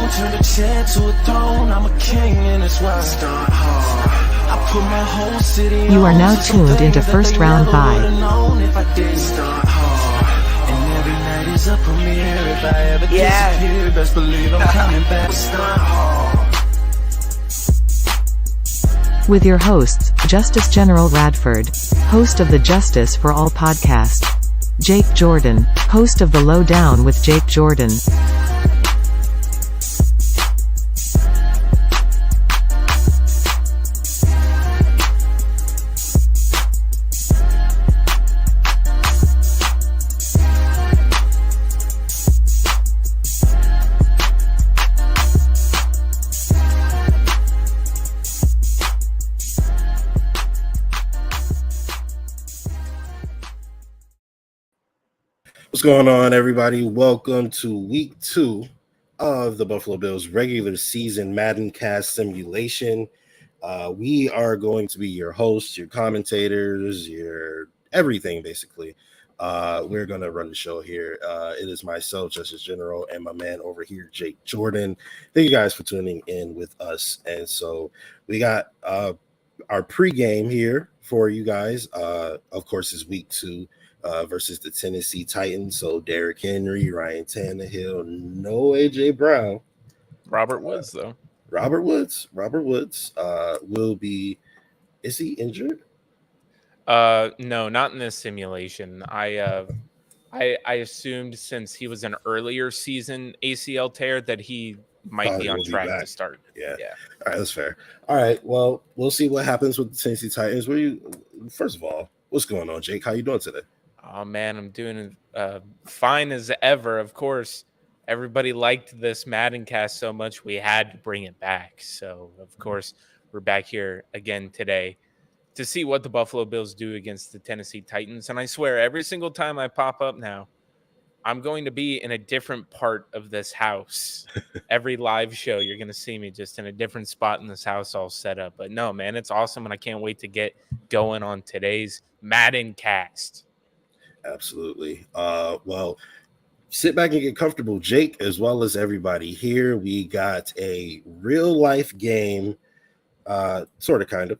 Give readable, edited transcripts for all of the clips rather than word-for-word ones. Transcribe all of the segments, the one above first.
turn the chair to a throne. I'm a king and it's why I start hard. I put my whole city You are now tuned into First Round by. If I did start hard. And every night is a premiere. If I ever disappear, best believe I'm coming back. Start hard. With your hosts, Justice General Radford, host of the Justice for All podcast, Jake Jordan, host of The Lowdown with Jake Jordan. What's going on, everybody? Welcome to week 2 of the Buffalo Bills regular season Madden Cast simulation. We are going to be your hosts, your commentators, your everything, basically. We're going to run the show here. It is myself, Justice General, and my man over here, Jake Jordan. Thank you guys for tuning in with us. And so we got our pregame here for you guys. Of course, it's week 2. Versus the Tennessee Titans. So Derrick Henry, Ryan Tannehill, no AJ Brown. Robert Woods, though. Robert Woods will be. Is he injured? No, not in this simulation. I assumed since he was an earlier season ACL tear that he might be on track to start. Yeah. All right, that's fair. All right. Well, we'll see what happens with the Tennessee Titans. First of all, what's going on, Jake? How you doing today? Oh, man, I'm doing fine as ever. Of course, everybody liked this Madden Cast so much, we had to bring it back. So, of course, we're back here again today to see what the Buffalo Bills do against the Tennessee Titans. And I swear, every single time I pop up now, I'm going to be in a different part of this house. Every live show, you're going to see me just in a different spot in this house all set up. But no, man, it's awesome, and I can't wait to get going on today's Madden Cast. Absolutely. Well, sit back and get comfortable, Jake, as well as everybody here. We got a real life game, sort of, kind of,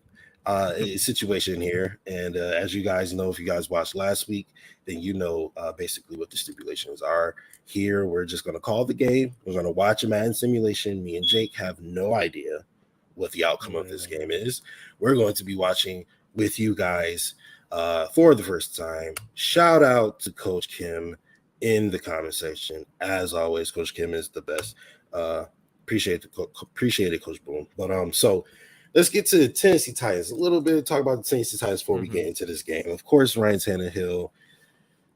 situation here. And as you guys know, if you guys watched last week, then you know basically what the stipulations are. Here, we're just going to call the game. We're going to watch a Madden simulation. Me and Jake have no idea what the outcome of this game is. We're going to be watching with you guys for the first time. Shout out to Coach Kim in the comment section. As always, Coach Kim is the best. Appreciate it, Coach Boom. But so let's get to the Tennessee Titans. A little bit, talk about the Tennessee Titans before we get into this game. Of course, Ryan Tannehill,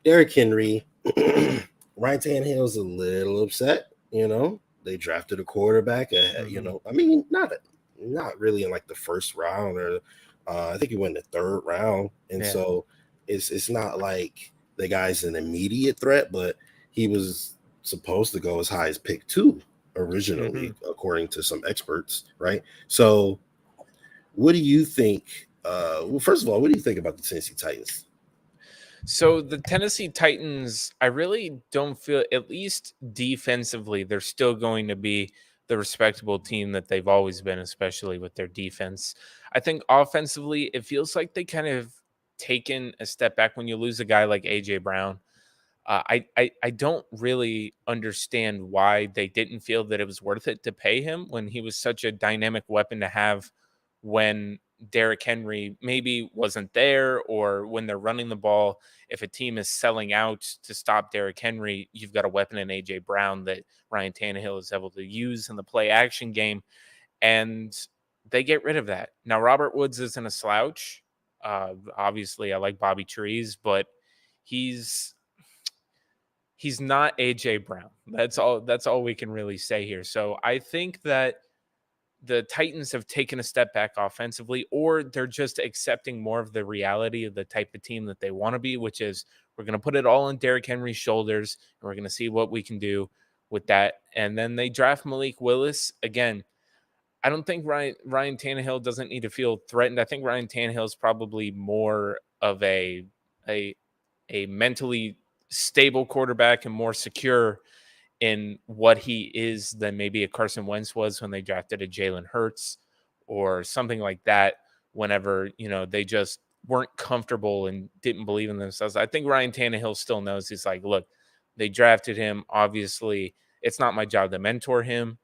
Derrick Henry. Ryan Tannehill's a little upset. You know, they drafted a quarterback. You know, I mean, not really in like the first round, or I think he went in the third round. And so it's not like the guy's an immediate threat, but he was supposed to go as high as pick 2 originally, according to some experts, right? So what do you think? Well, first of all, what do you think about the Tennessee Titans? So the Tennessee Titans, I really don't feel, at least defensively, they're still going to be the respectable team that they've always been, especially with their defense. I think offensively, it feels like they kind of taken a step back when you lose a guy like AJ Brown. I don't really understand why they didn't feel that it was worth it to pay him when he was such a dynamic weapon to have when Derrick Henry maybe wasn't there, or when they're running the ball. If a team is selling out to stop Derrick Henry, you've got a weapon in AJ Brown that Ryan Tannehill is able to use in the play action game, and they get rid of that. Now, Robert Woods isn't a slouch. Obviously, I like Bobby Trees, but he's not AJ Brown. That's all we can really say here. So I think that the Titans have taken a step back offensively, or they're just accepting more of the reality of the type of team that they want to be, which is we're going to put it all on Derrick Henry's shoulders, and we're going to see what we can do with that. And then they draft Malik Willis. Again, I don't think Ryan Tannehill doesn't need to feel threatened. I think Ryan Tannehill is probably more of a mentally stable quarterback and more secure in what he is than maybe a Carson Wentz was when they drafted a Jalen Hurts or something like that. Whenever, they just weren't comfortable and didn't believe in themselves. I think Ryan Tannehill still knows. He's like, look, they drafted him. Obviously, it's not my job to mentor him.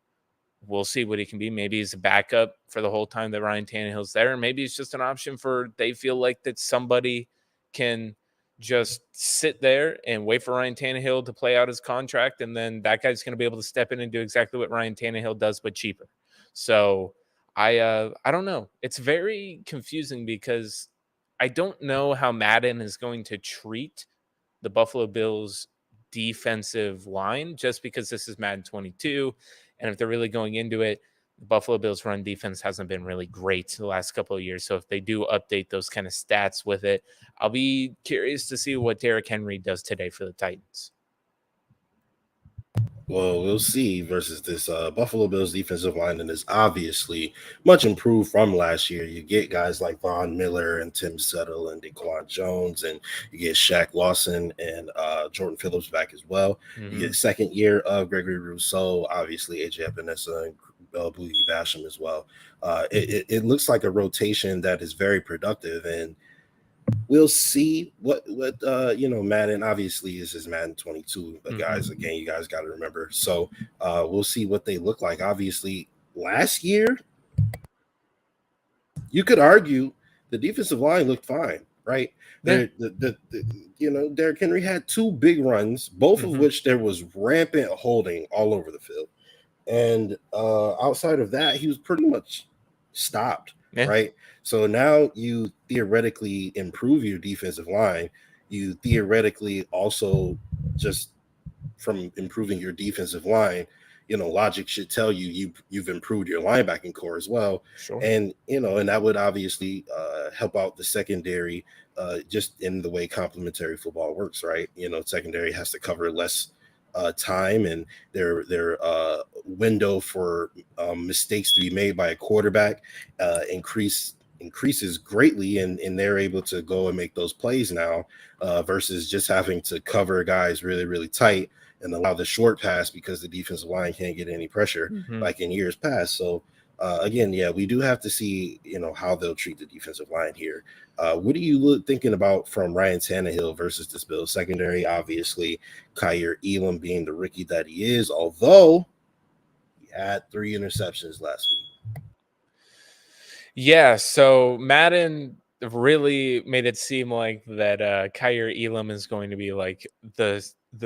We'll see what he can be. Maybe he's a backup for the whole time that Ryan Tannehill's there. And maybe it's just an option for they feel like that somebody can just sit there and wait for Ryan Tannehill to play out his contract. And then that guy's going to be able to step in and do exactly what Ryan Tannehill does, but cheaper. So I don't know. It's very confusing because I don't know how Madden is going to treat the Buffalo Bills defensive line just because this is Madden 22. And if they're really going into it, the Buffalo Bills run defense hasn't been really great the last couple of years. So if they do update those kind of stats with it, I'll be curious to see what Derrick Henry does today for the Titans. Well, we'll see versus this Buffalo Bills defensive line, and is obviously much improved from last year. You get guys like Von Miller and Tim Settle and Daquan Jones, and you get Shaq Lawson and Jordan Phillips back as well. Mm-hmm. You get second year of Gregory Rousseau, obviously AJ Epinesa and Boogie Basham as well. It looks like a rotation that is very productive, and we'll see what Madden obviously is Madden 22, but guys, again, you guys got to remember. So we'll see what they look like. Obviously, last year, you could argue the defensive line looked fine, right? Yeah. Derrick Henry had two big runs, both of which there was rampant holding all over the field. And outside of that, he was pretty much stopped, right? So now you theoretically improve your defensive line. You theoretically also, just from improving your defensive line, logic should tell you've improved your linebacking core as well. Sure. And, and that would obviously help out the secondary just in the way complementary football works, right? Secondary has to cover less time, and their window for mistakes to be made by a quarterback increases greatly, and they're able to go and make those plays now versus just having to cover guys really, really tight and allow the short pass because the defensive line can't get any pressure like in years past. So again, we do have to see, how they'll treat the defensive line here. What are you thinking about from Ryan Tannehill versus this Bills secondary? Obviously, Kyer Elam being the rookie that he is, although he had 3 interceptions last week. Yeah, so Madden really made it seem like that Kyer Elam is going to be like the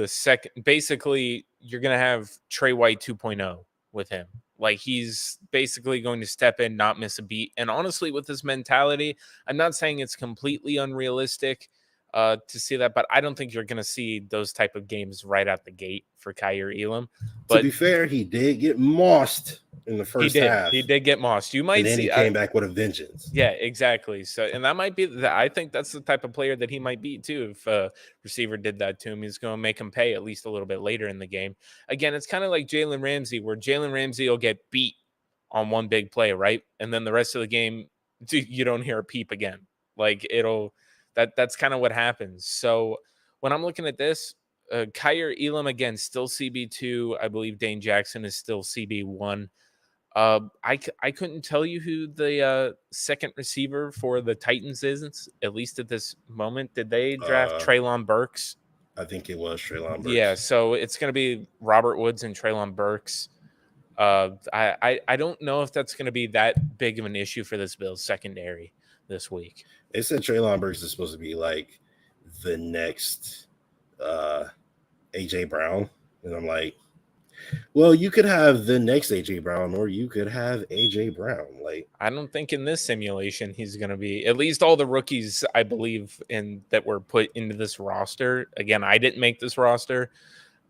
second. Basically, you're going to have Trey White 2.0 with him. Like, he's basically going to step in, not miss a beat. And honestly, with this mentality, I'm not saying it's completely unrealistic to see that, but I don't think you're going to see those type of games right out the gate for Kyer Elam. But to be fair, he did get mossed in the first half. He did get mossed. You might and then see. He came back with a vengeance. Yeah, exactly. So, and that might be I think that's the type of player that he might be too. If a receiver did that to him, he's going to make him pay at least a little bit later in the game. Again, it's kind of like Jalen Ramsey, where Jalen Ramsey will get beat on one big play, right? And then the rest of the game, you don't hear a peep again. Like, that's kind of what happens. So when I'm looking at this, Kyer Elam, again, still CB2. I believe Dane Jackson is still CB1. I couldn't tell you who the second receiver for the Titans is, at least at this moment. Did they draft Treylon Burks? I think it was Treylon Burks. Yeah, so it's going to be Robert Woods and Treylon Burks. I don't know if that's going to be that big of an issue for this Bills secondary this week. They said Treylon Burks is supposed to be like the next AJ Brown, and I'm like, well, you could have the next AJ Brown, or you could have AJ Brown. Like, I don't think in this simulation he's going to be, at least all the rookies I believe in that were put into this roster. Again, I didn't make this roster.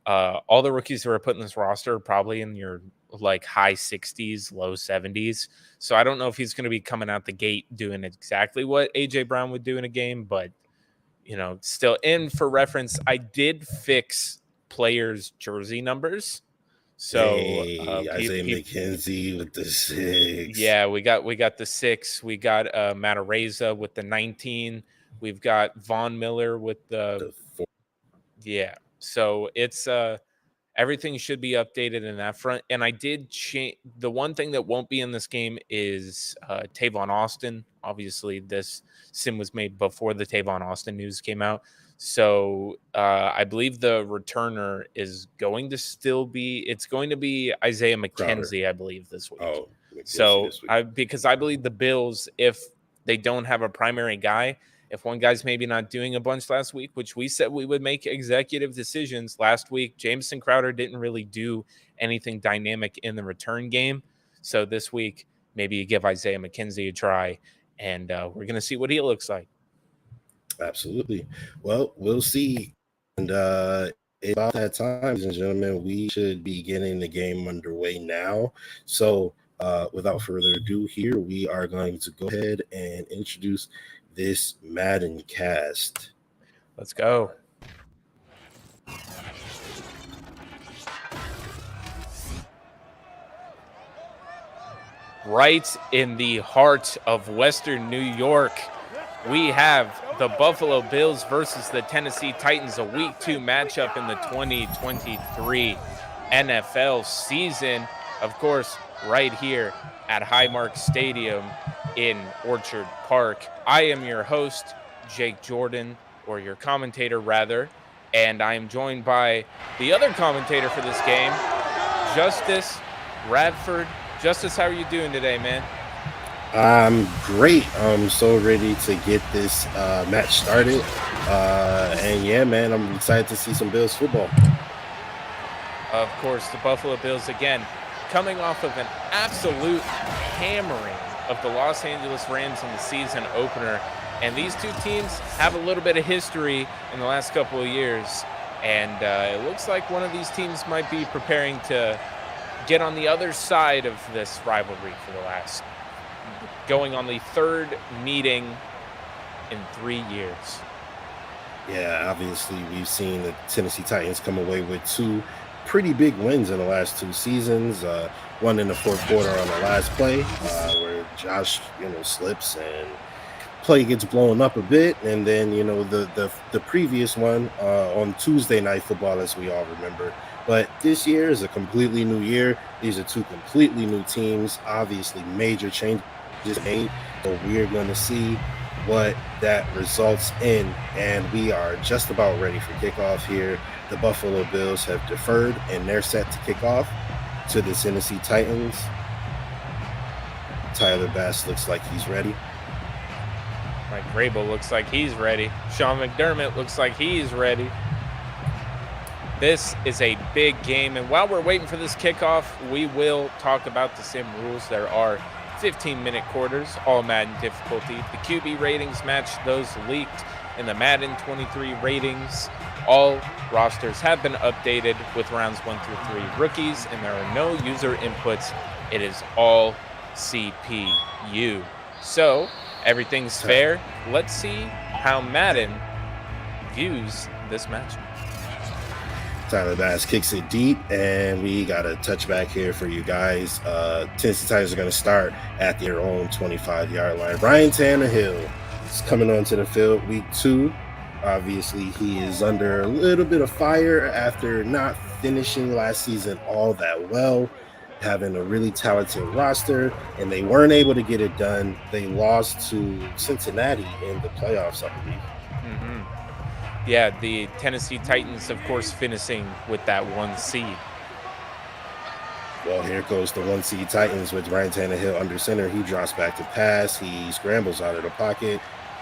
All the rookies who are put in this roster are probably in your like high 60s, low 70s. So I don't know if he's going to be coming out the gate doing exactly what AJ Brown would do in a game, but still. And for reference, I did fix players' jersey numbers. So Isaiah McKenzie with the 6. Yeah, we got the 6. We got Matareza with the 19. We've got Von Miller with the 4. Yeah. So it's everything should be updated in that front. And I did change. The one thing that won't be in this game is Tavon Austin. Obviously, this sim was made before the Tavon Austin news came out. So I believe the returner is going to still be, it's going to be Isaiah McKenzie, I believe, this week. Oh, so this week. because I believe the Bills, if they don't have a primary guy, if one guy's maybe not doing a bunch last week, which we said we would make executive decisions last week, Jameson Crowder didn't really do anything dynamic in the return game. So this week, maybe you give Isaiah McKenzie a try, and we're going to see what he looks like. Absolutely. Well, we'll see. And about that time, ladies and gentlemen, we should be getting the game underway now. So without further ado here, we are going to go ahead and introduce this Madden cast. Let's go. Right in the heart of Western New York, we have the Buffalo Bills versus the Tennessee Titans, a Week 2 matchup in the 2023 NFL season. Of course, right here at Highmark Stadium in Orchard Park. I am your host, Jake Jordan, or your commentator, rather, and I am joined by the other commentator for this game, Justus Radford. Justus, how are you doing today, man? I'm great. I'm so ready to get this match started. And yeah, man, I'm excited to see some Bills football. Of course, the Buffalo Bills, again, coming off of an absolute hammering of the Los Angeles Rams in the season opener. And these two teams have a little bit of history in the last couple of years. And it looks like one of these teams might be preparing to get on the other side of this rivalry for the last, going on the third meeting in 3 years. Yeah, obviously we've seen the Tennessee Titans come away with two pretty big wins in the last two seasons. One in the fourth quarter on the last play where Josh, slips and play gets blown up a bit. And then, the previous one on Tuesday Night Football, as we all remember. But this year is a completely new year. These are two completely new teams. Obviously, major changes made. So we're going to see what that results in. And we are just about ready for kickoff here. The Buffalo Bills have deferred, and they're set to kick off to the Tennessee Titans. Tyler Bass looks like he's ready. Mike Vrabel looks like he's ready. Sean McDermott looks like he's ready. This is a big game, and while we're waiting for this kickoff, we will talk about the sim rules. There are 15-minute quarters, all Madden difficulty. The QB ratings match those leaked in the Madden 23 ratings. All rosters have been updated with rounds 1 through 3 rookies, and there are no user inputs. It is all CPU. So everything's fair. Let's see how Madden views this match. Tyler Bass kicks it deep, and we got a touchback here for you guys. Tennessee Titans are going to start at their own 25-yard line. Ryan Tannehill is coming onto the field Week 2. Obviously, he is under a little bit of fire after not finishing last season all that well, having a really talented roster, and they weren't able to get it done. They lost to Cincinnati in the playoffs, I believe. Yeah, the Tennessee Titans, of course, finishing with that 1 seed. Well, here goes the 1 seed Titans with Ryan Tannehill under center. He drops back to pass. He scrambles out of the pocket.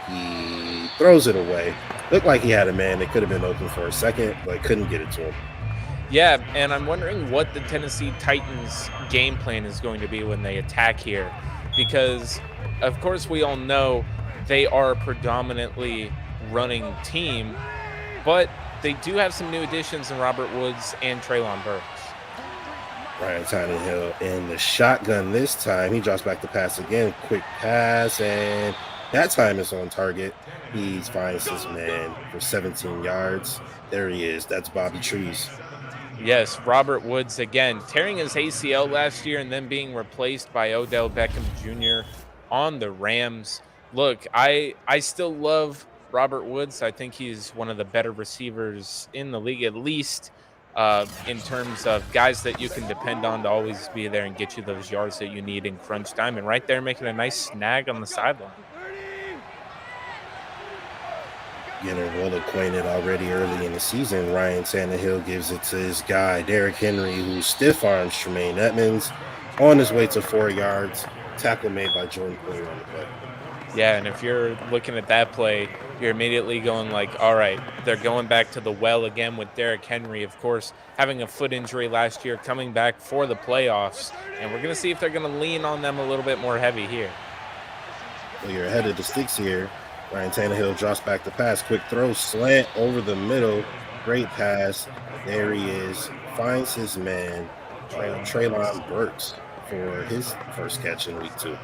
He throws it away. Looked like he had a man that could have been open for a second, but couldn't get it to him. Yeah, and I'm wondering what the Tennessee Titans game plan is going to be when they attack here. Because, of course, we all know they are predominantly running team, but they do have some new additions in Robert Woods and Treylon Burks. Ryan Tannehill in the shotgun this time. He drops back to pass again. Quick pass, and that time is on target. He finds his man for 17 yards. There he is. That's Bobby Trees. Yes, Robert Woods again tearing his ACL last year and then being replaced by Odell Beckham Jr. on the Rams. Look, I still love Robert Woods. I think he's one of the better receivers in the league, at least in terms of guys that you can depend on to always be there and get you those yards that you need in crunch time. And right there, making a nice snag on the sideline. Getting well acquainted already early in the season, Ryan Tannehill gives it to his guy, Derrick Henry, who stiff arms Tremaine Edmonds on his way to 4 yards. Tackle made by Jordan Poyer on the play. Yeah, and if you're looking at that play, you're immediately going like, all right, they're going back to the well again with Derrick Henry, of course, having a foot injury last year, coming back for the playoffs. And we're going to see if they're going to lean on them a little bit more heavy here. Well, you're ahead of the sticks here. Ryan Tannehill drops back the pass. Quick throw, slant over the middle. Great pass. There he is. Finds his man, Treylon Burks, for his first catch in week 2.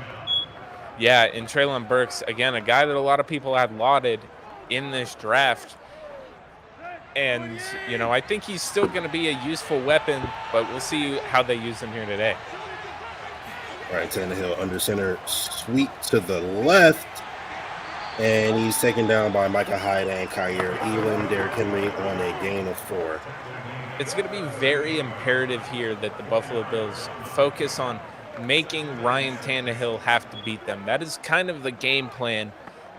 Yeah, and Treylon Burks, again, a guy that a lot of people had lauded in this draft. And, you know, I think he's still going to be a useful weapon, but we'll see how they use him here today. Ryan Tannehill under center, sweep to the left. And he's taken down by Micah Hyde and Kyer Elam. Derrick Henry on a gain of 4. It's going to be very imperative here that the Buffalo Bills focus on making Ryan Tannehill have to beat them. That is kind of the game plan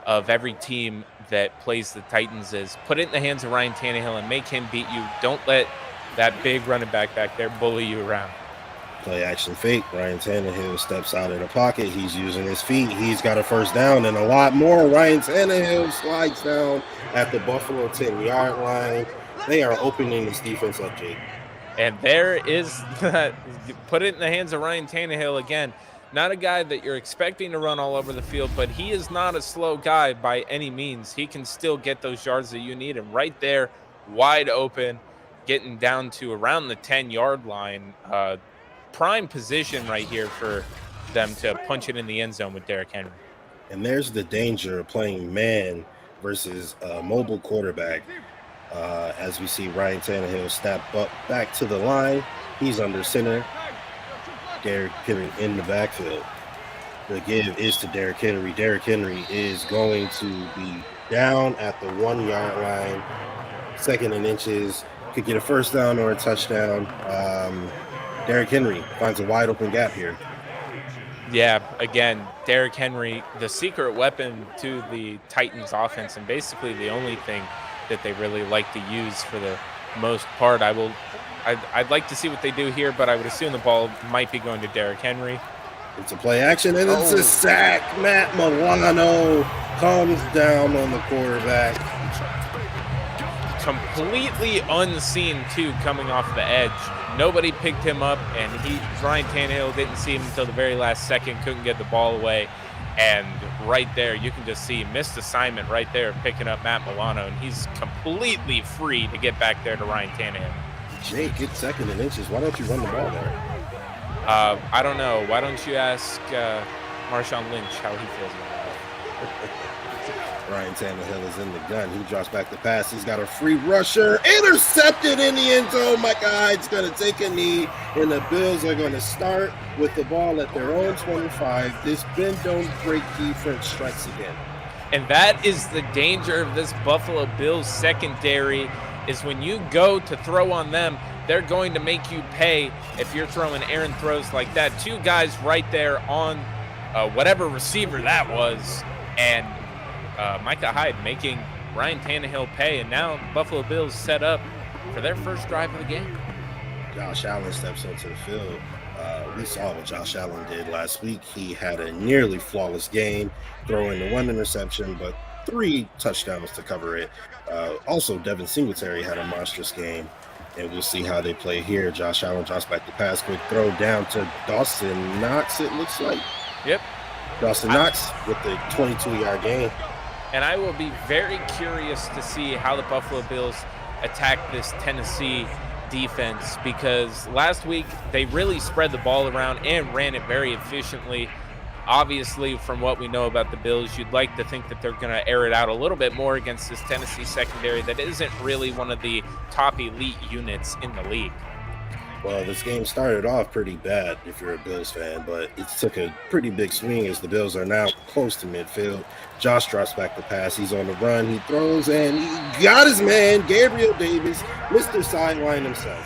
of every team that plays the Titans, is put it in the hands of Ryan Tannehill and make him beat you. Don't let that big running back there bully you around. Play action fake. Ryan Tannehill steps out of the pocket. He's using his feet. He's got a first down and a lot more. Ryan Tannehill slides down at the Buffalo 10-yard line. They are opening this defense up, Jake. And there is that. Put it in the hands of Ryan Tannehill again. Not a guy that you're expecting to run all over the field, but he is not a slow guy by any means. He can still get those yards that you need. And right there, wide open, getting down to around the 10-yard line. Prime position right here for them to punch it in the end zone with Derrick Henry. And there's the danger of playing man versus a mobile quarterback. As we see Ryan Tannehill step up back to the line. He's under center. Derrick Henry in the backfield. The give is to Derrick Henry. Derrick Henry is going to be down at the 1-yard line. 2nd and inches. Could get a first down or a touchdown. Derrick Henry finds a wide open gap here. Yeah, again, Derrick Henry, the secret weapon to the Titans offense, and basically the only thing that they really like to use for the most part. I'd like to see what they do here, but I would assume the ball might be going to Derrick Henry. It's a play action, and it's a sack. Matt Milano comes down on the quarterback. Completely unseen, too, coming off the edge. Nobody picked him up, and Ryan Tannehill didn't see him until the very last second, couldn't get the ball away. And right there, you can just see missed assignment right there, picking up Matt Milano, and he's completely free to get back there to Ryan Tannehill. Jake, it's 2nd and inches. Why don't you run the ball there? I don't know. Why don't you ask Marshawn Lynch how he feels about it? Ryan Tannehill is in the gun. He drops back the pass. He's got a free rusher. Intercepted in the end zone. Micah Hyde's going to take a knee, and the Bills are going to start with the ball at their own 25. This bend-don't-break defense strikes again. And that is the danger of this Buffalo Bills secondary, is when you go to throw on them, they're going to make you pay if you're throwing errant throws like that. 2 guys right there on whatever receiver that was, and Micah Hyde making Ryan Tannehill pay. And now Buffalo Bills set up for their first drive of the game. Josh Allen steps onto the field. We saw what Josh Allen did last week. He had a nearly flawless game, throwing the 1 interception, but 3 touchdowns to cover it. Also, Devin Singletary had a monstrous game, and we'll see how they play here. Josh Allen drops back the pass, quick throw down to Dawson Knox, it looks like. Yep. Dawson Knox with the 22-yard gain. And I will be very curious to see how the Buffalo Bills attack this Tennessee defense, because last week they really spread the ball around and ran it very efficiently. Obviously, from what we know about the Bills, you'd like to think that they're going to air it out a little bit more against this Tennessee secondary that isn't really one of the top elite units in the league. Well, this game started off pretty bad if you're a Bills fan, but it took a pretty big swing as the Bills are now close to midfield. Josh drops back the pass. He's on the run. He throws, and he got his man, Gabriel Davis, Mr. Sideline himself.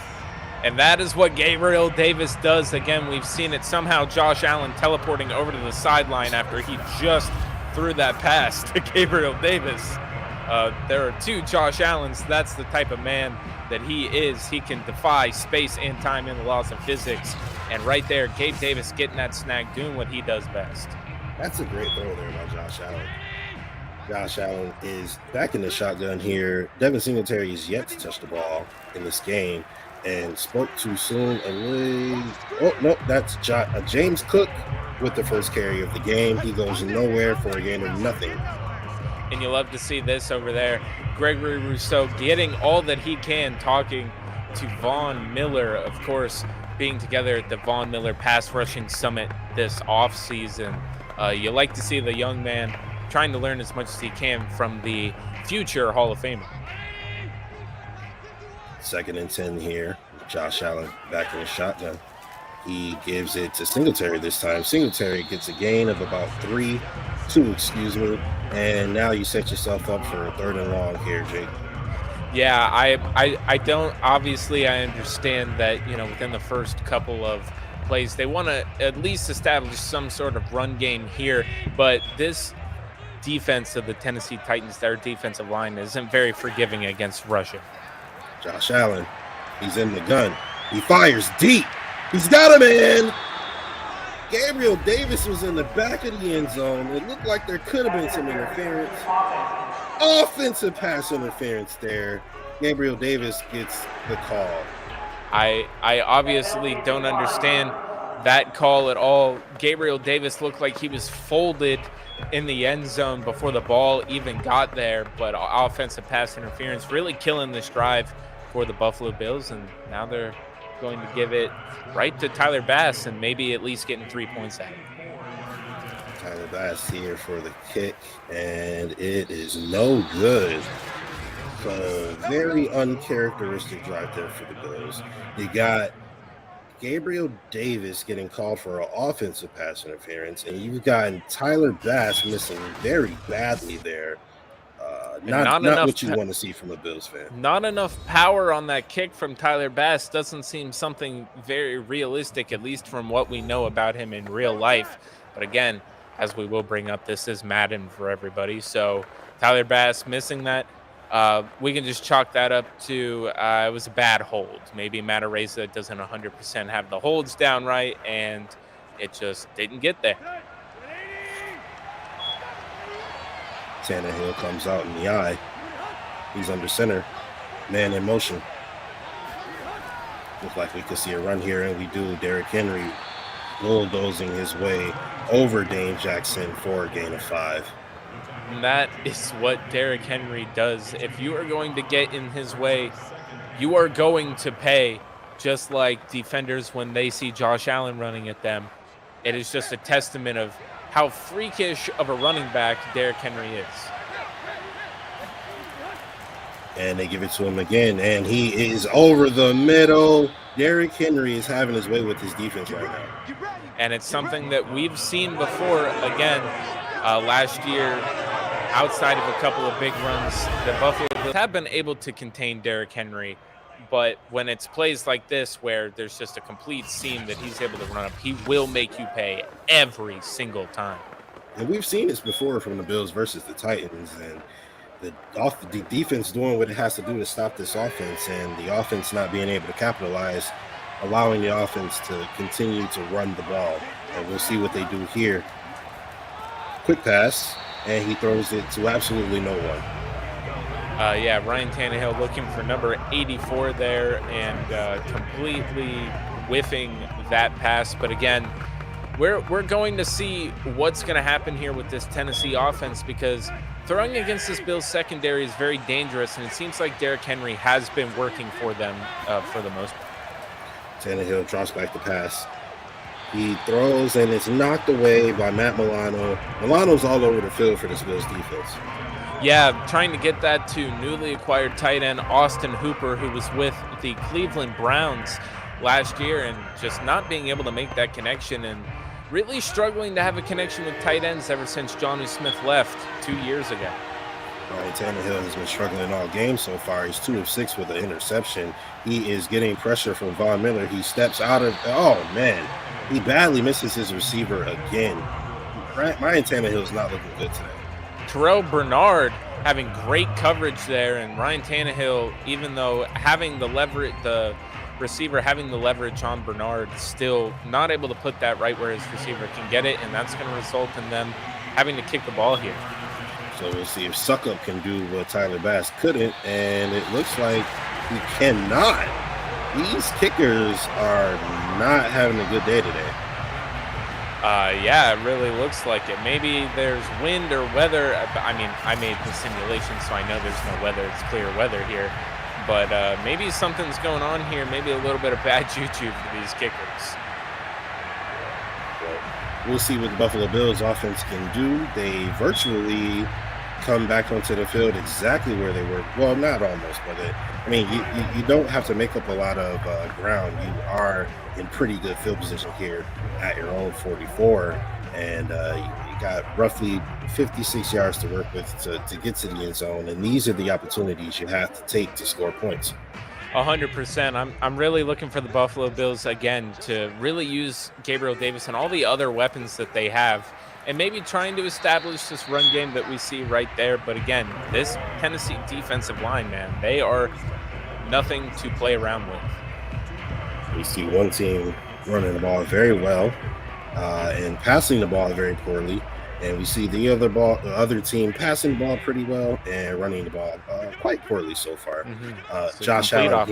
And that is what Gabriel Davis does. Again, we've seen it somehow. Josh Allen teleporting over to the sideline after he just threw that pass to Gabriel Davis. There are two Josh Allens. That's the type of man that he is. He can defy space and time in the laws of physics. And right there, Gabe Davis getting that snag, doing what he does best. That's a great throw there by Josh Allen. Josh Allen is back in the shotgun here. Devin Singletary is yet to touch the ball in this game and spoke too soon. Oh, no, that's James Cook with the first carry of the game. He goes nowhere for a gain of nothing. And you love to see this over there. Gregory Rousseau getting all that he can, talking to Von Miller, of course, being together at the Von Miller Pass Rushing Summit this offseason. You like to see the young man trying to learn as much as he can from the future Hall of Famer. 2nd and 10 here. Josh Allen back in the shotgun. He gives it to Singletary this time. Singletary gets a gain of about 2, and now you set yourself up for a 3rd and long here, Jake. Yeah, I don't, obviously I understand that, within the first couple of plays, they want to at least establish some sort of run game here, but this defense of the Tennessee Titans, their defensive line, isn't very forgiving against rushing. Josh Allen, he's in the gun. He fires deep. He's got a man. Gabriel Davis was in the back of the end zone. It looked like there could have been some interference. Offensive pass interference there. Gabriel Davis gets the call. I obviously don't understand that call at all. Gabriel Davis looked like he was folded in the end zone before the ball even got there, but offensive pass interference really killing this drive for the Buffalo Bills, and now they're going to give it right to Tyler Bass and maybe at least getting 3 points out. Tyler Bass here for the kick, and it is no good. So very uncharacteristic drive there for the Bills. You got Gabriel Davis getting called for an offensive pass interference, and you've got Tyler Bass missing very badly there. Not what you want to see from a Bills fan. Not enough power on that kick from Tyler Bass. Doesn't seem something very realistic, at least from what we know about him in real life. But again, as we will bring up, this is Madden for everybody. So Tyler Bass missing that. We can just chalk that up to it was a bad hold. Maybe Matt Araiza doesn't 100% have the holds down right, and it just didn't get there. Tannehill comes out in the eye. He's under center. Man in motion. Looks like we could see a run here, and we do. Derrick Henry bulldozing his way over Dane Jackson for a gain of 5. And that is what Derrick Henry does. If you are going to get in his way, you are going to pay, just like defenders when they see Josh Allen running at them. It is just a testament of how freakish of a running back Derrick Henry is. And they give it to him again, and he is over the middle. Derrick Henry is having his way with his defense right now. And it's something that we've seen before. Again, last year, outside of a couple of big runs, the Buffalo Bills have been able to contain Derrick Henry. But when it's plays like this where there's just a complete seam that he's able to run up, he will make you pay every single time. And we've seen this before from the Bills versus the Titans, and the defense doing what it has to do to stop this offense, and the offense not being able to capitalize, allowing the offense to continue to run the ball. And we'll see what they do here. Quick pass, and he throws it to absolutely no one. Ryan Tannehill looking for number 84 there and completely whiffing that pass. But again, we're going to see what's going to happen here with this Tennessee offense, because throwing against this Bills secondary is very dangerous, and it seems like Derrick Henry has been working for them for the most part. Tannehill drops back the pass. He throws, and it's knocked away by Matt Milano. Milano's all over the field for this Bills defense. Yeah, trying to get that to newly acquired tight end Austin Hooper, who was with the Cleveland Browns. last year and just not being able to make that connection and really struggling to have a connection with tight ends ever since Jonnu Smith left 2 years ago. Ryan Tannehill has been struggling all game so far. He's 2 of 6 with an interception. He is getting pressure from Von Miller. He steps out of, oh man, he badly misses his receiver again. Ryan Tannehill is not looking good today. Terrell Bernard having great coverage there, and Ryan Tannehill, even though having the leverage, the receiver having the leverage on Bernard, still not able to put that right where his receiver can get it, and that's going to result in them having to kick the ball here. So we'll see if Suckup can do what Tyler Bass couldn't, and it looks like he cannot. These kickers are not having a good day today. Yeah, it really looks like it. Maybe there's wind or weather. I mean, I made the simulation, so I know there's no weather. It's clear weather here. But maybe something's going on here. Maybe a little bit of bad juju for these kickers. We'll see what the Buffalo Bills offense can do. They virtually come back onto the field exactly where they were. Well, not almost, but you don't have to make up a lot of ground. You are in pretty good field position here at your own 44, and you got roughly 56 yards to work with to get to the end zone, and these are the opportunities you have to take to score points. 100%. I'm really looking for the Buffalo Bills again to really use Gabriel Davis and all the other weapons that they have, and maybe trying to establish this run game that we see right there. But again, this Tennessee defensive line, man, they are nothing to play around with. We see one team running the ball very well and passing the ball very poorly, and we see the other team passing the ball pretty well and running the ball quite poorly so far. So Josh Allen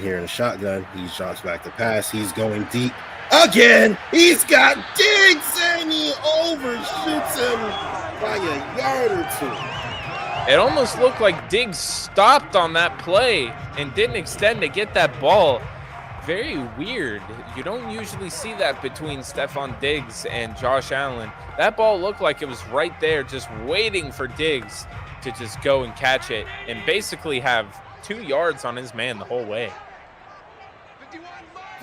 here in the shotgun. He drops back to pass. He's going deep again. He's got Diggs, and he overshoots him by a yard or two. It almost looked like Diggs stopped on that play and didn't extend to get that ball. Very weird. You don't usually see that between Stephon Diggs and Josh Allen. That ball looked like it was right there, just waiting for Diggs to just go and catch it and basically have 2 yards on his man the whole way.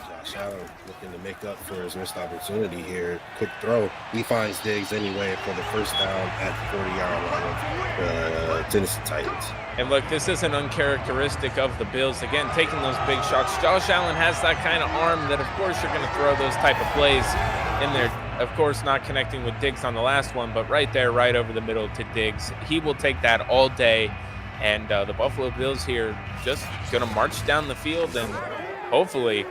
Josh Allen looking to make up for his missed opportunity here. Quick throw. He finds Diggs anyway for the first down at the 40-yard line of the Tennessee Titans. And look, this isn't uncharacteristic of the Bills. Again, taking those big shots. Josh Allen has that kind of arm that, of course, you're going to throw those type of plays in there. Of course, not connecting with Diggs on the last one, but right there, right over the middle to Diggs. He will take that all day. And the Buffalo Bills here just going to march down the field and hopefully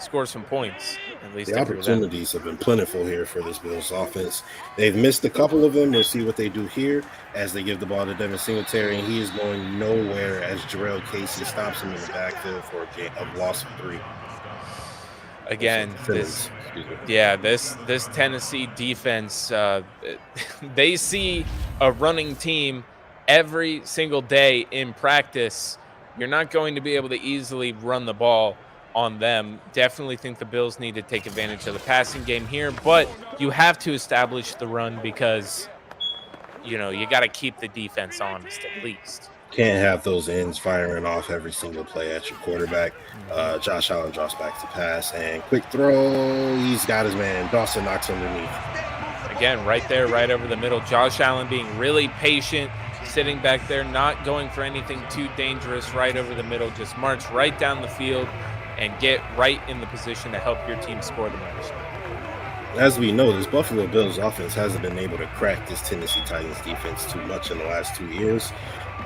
score some points. At least the opportunities have been plentiful here for this Bills offense. They've missed a couple of them. We'll see what they do here as they give the ball to Devin Singletary, and he is going nowhere as Jarrell Casey stops him in the backfield for a loss of 3. Again, this Tennessee defense, they see a running team every single day in practice. You're not going to be able to easily run the ball on them. Definitely think the Bills need to take advantage of the passing game here, but you have to establish the run because, you got to keep the defense honest at least. Can't have those ends firing off every single play at your quarterback. Josh Allen drops back to pass and quick throw. He's got his man. Dawson knocks underneath. Again, right there, right over the middle. Josh Allen being really patient, sitting back there, not going for anything too dangerous, right over the middle. Just march right down the field and get right in the position to help your team score the most. As we know, this Buffalo Bills offense hasn't been able to crack this Tennessee Titans defense too much in the last 2 years.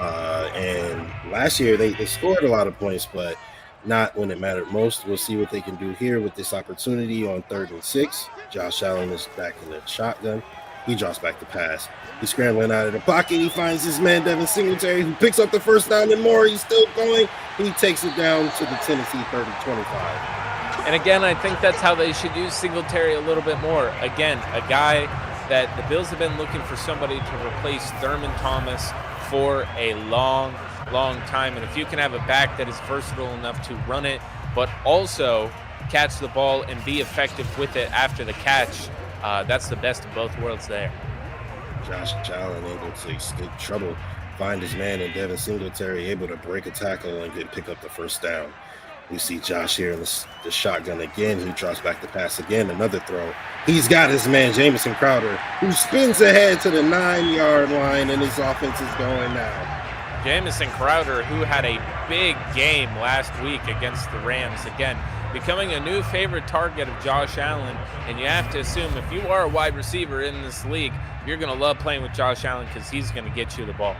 And last year, they scored a lot of points, but not when it mattered most. We'll see what they can do here with this opportunity on 3rd and 6. Josh Allen is back in the shotgun. He drops back to pass. He's scrambling out of the pocket. He finds his man, Devin Singletary, who picks up the first down and more. He's still going. He takes it down to the Tennessee 30-25. And again, I think that's how they should use Singletary a little bit more. Again, a guy that the Bills have been looking for somebody to replace Thurman Thomas for a long, long time. And if you can have a back that is versatile enough to run it, but also catch the ball and be effective with it after the catch, that's the best of both worlds there. Josh Allen able to escape trouble, find his man in Devin Singletary, able to break a tackle and pick up the first down. We see Josh here in the shotgun again. He drops back the pass again. Another throw. He's got his man, Jamison Crowder, who spins ahead to the 9-yard line, and his offense is going now. Jamison Crowder, who had a big game last week against the Rams, again, becoming a new favorite target of Josh Allen. And you have to assume if you are a wide receiver in this league, you're going to love playing with Josh Allen because he's going to get you the ball.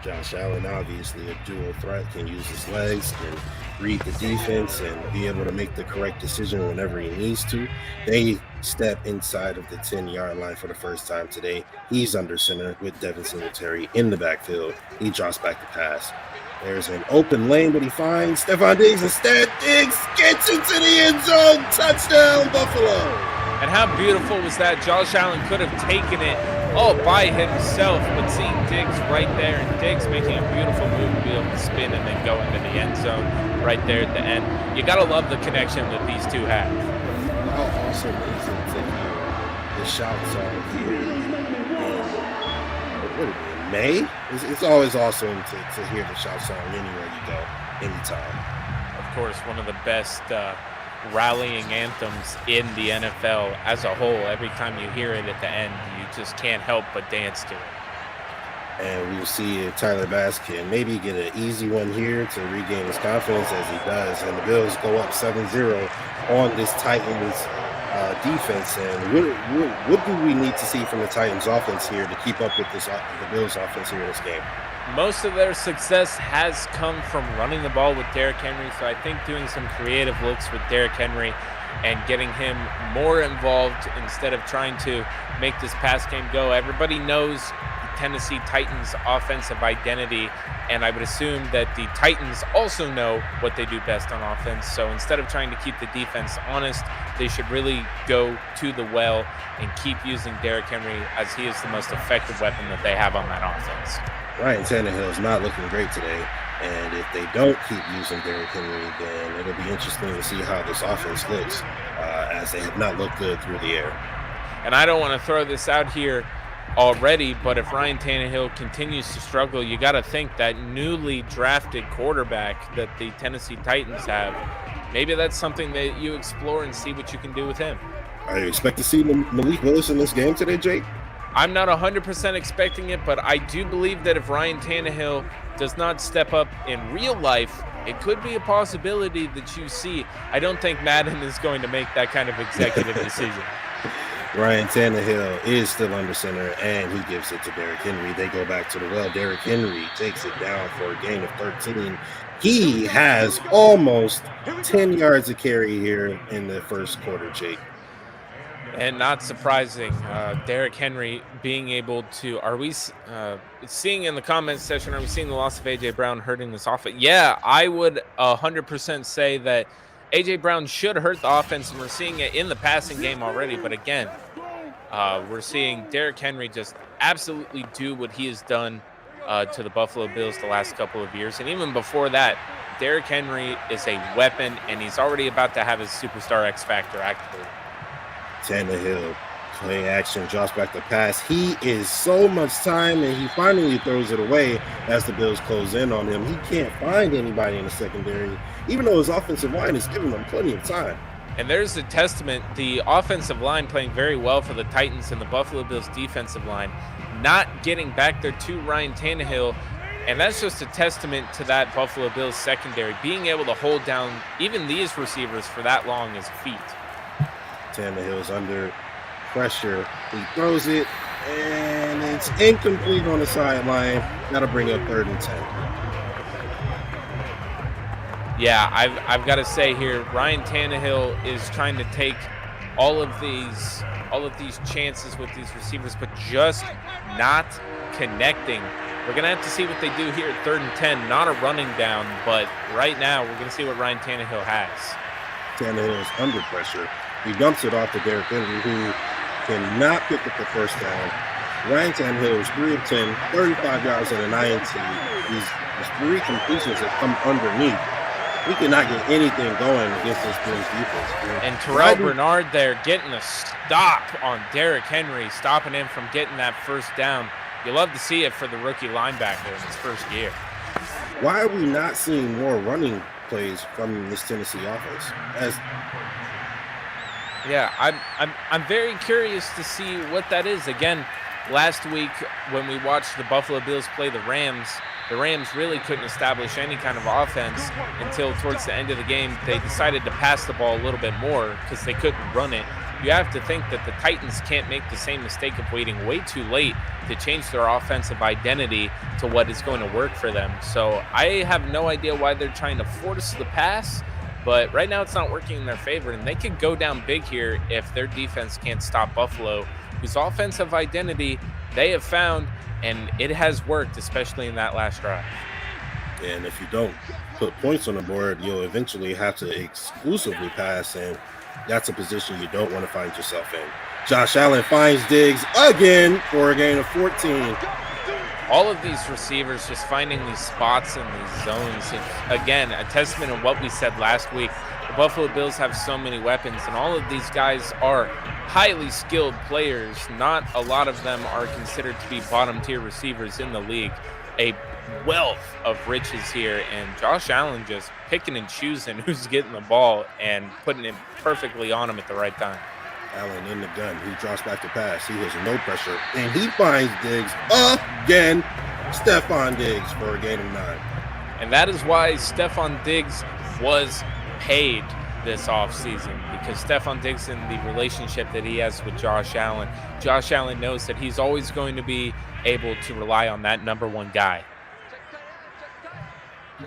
Josh Allen, obviously a dual threat, can use his legs, can read the defense, and be able to make the correct decision whenever he needs to. They step inside of the 10-yard line for the first time today. He's under center with Devin Singletary in the backfield. He drops back the pass. There's an open lane, but he finds Stephon Diggs. Instead, Diggs gets into the end zone. Touchdown, Buffalo. And how beautiful was that? Josh Allen could have taken it all by himself, but seeing Diggs right there, and Diggs making a beautiful move to be able to spin and then go into the end zone right there at the end. You got to love the connection that these two have. How awesome is it to hear the shout song here in May? It's always awesome to hear the shout song anywhere you go, anytime. Of course, one of the best rallying anthems in the NFL as a whole. Every time you hear it at the end, you just can't help but dance to it. And we will see if Tyler Bass can maybe get an easy one here to regain his confidence, as he does. And the Bills go up 7-0 on this Titans defense. And what do we need to see from the Titans offense here to keep up with the Bills offense here in this game? Most of their success has come from running the ball with Derrick Henry, so I think doing some creative looks with Derrick Henry and getting him more involved instead of trying to make this pass game go. Everybody knows the Tennessee Titans offensive identity, and I would assume that the Titans also know what they do best on offense. So instead of trying to keep the defense honest, they should really go to the well and keep using Derrick Henry, as he is the most effective weapon that they have on that offense. Ryan Tannehill is not looking great today, and if they don't keep using Derrick Henry, then it'll be interesting to see how this offense looks, as they have not looked good through the air. And I don't want to throw this out here already, but if Ryan Tannehill continues to struggle, you got to think that newly drafted quarterback that the Tennessee Titans have, maybe that's something that you explore and see what you can do with him. Are you expect to see Malik Willis in this game today, Jake? I'm not 100% expecting it, but I do believe that if Ryan Tannehill does not step up in real life, it could be a possibility that you see. I don't think Madden is going to make that kind of executive decision. Ryan Tannehill is still under center, and he gives it to Derrick Henry. They go back to the well. Derrick Henry takes it down for a gain of 13. He has almost 10 yards of carry here in the first quarter, Jake. And not surprising, Derrick Henry being able to, are we seeing in the comments section, are we seeing the loss of A.J. Brown hurting this offense? Yeah, I would 100% say that A.J. Brown should hurt the offense, and we're seeing it in the passing game already. But again, we're seeing Derrick Henry just absolutely do what he has done to the Buffalo Bills the last couple of years. And even before that, Derrick Henry is a weapon, and he's already about to have his superstar X Factor activated. Tannehill, play action, drops back the pass. He is so much time, and he finally throws it away as the Bills close in on him. He can't find anybody in the secondary, even though his offensive line is giving him plenty of time. And there's a testament, the offensive line playing very well for the Titans and the Buffalo Bills defensive line, not getting back there to Ryan Tannehill. And that's just a testament to that Buffalo Bills secondary, being able to hold down even these receivers for that long is a feat. Tannehill's under pressure. He throws it, and it's incomplete on the sideline. That'll bring up 3rd and 10. Yeah, I've got to say here, Ryan Tannehill is trying to take all of these chances with these receivers, but just not connecting. We're going to have to see what they do here at 3rd and 10. Not a running down, but right now we're going to see what Ryan Tannehill has. Tannehill's under pressure. He dumps it off to Derrick Henry, who cannot pick up the first down. Ryan Tannehill is 3 of 10, 35 yards and an INT. His 3 completions have come underneath. He cannot get anything going against this Bills defense. And Terrell Bernard there getting a stop on Derrick Henry, stopping him from getting that first down. You love to see it for the rookie linebacker in his first year. Why are we not seeing more running plays from this Tennessee offense. Yeah, I'm very curious to see what that is. Again, last week when we watched the Buffalo Bills play the Rams really couldn't establish any kind of offense until towards the end of the game. They decided to pass the ball a little bit more because they couldn't run it. You have to think that the Titans can't make the same mistake of waiting way too late to change their offensive identity to what is going to work for them. So I have no idea why they're trying to force the pass, but right now it's not working in their favor, and they could go down big here if their defense can't stop Buffalo, whose offensive identity they have found, and it has worked, especially in that last drive. And if you don't put points on the board, you'll eventually have to exclusively pass, and that's a position you don't want to find yourself in. Josh Allen finds Diggs again for a gain of 14. All of these receivers just finding these spots in these zones. It's, again, a testament of what we said last week. The Buffalo Bills have so many weapons, and all of these guys are highly skilled players. Not a lot of them are considered to be bottom-tier receivers in the league. A wealth of riches here, and Josh Allen just picking and choosing who's getting the ball and putting it perfectly on him at the right time. Allen in the gun. He drops back to pass. He has no pressure, and he finds Diggs again. Stephon Diggs for a gain of 9. And that is why Stephon Diggs was paid this offseason, because Stephon Diggs, in the relationship that he has with Josh Allen knows that he's always going to be able to rely on that number one guy.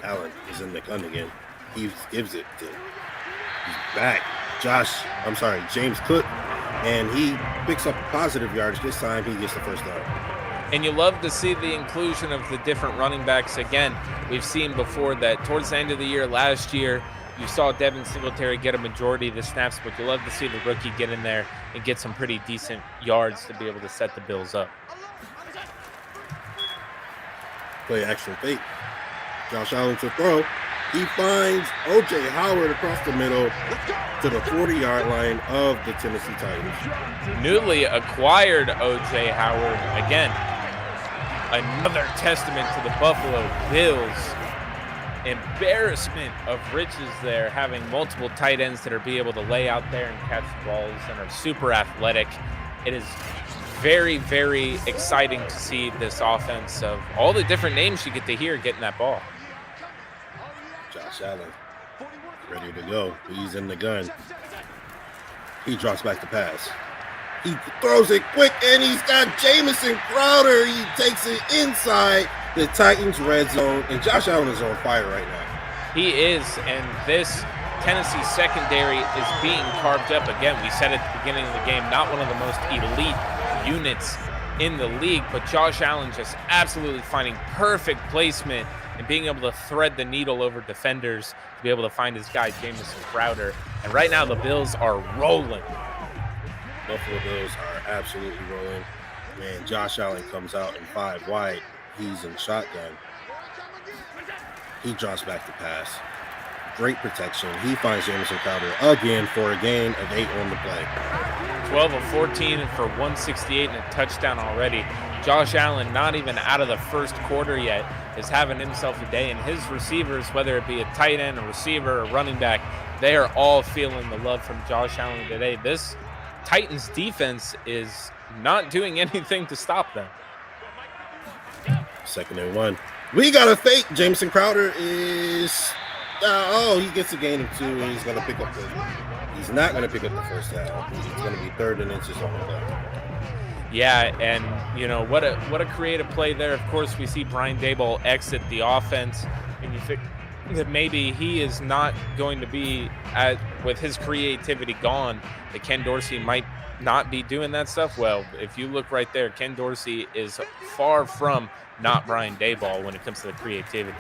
Allen is in the gun again. He gives it to him. He's back. James Cook, and he picks up positive yardage. This time he gets the first down. And you love to see the inclusion of the different running backs. Again, we've seen before that towards the end of the year last year, you saw Devin Singletary get a majority of the snaps, but you love to see the rookie get in there and get some pretty decent yards to be able to set the Bills up. Play action fake. Josh Allen to throw. He finds O.J. Howard across the middle to the 40-yard line of the Tennessee Titans. Newly acquired O.J. Howard. Again, another testament to the Buffalo Bills. Embarrassment of riches there, having multiple tight ends that are be able to lay out there and catch balls and are super athletic. It is very, very exciting to see this offense of all the different names you get to hear getting that ball. Josh Allen ready to go. He's in the gun. He drops back to pass. He throws it quick, and he's got Jamison Crowder. He takes it inside the Titans' red zone, and Josh Allen is on fire right now. He is, and this Tennessee secondary is being carved up. Again, we said at the beginning of the game, not one of the most elite units in the league, but Josh Allen just absolutely finding perfect placement and being able to thread the needle over defenders to be able to find his guy, Jamison Crowder. And right now, the Bills are rolling. Buffalo Bills are absolutely rolling. Man, Josh Allen comes out in 5 wide. He's in shotgun. He drops back to pass. Great protection. He finds Jamison Crowder again for a gain of 8 on the play. 12 of 14 for 168 and a touchdown already. Josh Allen, not even out of the first quarter yet, is having himself a day. And his receivers, whether it be a tight end, a receiver, a running back, they are all feeling the love from Josh Allen today. This Titans defense is not doing anything to stop them. 2nd and 1. We got a fake. Jamison Crowder is... he gets a gain of 2, and he's going to pick up the... He's not going to pick up the first down. It's going to be 3rd and inches on the play. Yeah, and, you know, what a creative play there. Of course, we see Brian Daboll exit the offense, and you think that maybe he is not going to be, with his creativity gone, that Ken Dorsey might not be doing that stuff. Well, if you look right there, Ken Dorsey is far from not Brian Daboll when it comes to the creativity.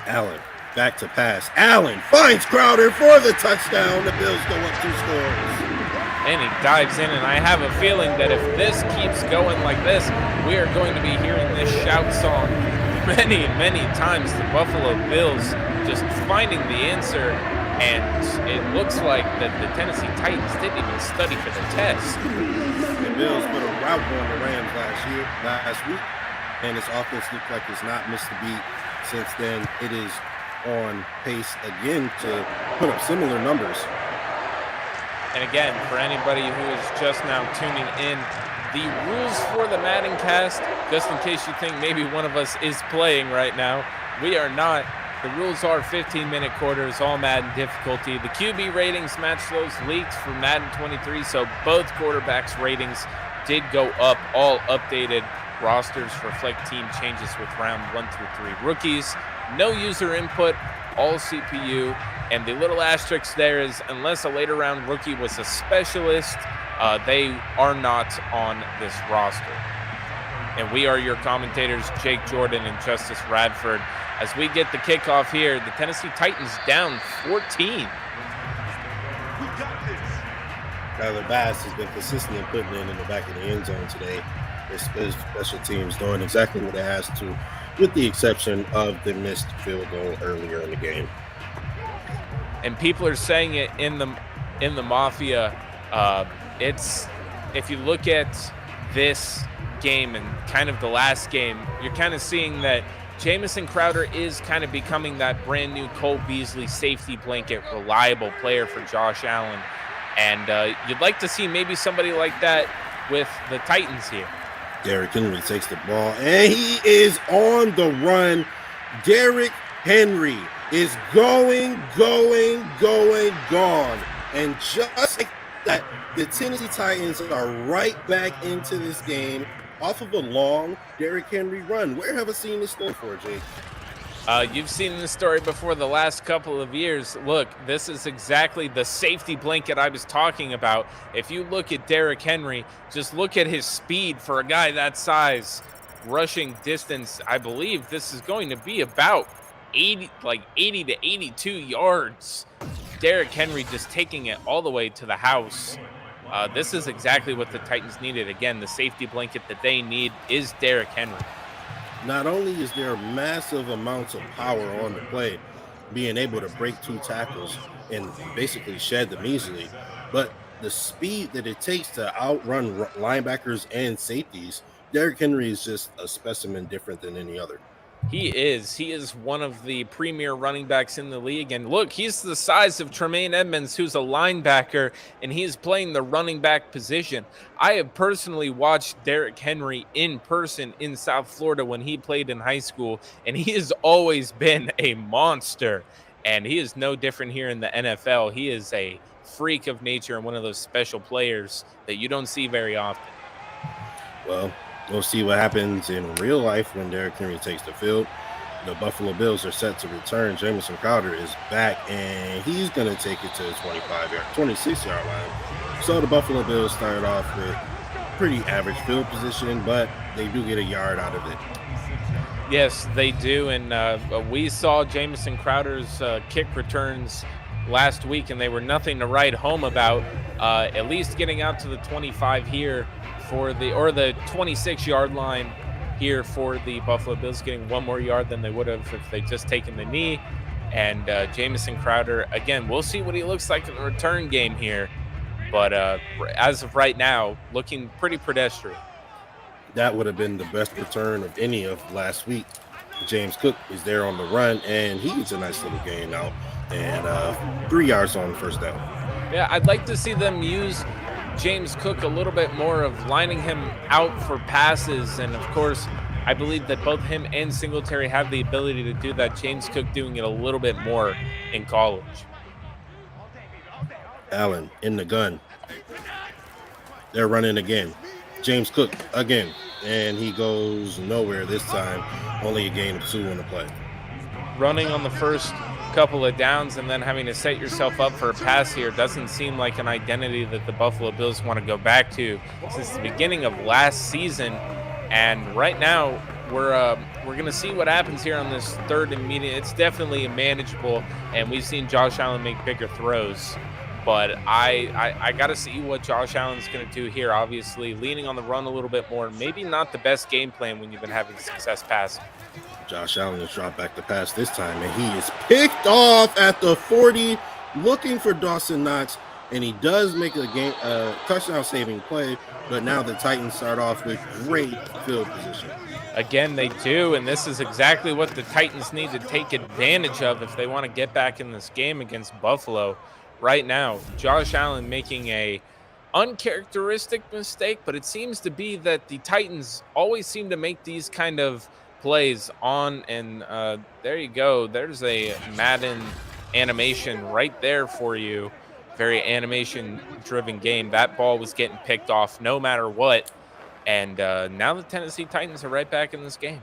Allen back to pass. Allen finds Crowder for the touchdown. The Bills go up 2 scores. And he dives in, and I have a feeling that if this keeps going like this, we are going to be hearing this shout song many, many times. The Buffalo Bills just finding the answer, and it looks like that the Tennessee Titans didn't even study for the test. The Bills put a rout on the Rams last week, and this offense looks like it's not missed a beat since then. It is on pace again to put up similar numbers. And again, for anybody who is just now tuning in, the rules for the Madden Cast, just in case you think maybe one of us is playing right now, we are not. The rules are 15-minute quarters, all Madden difficulty. The QB ratings match those leaked for Madden 23, so both quarterbacks' ratings did go up. All updated rosters reflect team changes with round 1 through 3 rookies. No user input, all CPU. And the little asterisk there is, unless a later round rookie was a specialist, they are not on this roster. And we are your commentators, Jake Jordan and Justus Radford. As we get the kickoff here, the Tennessee Titans down 14. Tyler Bass has been consistent in putting it in the back of the end zone today. His special teams doing exactly what it has to, with the exception of the missed field goal earlier in the game. And people are saying it in the Mafia. It's, if you look at this game and kind of the last game, you're kind of seeing that Jamison Crowder is kind of becoming that brand new Cole Beasley safety blanket, reliable player for Josh Allen. And you'd like to see maybe somebody like that with the Titans here. Derrick Henry takes the ball, and he is on the run. Derrick Henry is going, gone. And just like that, the Tennessee Titans are right back into this game off of a long Derrick Henry run. Where have I seen this story for, Jake? You've seen this story before the last couple of years. Look, this is exactly the safety blanket I was talking about. If you look at Derrick Henry, just look at his speed for a guy that size. Rushing distance, I believe this is going to be about 80 to 82 yards. Derrick Henry just taking it all the way to the house. This is exactly what the Titans needed. Again, the safety blanket that they need is Derrick Henry. Not only is there massive amounts of power on the play, being able to break 2 tackles and basically shed them easily, but the speed that it takes to outrun linebackers and safeties, Derrick Henry is just a specimen different than any other. He is one of the premier running backs in the league. And look, he's the size of Tremaine Edmonds, who's a linebacker, and he's playing the running back position. I have personally watched Derrick Henry in person in South Florida when he played in high school, and he has always been a monster. And he is no different here in the NFL. He is a freak of nature and one of those special players that you don't see very often. Well, we'll see what happens in real life when Derrick Henry takes the field. The Buffalo Bills are set to return. Jamison Crowder is back, and he's going to take it to the 26-yard line. So the Buffalo Bills started off with pretty average field position, but they do get a yard out of it. Yes, they do. And we saw Jamison Crowder's kick returns last week, and they were nothing to write home about. At least getting out to the 25 here for the 26-yard line here for the Buffalo Bills, getting 1 more yard than they would have if they just taken the knee. And Jamison Crowder, again, we'll see what he looks like in the return game here. But as of right now, looking pretty pedestrian. That would have been the best return of any of last week. James Cook is there on the run, and he gets a nice little gain now, and 3 yards on the first down. Yeah, I'd like to see them use James Cook a little bit more, of lining him out for passes. And of course, I believe that both him and Singletary have the ability to do that. James Cook doing it a little bit more in college. Allen in the gun. They're running again. James Cook again, and he goes nowhere this time. Only a gain of 2 on the play. Running on the first couple of downs and then having to set yourself up for a pass here doesn't seem like an identity that the Buffalo Bills want to go back to since the beginning of last season. And right now we're going to see what happens here on this 3rd and medium. It's definitely manageable, and we've seen Josh Allen make bigger throws. But I got to see what Josh Allen's going to do here. Obviously, leaning on the run a little bit more. Maybe not the best game plan when you've been having success passing. Josh Allen has dropped back to pass this time, and he is picked off at the 40, looking for Dawson Knox, and he does make a touchdown-saving play. But now the Titans start off with great field position. Again, they do, and this is exactly what the Titans need to take advantage of if they want to get back in this game against Buffalo. Right now, Josh Allen making a uncharacteristic mistake, but it seems to be that the Titans always seem to make these kind of plays on, and there you go. There's a Madden animation right there for you. Very animation-driven game. That ball was getting picked off no matter what. And now the Tennessee Titans are right back in this game.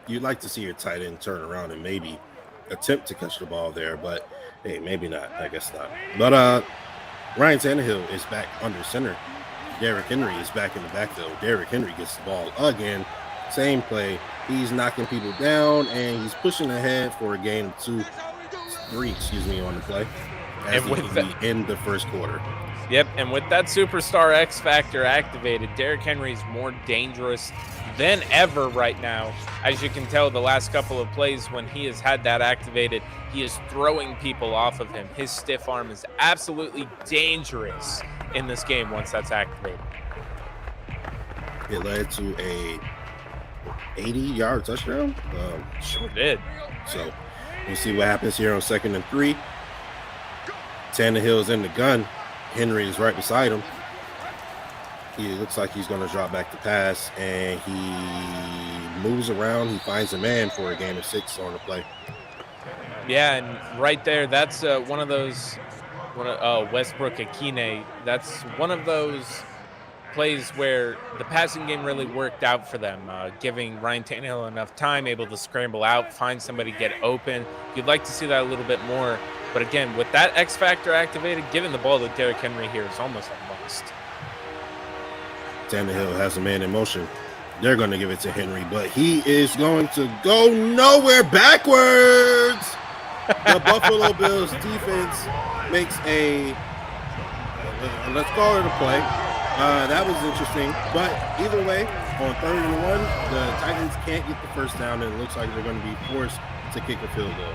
You'd like to see your tight end turn around and maybe attempt to catch the ball there, but hey, maybe not. I guess not. But Ryan Tannehill is back under center. Derrick Henry is back in the backfield. Derrick Henry gets the ball again. Same play. He's knocking people down, and he's pushing ahead for a gain of 3 on the play. As he in the first quarter. Yep, and with that superstar X factor activated, Derrick Henry's more dangerous than ever right now. As you can tell, the last couple of plays when he has had that activated, he is throwing people off of him. His stiff arm is absolutely dangerous in this game once that's activated. It led to a 80-yard touchdown. Sure did. So we'll see what happens here on 2nd and 3. Tannehill's in the gun. Henry is right beside him. He looks like he's going to drop back the pass, and he moves around. He finds a man for a gain of 6 on the play. Yeah, and right there, that's one of those Westbrook Akine. That's one of those plays where the passing game really worked out for them, giving Ryan Tannehill enough time, able to scramble out, find somebody, get open. You'd like to see that a little bit more. But again, with that X factor activated, giving the ball to Derrick Henry here is almost a must. Tannehill has a man in motion. They're going to give it to Henry, but he is going to go nowhere backwards. The Buffalo Bills defense makes a, let's call it a play. That was interesting. But either way, on 3rd and 1, the Titans can't get the first down, and it looks like they're going to be forced to kick a field goal.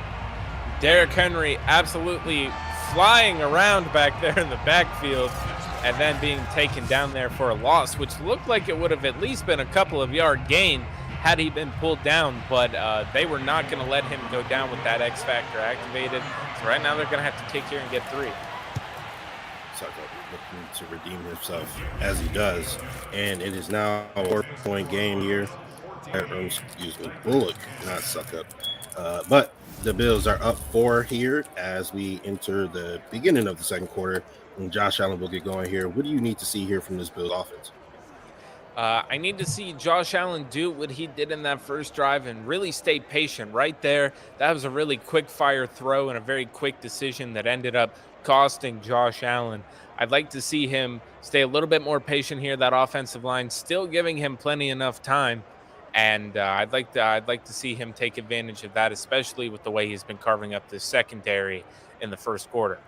Derrick Henry absolutely flying around back there in the backfield and then being taken down there for a loss, which looked like it would have at least been a couple of yard gain had he been pulled down, but they were not going to let him go down with that X factor activated. So right now they're going to have to kick here and get 3. Sucker looking to redeem himself as he does, and it is now a 4-point game here. Excuse me, Bullock, not Suckup. But the Bills are up 4 here as we enter the beginning of the second quarter, and Josh Allen will get going here. What do you need to see here from this Bills offense? I need to see Josh Allen do what he did in that first drive and really stay patient right there. That was a really quick fire throw and a very quick decision that ended up costing Josh Allen. I'd like to see him stay a little bit more patient here. That offensive line still giving him plenty enough time. And I'd like to see him take advantage of that, especially with the way he's been carving up the secondary in the first quarter.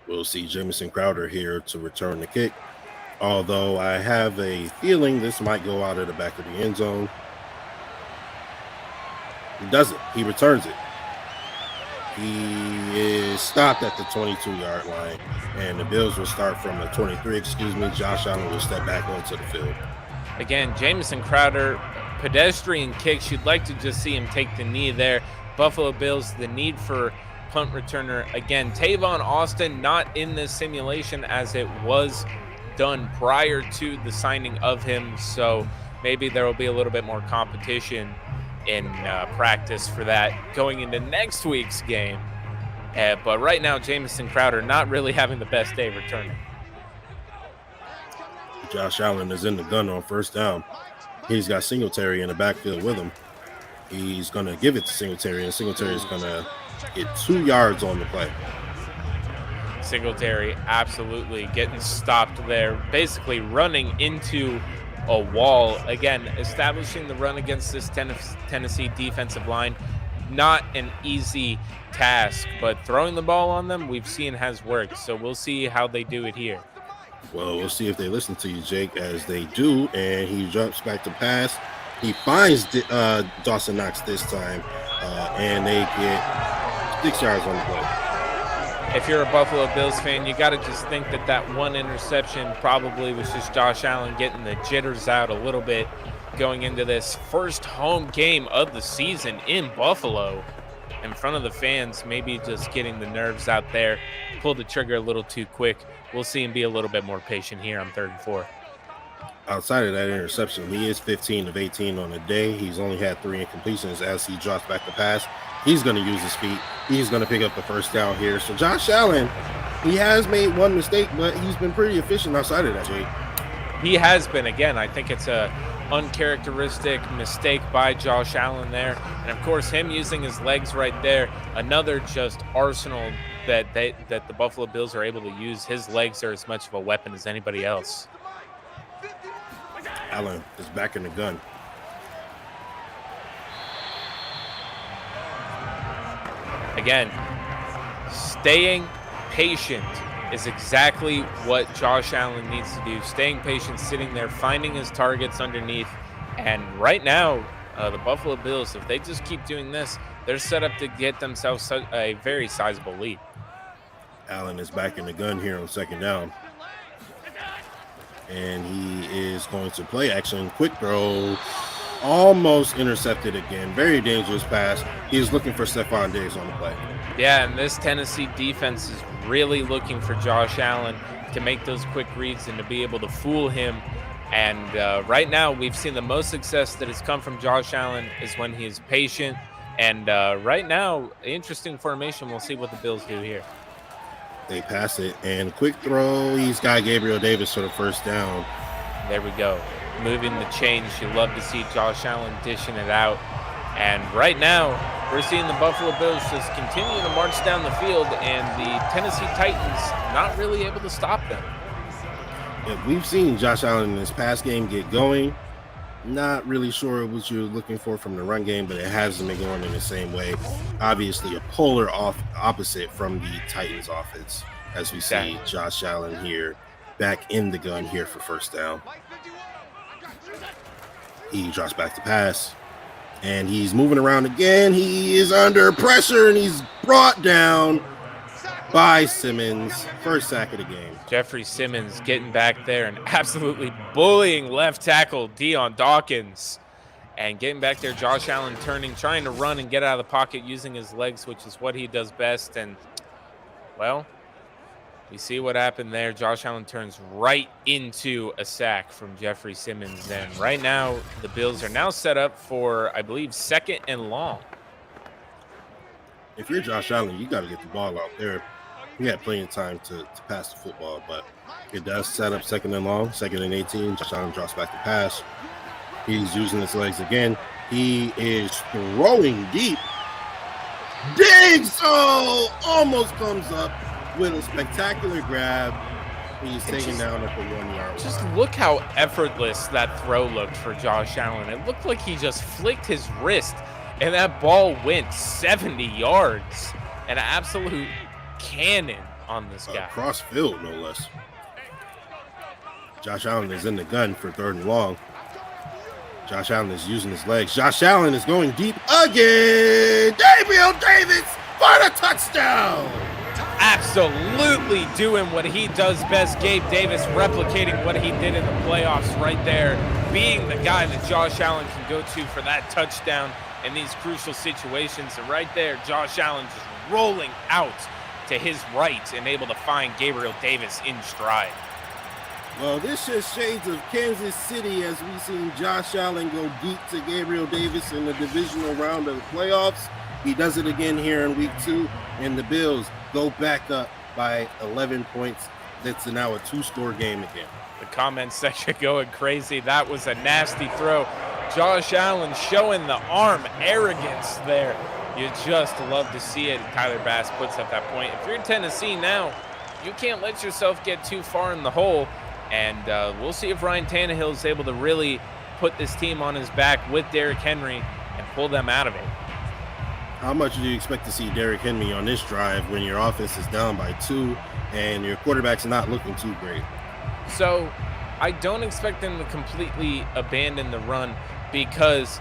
We'll see Jamison Crowder here to return the kick, although I have a feeling this might go out of the back of the end zone. He doesn't. He returns it. He is stopped at the 22-yard line, and the Bills will start from the 23. Josh Allen will step back onto the field. Again, Jamison Crowder, pedestrian kicks. You'd like to just see him take the knee there. Buffalo Bills, the need for punt returner. Again, Tavon Austin not in this simulation as it was done prior to the signing of him. So maybe there will be a little bit more competition in practice for that going into next week's game. But right now, Jamison Crowder not really having the best day returning. Josh Allen is in the gun on first down. He's got Singletary in the backfield with him. He's going to give it to Singletary, and Singletary is going to get 2 yards on the play. Singletary absolutely getting stopped there, basically running into a wall. Again, establishing the run against this Tennessee defensive line, not an easy task, but throwing the ball on them, we've seen has worked. So we'll see how they do it here. Well, we'll see if they listen to you, Jake, as they do, and he jumps back to pass. He finds Dawson Knox this time, and they get 6 yards on the play. If you're a Buffalo Bills fan, you got to just think that one interception probably was just Josh Allen getting the jitters out a little bit going into this first home game of the season in Buffalo in front of the fans, maybe just getting the nerves out there, pulled the trigger a little too quick. We'll see him be a little bit more patient here on 3rd and 4. Outside of that interception, he is 15 of 18 on the day. He's only had 3 incompletions as he drops back the pass. He's going to use his feet. He's going to pick up the first down here. So Josh Allen, he has made one mistake, but he's been pretty efficient outside of that, Jake. He has been. Again, I think it's a uncharacteristic mistake by Josh Allen there. And, of course, him using his legs right there, another just arsenal that the Buffalo Bills are able to use. His legs are as much of a weapon as anybody else. Allen is back in the gun. Again, staying patient is exactly what Josh Allen needs to do. Staying patient, sitting there, finding his targets underneath. And right now, the Buffalo Bills, if they just keep doing this, they're set up to get themselves a very sizable lead. Allen is back in the gun here on 2nd down. And he is going to play action. Quick throw. Almost intercepted again. Very dangerous pass. He is looking for Stephon Diggs on the play. Yeah, and this Tennessee defense is really looking for Josh Allen to make those quick reads and to be able to fool him. And right now, we've seen the most success that has come from Josh Allen is when he is patient. And right now, interesting formation. We'll see what the Bills do here. They pass it, and quick throw. He's got Gabriel Davis for the first down. There we go. Moving the chains. You love to see Josh Allen dishing it out. And right now, we're seeing the Buffalo Bills just continue to march down the field, and the Tennessee Titans not really able to stop them. Yeah, we've seen Josh Allen in this pass game get going. Not really sure what you're looking for from the run game, but it hasn't been going in the same way. Obviously, a polar opposite from the Titans offense, as we see Josh Allen here back in the gun here for first down. He drops back to pass, and he's moving around again. He is under pressure, and he's brought down by Simmons. First sack of the game. Jeffrey Simmons getting back there and absolutely bullying left tackle Deion Dawkins. And getting back there, Josh Allen turning, trying to run and get out of the pocket using his legs, which is what he does best. And, well, we see what happened there. Josh Allen turns right into a sack from Jeffrey Simmons. And right now, the Bills are now set up for, I believe, 2nd and long. If you're Josh Allen, you got to get the ball out there. He had plenty of time to pass the football, but it does set up 2nd and long, 2nd and 18. Josh Allen drops back to pass. He's using his legs again. He is throwing deep. Diggs, almost comes up with a spectacular grab. He's taken down at the 1 yard Just line. look how effortless that throw looked for Josh Allen. It looked like he just flicked his wrist, and that ball went 70 yards. An absolute cannon on this guy. Cross field, no less. Josh Allen is in the gun for 3rd and long. Josh Allen is using his legs. Josh Allen is going deep again. Gabriel Davis for the touchdown. Absolutely doing what he does best. Gabe Davis replicating what he did in the playoffs right there, being the guy that Josh Allen can go to for that touchdown in these crucial situations. And right there, Josh Allen just rolling out to his right and able to find Gabriel Davis in stride. Well, this just shades of Kansas City as we've seen Josh Allen go deep to Gabriel Davis in the divisional round of the playoffs. He does it again here in week 2, and the Bills go back up by 11 points. It's now a 2-score game again. The comment section going crazy. That was a nasty throw. Josh Allen showing the arm arrogance there. You just love to see it. Tyler Bass puts up that point. If you're Tennessee now, you can't let yourself get too far in the hole. And we'll see if Ryan Tannehill is able to really put this team on his back with Derrick Henry and pull them out of it. How much do you expect to see Derrick Henry on this drive when your offense is down by 2 and your quarterback's not looking too great? So I don't expect them to completely abandon the run, because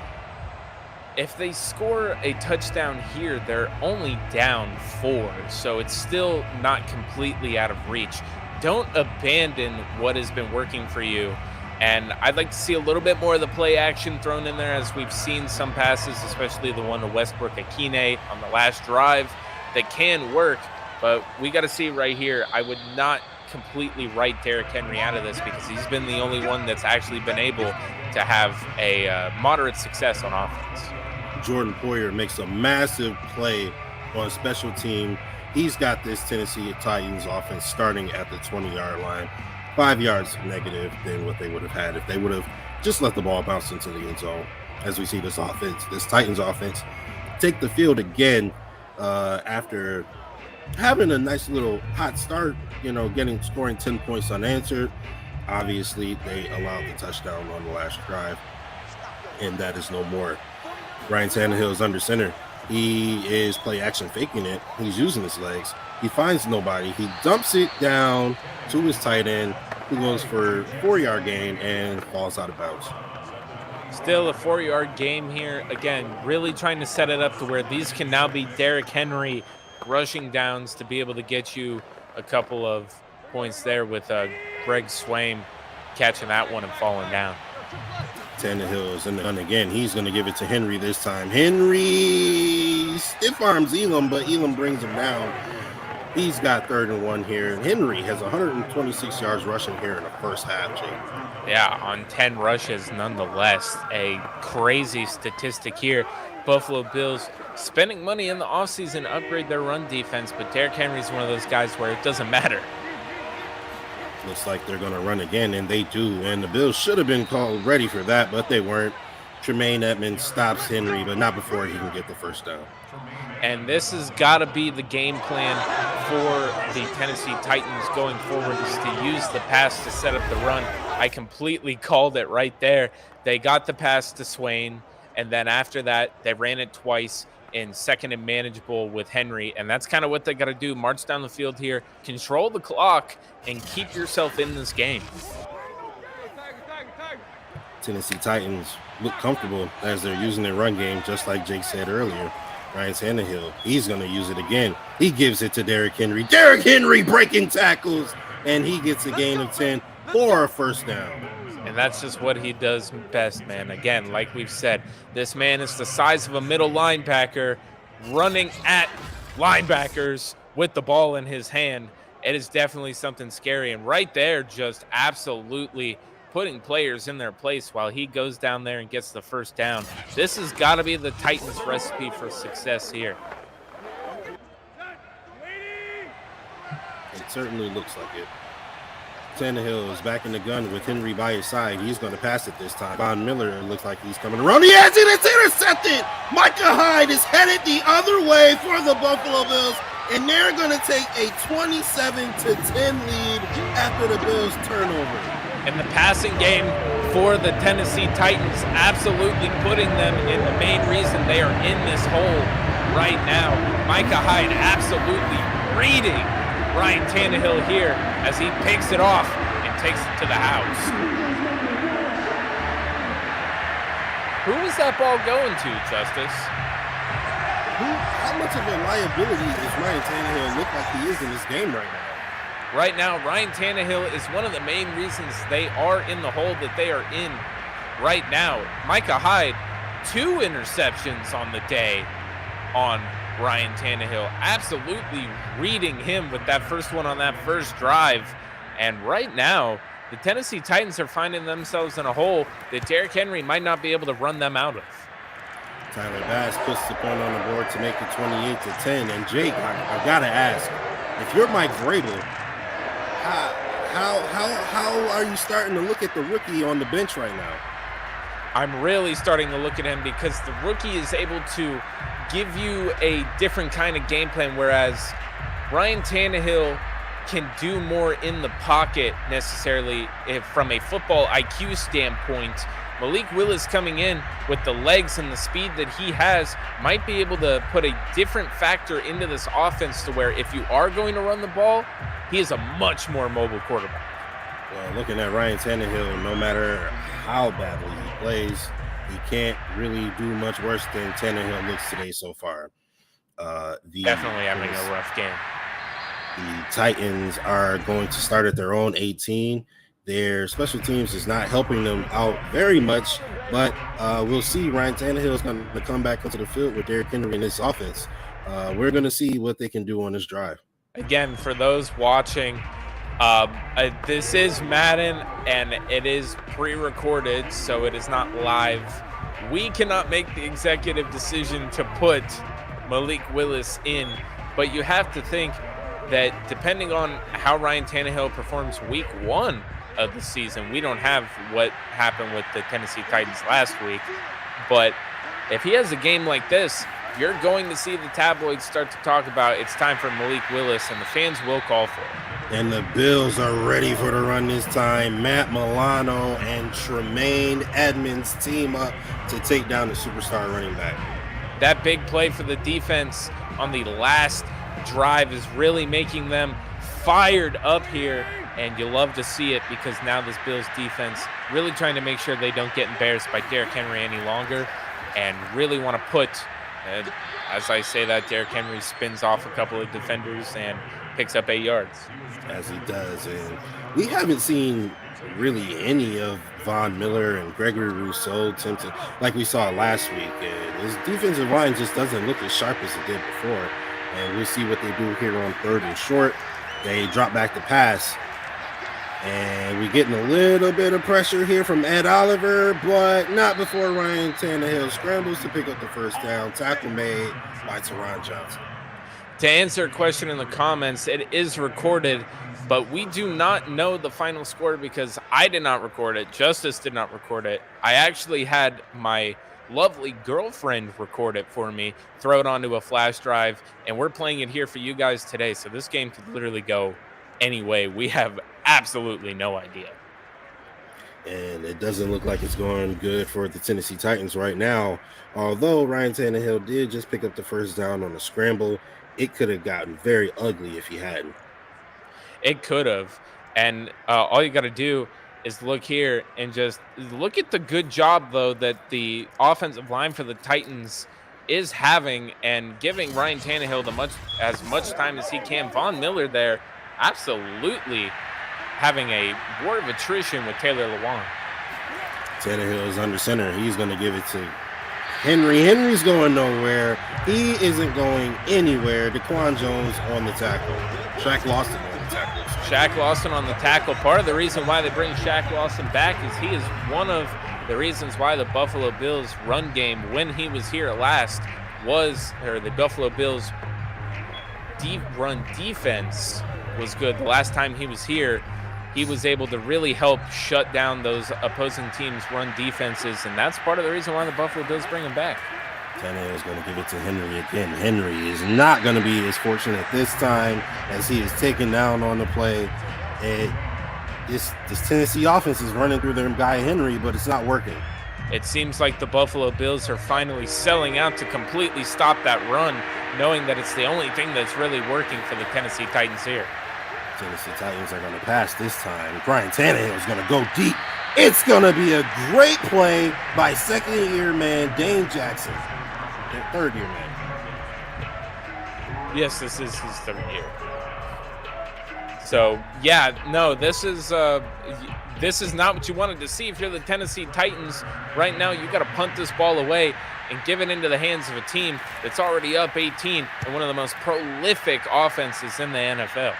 if they score a touchdown here, they're only down 4. So it's still not completely out of reach. Don't abandon what has been working for you And I'd like to see a little bit more of the play action thrown in there, as we've seen some passes, especially the one to Westbrook-Akine on the last drive, that can work. But we got to see right here. I would not completely write Derrick Henry out of this, because he's been the only one that's actually been able to have a moderate success on offense. Jordan Poyer makes a massive play on special team. He's got this Tennessee Titans offense starting at the 20-yard line, 5 yards negative than what they would have had if they would have just let the ball bounce into the end zone. As we see this Titans offense take the field again after having a nice little hot start, scoring 10 points unanswered. Obviously, they allowed the touchdown on the last drive, and that is no more. Ryan Tannehill is under center. He is play action faking it. He's using his legs. He finds nobody. He dumps it down to his tight end, who goes for a 4-yard gain and falls out of bounds. Still a 4-yard game here. Again, really trying to set it up to where these can now be Derrick Henry rushing downs to be able to get you a couple of points there, with Greg Swaim catching that one and falling down. Tannehill is in the gun again. He's going to give it to Henry this time. Henry stiff arms Elam, but Elam brings him down. He's got 3rd and 1 here. Henry has 126 yards rushing here in the first half, Jake. Yeah, on 10 rushes, nonetheless. A crazy statistic here. Buffalo Bills spending money in the offseason to upgrade their run defense, but Derrick Henry's one of those guys where it doesn't matter. Looks like they're going to run again, and they do. And the Bills should have been called ready for that, but they weren't. Tremaine Edmonds stops Henry, but not before he can get the first down. And this has got to be the game plan for the Tennessee Titans going forward, is to use the pass to set up the run. I completely called it right there. They got the pass to Swain, and then after that, they ran it twice in 2nd and manageable with Henry, and that's kind of what they got to do. March down the field here, control the clock, and keep yourself in this game. Tennessee Titans look comfortable as they're using their run game, just like Jake said earlier. Ryan Tannehill, he's going to use it again. He gives it to Derrick Henry. Derrick Henry breaking tackles, and he gets a gain of 10 for a first down. And that's just what he does best, man. Again, like we've said, this man is the size of a middle linebacker running at linebackers with the ball in his hand. It is definitely something scary. And right there, just absolutely putting players in their place while he goes down there and gets the first down. This has got to be the Titans' recipe for success here. It certainly looks like it. Tannehill is back in the gun with Henry by his side. He's going to pass it this time. Von Miller looks like he's coming around. He has it. It's intercepted. Micah Hyde is headed the other way for the Buffalo Bills, and they're going to take a 27-10 lead after the Bills turnover. And the passing game for the Tennessee Titans absolutely putting them in the main reason they are in this hole right now. Micah Hyde absolutely reading Ryan Tannehill here as he picks it off and takes it to the house. Who is that ball going to, Justus? How much of a liability does Ryan Tannehill look like he is in this game right now? Right now, Ryan Tannehill is one of the main reasons they are in the hole that they are in right now. Micah Hyde, 2 interceptions on the day on Ryan Tannehill, absolutely reading him with that first one on that first drive. And right now, the Tennessee Titans are finding themselves in a hole that Derrick Henry might not be able to run them out of. Tyler Bass puts the point on the board to make it 28-10. And Jake, I gotta ask, if you're Mike Vrabel, how are you starting to look at the rookie on the bench right now? I'm really starting to look at him because the rookie is able to give you a different kind of game plan, whereas Ryan Tannehill can do more in the pocket necessarily from a football IQ standpoint. Malik Willis coming in with the legs and the speed that he has might be able to put a different factor into this offense to where if you are going to run the ball, he is a much more mobile quarterback. Well, looking at Ryan Tannehill, no matter how badly he plays, he can't really do much worse than Tannehill looks today so far. Definitely having a rough game. The Titans are going to start at their own 18, Their special teams is not helping them out very much, but we'll see. Ryan Tannehill is going to come back onto the field with Derrick Henry in this offense. We're going to see what they can do on this drive. Again, for those watching, this is Madden, and it is pre-recorded, so it is not live. We cannot make the executive decision to put Malik Willis in, but you have to think that depending on how Ryan Tannehill performs week 1 of the season, we don't have what happened with the Tennessee Titans last week, but if he has a game like this, you're going to see the tabloids start to talk about it's time for Malik Willis, and the fans will call for it. And the Bills are ready for the run this time. Matt Milano and Tremaine Edmonds team up to take down the superstar running back. That big play for the defense on the last drive is really making them fired up here, and you love to see it because now this Bills defense really trying to make sure they don't get embarrassed by Derrick Henry any longer, and really want to put, as I say that, Derrick Henry spins off a couple of defenders and picks up 8 yards. As he does, and we haven't seen really any of Von Miller and Gregory Rousseau attempt to, like we saw last week, and his defensive line just doesn't look as sharp as it did before. And we'll see what they do here on 3rd and short. They drop back the pass, and we're getting a little bit of pressure here from Ed Oliver, but not before Ryan Tannehill scrambles to pick up the first down. Tackle made by Teron Johnson. To answer a question in the comments, it is recorded, but we do not know the final score because I did not record it. Justus did not record it. I actually had my lovely girlfriend record it for me, throw it onto a flash drive, and we're playing it here for you guys today. So this game could literally go any way. We have absolutely no idea. And it doesn't look like it's going good for the Tennessee Titans right now. Although Ryan Tannehill did just pick up the first down on a scramble, it could have gotten very ugly if he hadn't. It could have. And all you got to do is look here and just look at the good job, though, that the offensive line for the Titans is having and giving Ryan Tannehill as much time as he can. Von Miller there absolutely having a war of attrition with Taylor Lewan. Tannehill is under center. He's going to give it to Henry. Henry's going nowhere. He isn't going anywhere. Daquan Jones on the tackle. Shaq Lawson on the tackle. Shaq Lawson on the tackle. Part of the reason why they bring Shaq Lawson back is he is one of the reasons why the Buffalo Bills run game when he was here last the Buffalo Bills run defense was good. The last time he was here, he was able to really help shut down those opposing teams' run defenses, and that's part of the reason why the Buffalo Bills bring him back. Tannehill is going to give it to Henry again. Henry is not going to be as fortunate this time as he is taken down on the play. This Tennessee offense is running through their guy Henry, but it's not working. It seems like the Buffalo Bills are finally selling out to completely stop that run, knowing that it's the only thing that's really working for the Tennessee Titans here. Tennessee Titans are going to pass this time. Brian Tannehill is going to go deep. It's going to be a great play by second-year man Dane Jackson. Third-year man. Yes, this is his 3rd year. So, yeah, no, this is not what you wanted to see if you're the Tennessee Titans. Right now, you got to punt this ball away and give it into the hands of a team that's already up 18 and one of the most prolific offenses in the NFL.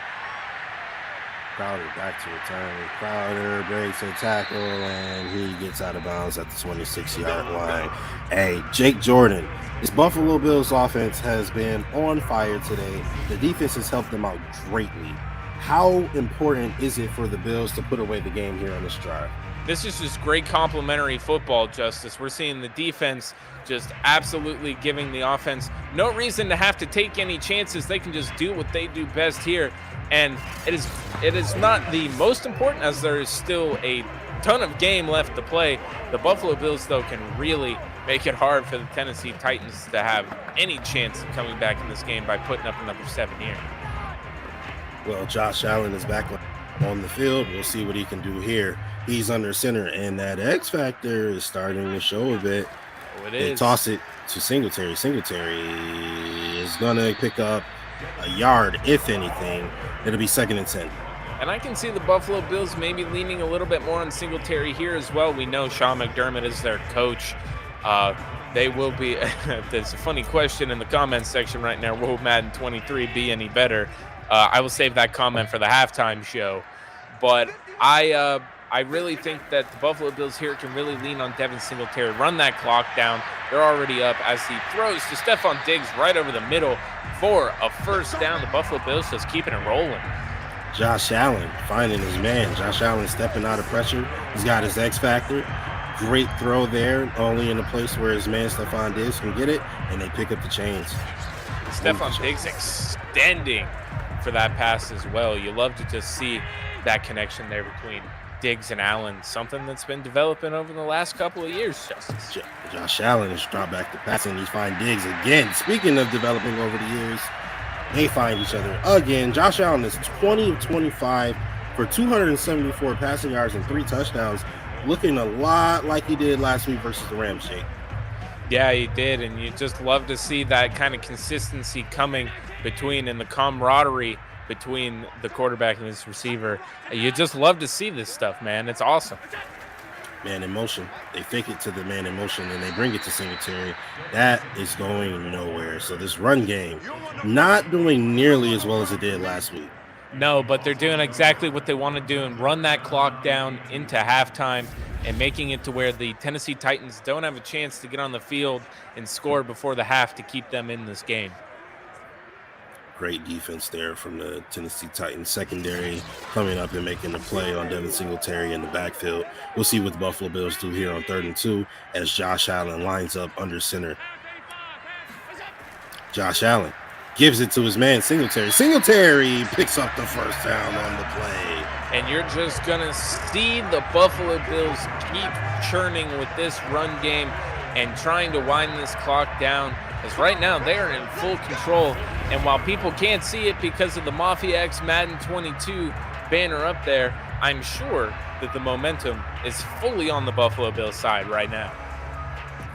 Crowder back to return. Crowder breaks a tackle, and he gets out of bounds at the 26-yard line. Hey, Jake Jordan, this Buffalo Bills offense has been on fire today. The defense has helped them out greatly. How important is it for the Bills to put away the game here on this drive? This is just great complimentary football, Justus. We're seeing the defense just absolutely giving the offense no reason to have to take any chances. They can just do what they do best here. And it is not the most important, as there is still a ton of game left to play. The Buffalo Bills, though, can really make it hard for the Tennessee Titans to have any chance of coming back in this game by putting up another 7 here. Well, Josh Allen is back on the field. We'll see what he can do here. He's under center, and that X factor is starting to show a bit. Oh, They toss it to Singletary. Singletary is going to pick up a yard, if anything. It'll be 2nd and 10. And I can see the Buffalo Bills maybe leaning a little bit more on Singletary here as well. We know Sean McDermott is their coach. They will be – there's a funny question in the comments section right now. Will Madden 23 be any better? I will save that comment for the halftime show. But I really think that the Buffalo Bills here can really lean on Devin Singletary, run that clock down. They're already up as he throws to Stephon Diggs right over the middle for a first down. The Buffalo Bills just keeping it rolling. Josh Allen finding his man. Josh Allen stepping out of pressure. He's got his X factor. Great throw there, only in the place where his man Stephon Diggs can get it, and they pick up the chains. Stephon Diggs extending for that pass as well. You love to just see that connection there between Diggs and Allen, something that's been developing over the last couple of years, Justus. Josh Allen has dropped back to passing. He's finding Diggs again. Speaking of developing over the years, they find each other again. Josh Allen is 20 of 25 for 274 passing yards and 3 touchdowns, looking a lot like he did last week versus the Rams, Jake. Yeah, he did, and you just love to see that kind of consistency coming between and the camaraderie between the quarterback and his receiver. You just love to see this stuff, man. It's awesome. Man in motion. They fake it to the man in motion, and they bring it to Singletary. That is going nowhere. So this run game not doing nearly as well as it did last week. No, but they're doing exactly what they want to do and run that clock down into halftime and making it to where the Tennessee Titans don't have a chance to get on the field and score before the half to keep them in this game. Great defense there from the Tennessee Titans secondary, coming up and making the play on Devin Singletary in the backfield. We'll see what the Buffalo Bills do here on 3rd and 2 as Josh Allen lines up under center. Josh Allen gives it to his man Singletary. Singletary picks up the first down on the play. And you're just going to see the Buffalo Bills keep churning with this run game and trying to wind this clock down, as right now they are in full control. And while people can't see it because of the Mafia X Madden 22 banner up there, I'm sure that the momentum is fully on the Buffalo Bills side right now.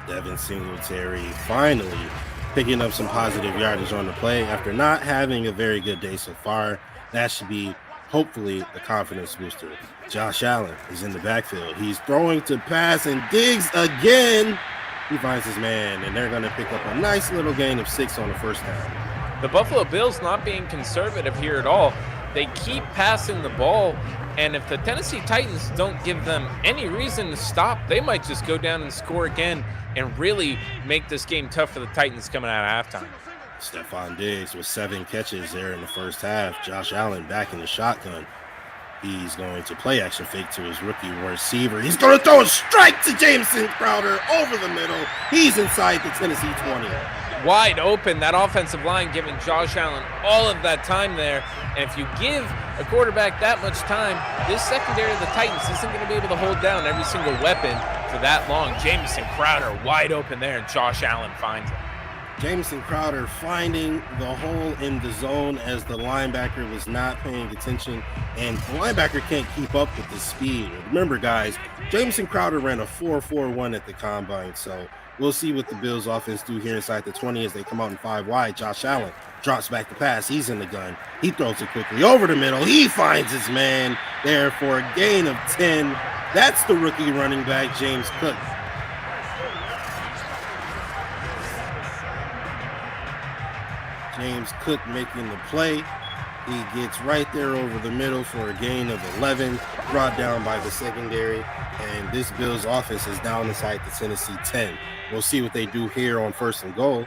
Devin Singletary finally picking up some positive yardage on the play after not having a very good day so far. That should be hopefully a confidence booster. Josh Allen is in the backfield. He's throwing to pass, and Diggs again. He finds his man, and they're going to pick up a nice little gain of 6 on the first down. The Buffalo Bills not being conservative here at all. They keep passing the ball, and if the Tennessee Titans don't give them any reason to stop, they might just go down and score again and really make this game tough for the Titans coming out of halftime. Stephon Diggs with 7 catches there in the first half. Josh Allen back in the shotgun. He's going to play action fake to his rookie receiver. He's going to throw a strike to Jamison Crowder over the middle. He's inside the Tennessee 20. Wide open, that offensive line giving Josh Allen all of that time there. And if you give a quarterback that much time, this secondary of the Titans isn't going to be able to hold down every single weapon for that long. Jamison Crowder wide open there, and Josh Allen finds it. Jamison Crowder finding the hole in the zone as the linebacker was not paying attention, and the linebacker can't keep up with the speed. Remember, guys, Jamison Crowder ran a 4.41 at the combine, so we'll see what the Bills offense do here inside the 20 as they come out in 5 wide. Josh Allen drops back to pass. He's in the gun. He throws it quickly over the middle. He finds his man there for a gain of 10. That's the rookie running back, James Cook. James Cook making the play. He gets right there over the middle for a gain of 11, brought down by the secondary, and this Bills offense is down inside the Tennessee 10. We'll see what they do here on 1st and goal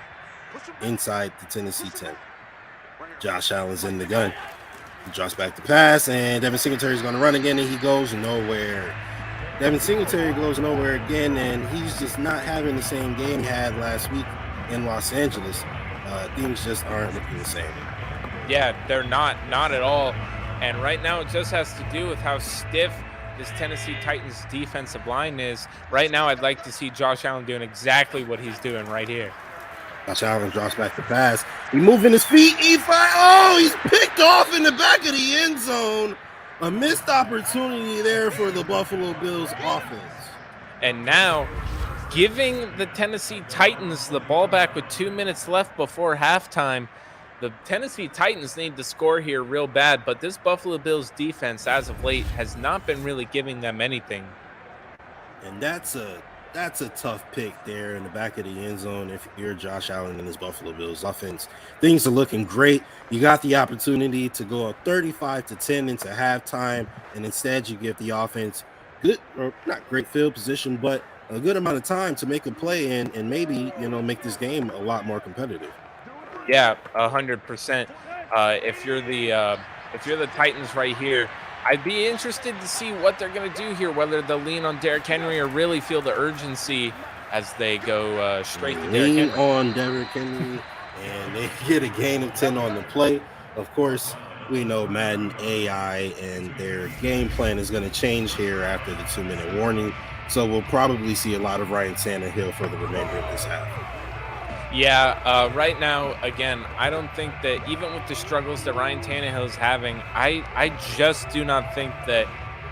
inside the Tennessee 10. Josh Allen's in the gun. He drops back to pass, and Devin Singletary is going to run again, and he goes nowhere. Devin Singletary goes nowhere again, and he's just not having the same game he had last week in Los Angeles. Things just aren't looking the same. Yeah, they're not at all. And right now it just has to do with how stiff this Tennessee Titans defensive line is. Right now I'd like to see Josh Allen doing exactly what he's doing right here. Josh Allen drops back to pass. He moving his feet. He's picked off in the back of the end zone. A missed opportunity there for the Buffalo Bills offense. And now giving the Tennessee Titans the ball back with 2 minutes left before halftime. the Tennessee Titans need to score here real bad, but this Buffalo Bills defense as of late has not been really giving them anything. And that's a tough pick there in the back of the end zone if you're Josh Allen and his Buffalo Bills offense. Things are looking great. You got the opportunity to go up 35-10 into halftime, and instead you give the offense good, or not great field position, but a good amount of time to make a play and maybe, make this game a lot more competitive. Yeah, 100%. If you're the Titans right here, I'd be interested to see what they're going to do here, whether they'll lean on Derrick Henry or really feel the urgency as they go straight to Derrick Henry. Lean on Derrick Henry, and they get a gain of 10 on the play. Of course, we know Madden AI and their game plan is going to change here after the 2-minute warning. So we'll probably see a lot of Ryan Tannehill for the remainder of this half. Yeah, right now, again, I don't think that even with the struggles that Ryan Tannehill is having, I just do not think that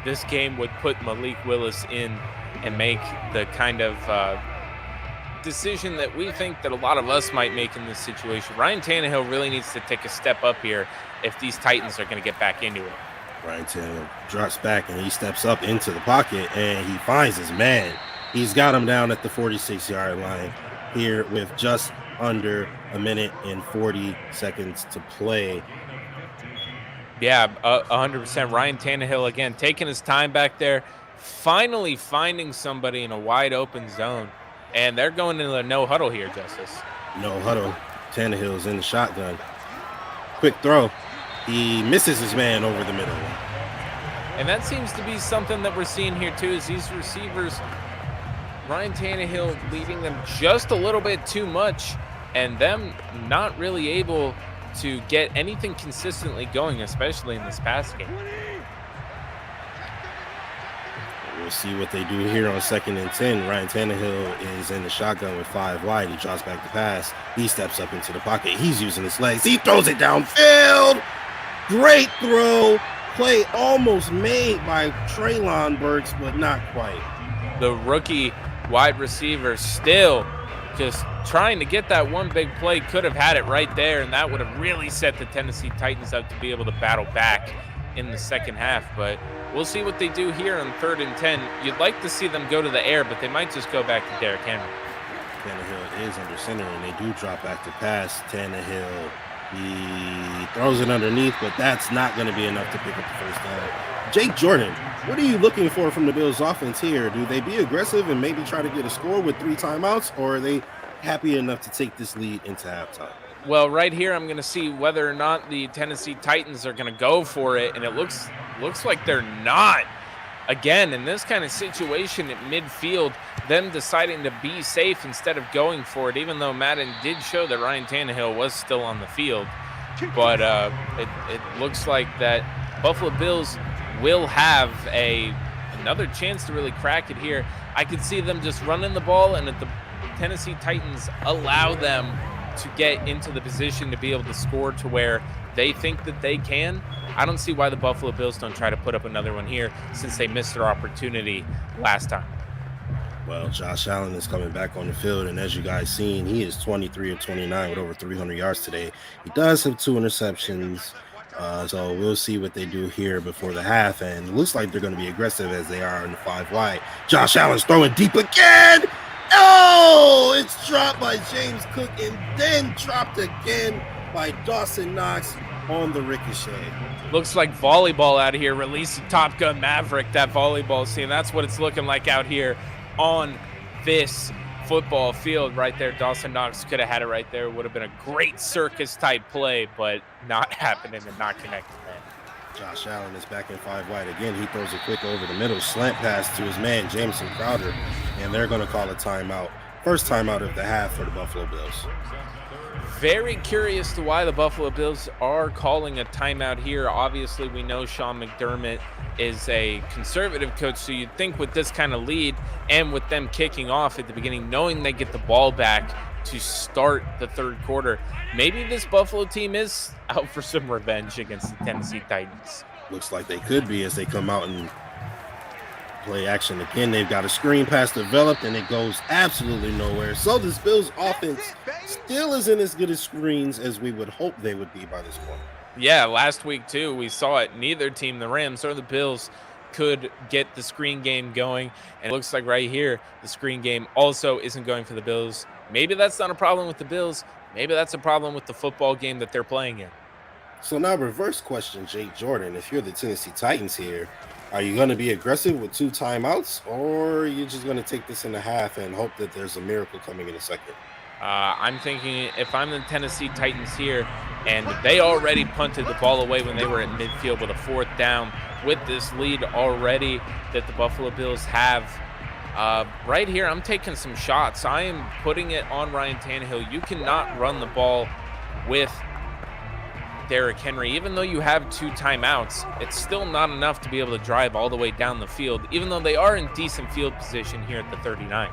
this game would put Malik Willis in and make the kind of decision that we think that a lot of us might make in this situation. Ryan Tannehill really needs to take a step up here if these Titans are going to get back into it. Ryan Tannehill drops back and he steps up into the pocket and he finds his man. He's got him down at the 46-yard line here with just under a minute and 40 seconds to play. Yeah, 100%. Ryan Tannehill, again, taking his time back there, finally finding somebody in a wide open zone. And they're going into a no huddle here, Justus. No huddle. Tannehill's in the shotgun. Quick throw. He misses his man over the middle. And that seems to be something that we're seeing here, too, is these receivers, Ryan Tannehill leading them just a little bit too much and them not really able to get anything consistently going, especially in this pass game. We'll see what they do here on 2nd and 10. Ryan Tannehill is in the shotgun with 5 wide. He drops back the pass. He steps up into the pocket. He's using his legs. He throws it downfield. Great throw. Play almost made by Treylon Burks, but not quite. The rookie wide receiver still just trying to get that one big play. Could have had it right there, and that would have really set the Tennessee Titans up to be able to battle back in the second half. But we'll see what they do here on 3rd and 10. You'd like to see them go to the air, but they might just go back to Derrick Henry. Tannehill is under center, and they do drop back to pass. Tannehill, he throws it underneath, but that's not going to be enough to pick up the first down. Jake Jordan, what are you looking for from the Bills offense here? Do they be aggressive and maybe try to get a score with 3 timeouts, or are they happy enough to take this lead into halftime? Well, right here, I'm going to see whether or not the Tennessee Titans are going to go for it, and it looks like they're not. Again, in this kind of situation at midfield, them deciding to be safe instead of going for it, even though Madden did show that Ryan Tannehill was still on the field. But it looks like that Buffalo Bills will have another chance to really crack it here. I could see them just running the ball, and if the Tennessee Titans allow them to get into the position to be able to score to where they think that they can, I don't see why the Buffalo Bills don't try to put up another one here since they missed their opportunity last time. Well, Josh Allen is coming back on the field, and as you guys seen, he is 23 of 29 with over 300 yards today. He does have 2 interceptions, so we'll see what they do here before the half, and it looks like they're going to be aggressive as they are in the 5 wide. Josh Allen's throwing deep again. Oh, it's dropped by James Cook and then dropped again by Dawson Knox on the ricochet. Looks like volleyball out here, releasing Top Gun Maverick, that volleyball scene. That's what it's looking like out here on this football field right there. Dawson Knox could have had it right there. Would have been a great circus-type play, but not happening and not connecting there. Josh Allen is back in 5 wide again. He throws a quick over the middle slant pass to his man, Jameson Crowder, and they're going to call a timeout. First timeout of the half for the Buffalo Bills. Very curious to why the Buffalo Bills are calling a timeout here. Obviously, we know Sean McDermott is a conservative coach, so you'd think with this kind of lead and with them kicking off at the beginning, knowing they get the ball back to start the 3rd quarter, maybe this Buffalo team is out for some revenge against the Tennessee Titans. Looks like they could be as they come out and Play action again. They've got a screen pass developed, and it goes absolutely nowhere. So this Bills offense still isn't as good as screens as we would hope they would be by this point. Yeah, last week too, we saw it. Neither team, the Rams or the Bills, could get the screen game going. And it looks like right here, the screen game also isn't going for the Bills. Maybe that's not a problem with the Bills. Maybe that's a problem with the football game that they're playing in. So now reverse question, Jake Jordan. If you're the Tennessee Titans here, are you going to be aggressive with 2 timeouts, or are you just going to take this in the half and hope that there's a miracle coming in a second? I'm thinking if I'm the Tennessee Titans here, and they already punted the ball away when they were at midfield with a 4th down, with this lead already that the Buffalo Bills have, right here, I'm taking some shots. I am putting it on Ryan Tannehill. You cannot run the ball with Derrick Henry. Even though you have 2 timeouts, it's still not enough to be able to drive all the way down the field, even though they are in decent field position here at the 39.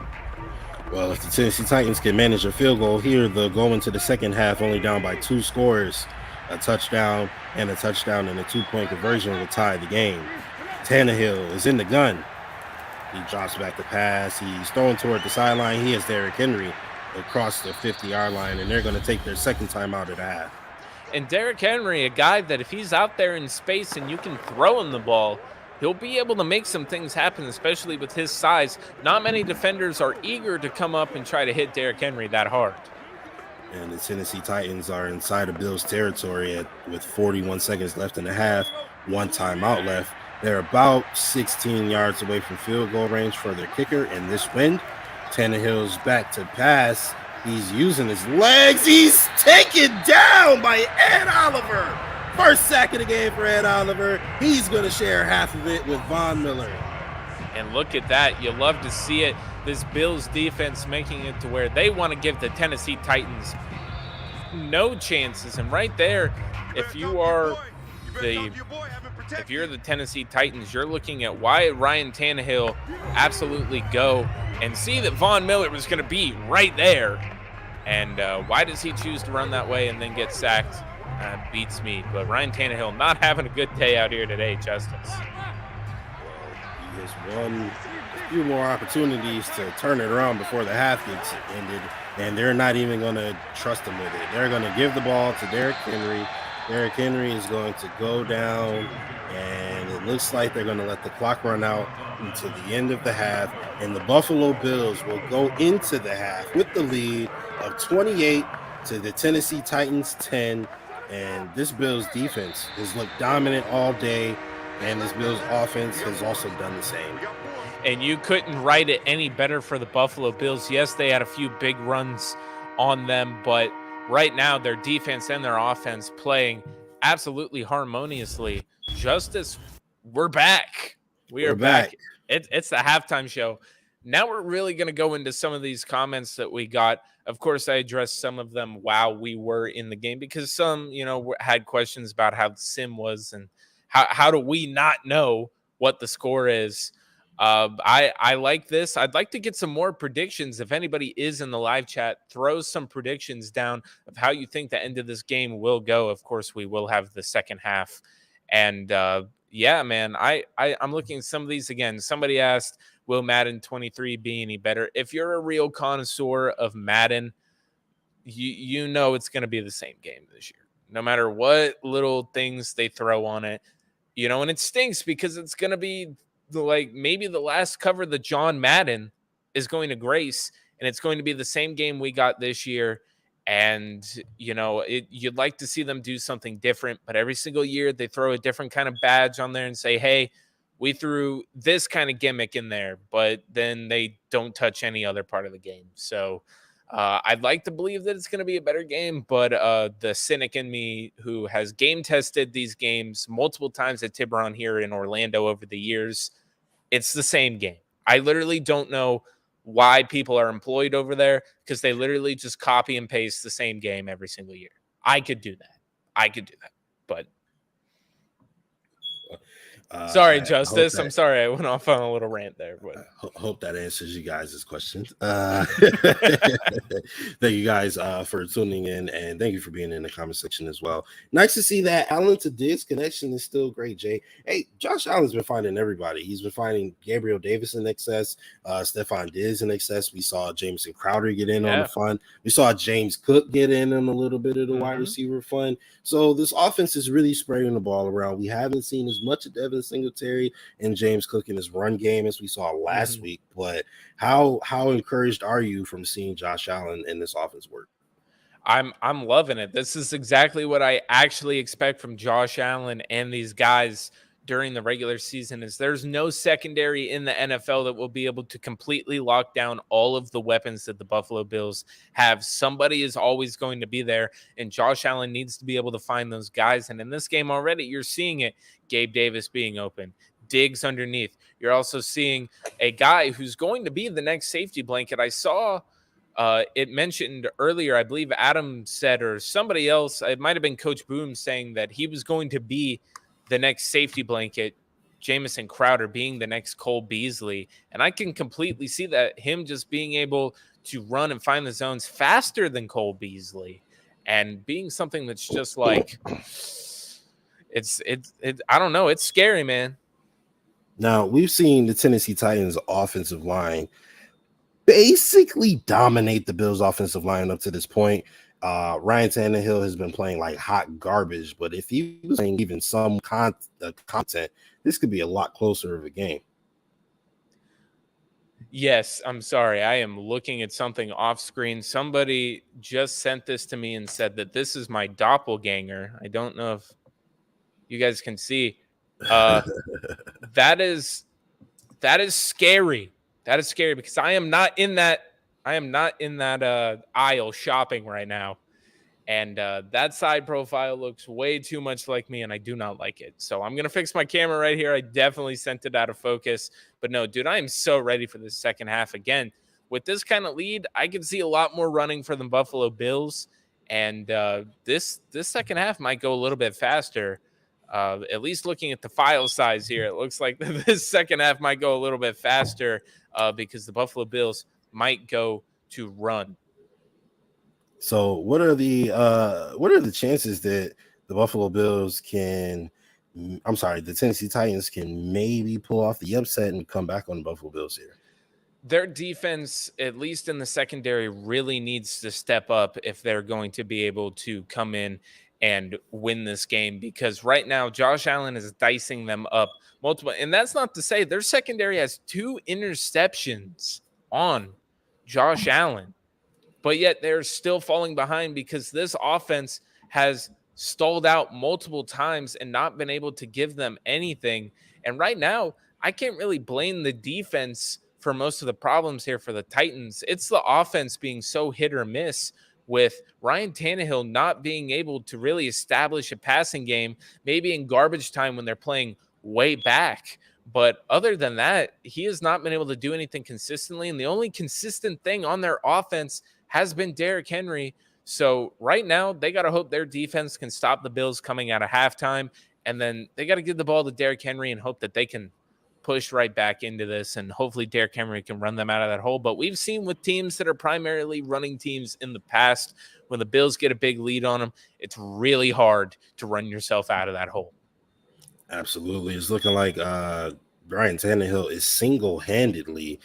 Well, if the Tennessee Titans can manage a field goal here, they'll go into the second half only down by 2 scores. A touchdown and a 2-point conversion will tie the game. Tannehill is in the gun. He drops back the pass. He's throwing toward the sideline. He has Derrick Henry across the 50-yard line, and they're going to take their second timeout at half. And Derrick Henry, a guy that if he's out there in space and you can throw him the ball, he'll be able to make some things happen, especially with his size. Not many defenders are eager to come up and try to hit Derrick Henry that hard. And the Tennessee Titans are inside of Bills territory with 41 seconds left in the half, 1 timeout left. They're about 16 yards away from field goal range for their kicker in this wind. Tannehill's back to pass. He's using his legs. He's taken down by Ed Oliver. First sack of the game for Ed Oliver. He's going to share half of it with Von Miller. And look at that. You love to see it. This Bills defense making it to where they want to give the Tennessee Titans no chances. And right there, if you're the Tennessee Titans, you're looking at why Ryan Tannehill absolutely go and see that Von Miller was going to be right there. And why does he choose to run that way and then get sacked? Beats me. But Ryan Tannehill not having a good day out here today, Justus. He has a few more opportunities to turn it around before the half gets ended, and they're not even going to trust him with it. They're going to give the ball to Derrick Henry. Derrick Henry is going to go down, and it looks like they're going to let the clock run out until the end of the half, and the Buffalo Bills will go into the half with the lead of 28 to the Tennessee Titans 10. And this Bills defense has looked dominant all day, and this Bills offense has also done the same. And you couldn't write it any better for the Buffalo Bills. Yes, they had a few big runs on them, but right now their defense and their offense playing absolutely harmoniously. Justus, we're back. We're back. It's the halftime show. Now we're really going to go into some of these comments that we got. Of course, I addressed some of them while we were in the game because some, had questions about how the sim was and how do we not know what the score is. I like this. I'd like to get some more predictions. If anybody is in the live chat, throw some predictions down of how you think the end of this game will go. Of course, we will have the second half. And yeah, man, I'm looking at some of these again. Somebody asked, will Madden 23 be any better? If you're a real connoisseur of Madden, you know it's going to be the same game this year, no matter what little things they throw on it. And it stinks because it's going to be maybe the last cover that John Madden is going to grace, and it's going to be the same game we got this year. And, you'd like to see them do something different, but every single year they throw a different kind of badge on there and say, hey, we threw this kind of gimmick in there, but then they don't touch any other part of the game. So I'd like to believe that it's going to be a better game, but the cynic in me who has game tested these games multiple times at Tiburon here in Orlando over the years, it's the same game. I literally don't know why people are employed over there because they literally just copy and paste the same game every single year. I could do that. But Sorry, I hope Justus. I'm that sorry I went off on a little rant there, but hope that answers you guys' questions. Thank you guys for tuning in, and thank you for being in the comment section as well. Nice to see that Allen to Diggs connection is still great, Jay. Hey, Josh Allen's been finding everybody. He's been finding Gabriel Davis in excess, Stephon Diggs in excess. We saw Jameson Crowder get in on the fun. We saw James Cook get in on a little bit of the wide receiver fun. So this offense is really spraying the ball around. We haven't seen as much of Devin Singletary and James Cook in his run game as we saw last week. But how encouraged are you from seeing Josh Allen in this offense work? I'm loving it. This is exactly what I actually expect from Josh Allen and these guys during the regular season. Is there's no secondary in the NFL that will be able to completely lock down all of the weapons that the Buffalo Bills have. Somebody is always going to be there, and Josh Allen needs to be able to find those guys. And in this game already, you're seeing it. Gabe Davis being open, Diggs underneath. You're also seeing a guy who's going to be the next safety blanket. I saw it mentioned earlier, I believe Adam said, or somebody else, it might have been Coach Boone saying that he was going to be the next safety blanket, Jamison Crowder being the next Cole Beasley. And I can completely see that, him just being able to run and find the zones faster than Cole Beasley and being something that's just like, it's I don't know. It's scary, man. Now, we've seen the Tennessee Titans offensive line basically dominate the Bills offensive line up to this point. Ryan Tannehill has been playing like hot garbage, but if he was playing even some content, this could be a lot closer of a game. Yes, I'm sorry. I am looking at something off screen. Somebody just sent this to me and said that this is my doppelganger. I don't know if you guys can see. That is scary. That is scary because I am not in that aisle shopping right now. And that side profile looks way too much like me, and I do not like it. So I'm going to fix my camera right here. I definitely sent it out of focus. But no, dude, I am so ready for this second half. Again, with this kind of lead, I can see a lot more running for the Buffalo Bills. And this second half might go a little bit faster. At least looking at the file size here, it looks like this second half might go a little bit faster because the Buffalo Bills might go to run. So what are the chances that the Buffalo Bills the Tennessee Titans can maybe pull off the upset and come back on the Buffalo Bills here? Their defense, at least in the secondary, really needs to step up if they're going to be able to come in and win this game, because right now Josh Allen is dicing them up multiple. And that's not to say their secondary has 2 interceptions on Josh Allen, but yet they're still falling behind because this offense has stalled out multiple times and not been able to give them anything. And right now, I can't really blame the defense for most of the problems here for the Titans. It's the offense being so hit or miss, with Ryan Tannehill not being able to really establish a passing game, maybe in garbage time when they're playing way back. But other than that, he has not been able to do anything consistently. And the only consistent thing on their offense has been Derrick Henry. So right now, they got to hope their defense can stop the Bills coming out of halftime. And then they got to give the ball to Derrick Henry and hope that they can push right back into this, and hopefully Derrick Henry can run them out of that hole. But we've seen with teams that are primarily running teams in the past, when the Bills get a big lead on them, it's really hard to run yourself out of that hole. Absolutely. It's looking like Ryan Tannehill is single-handedly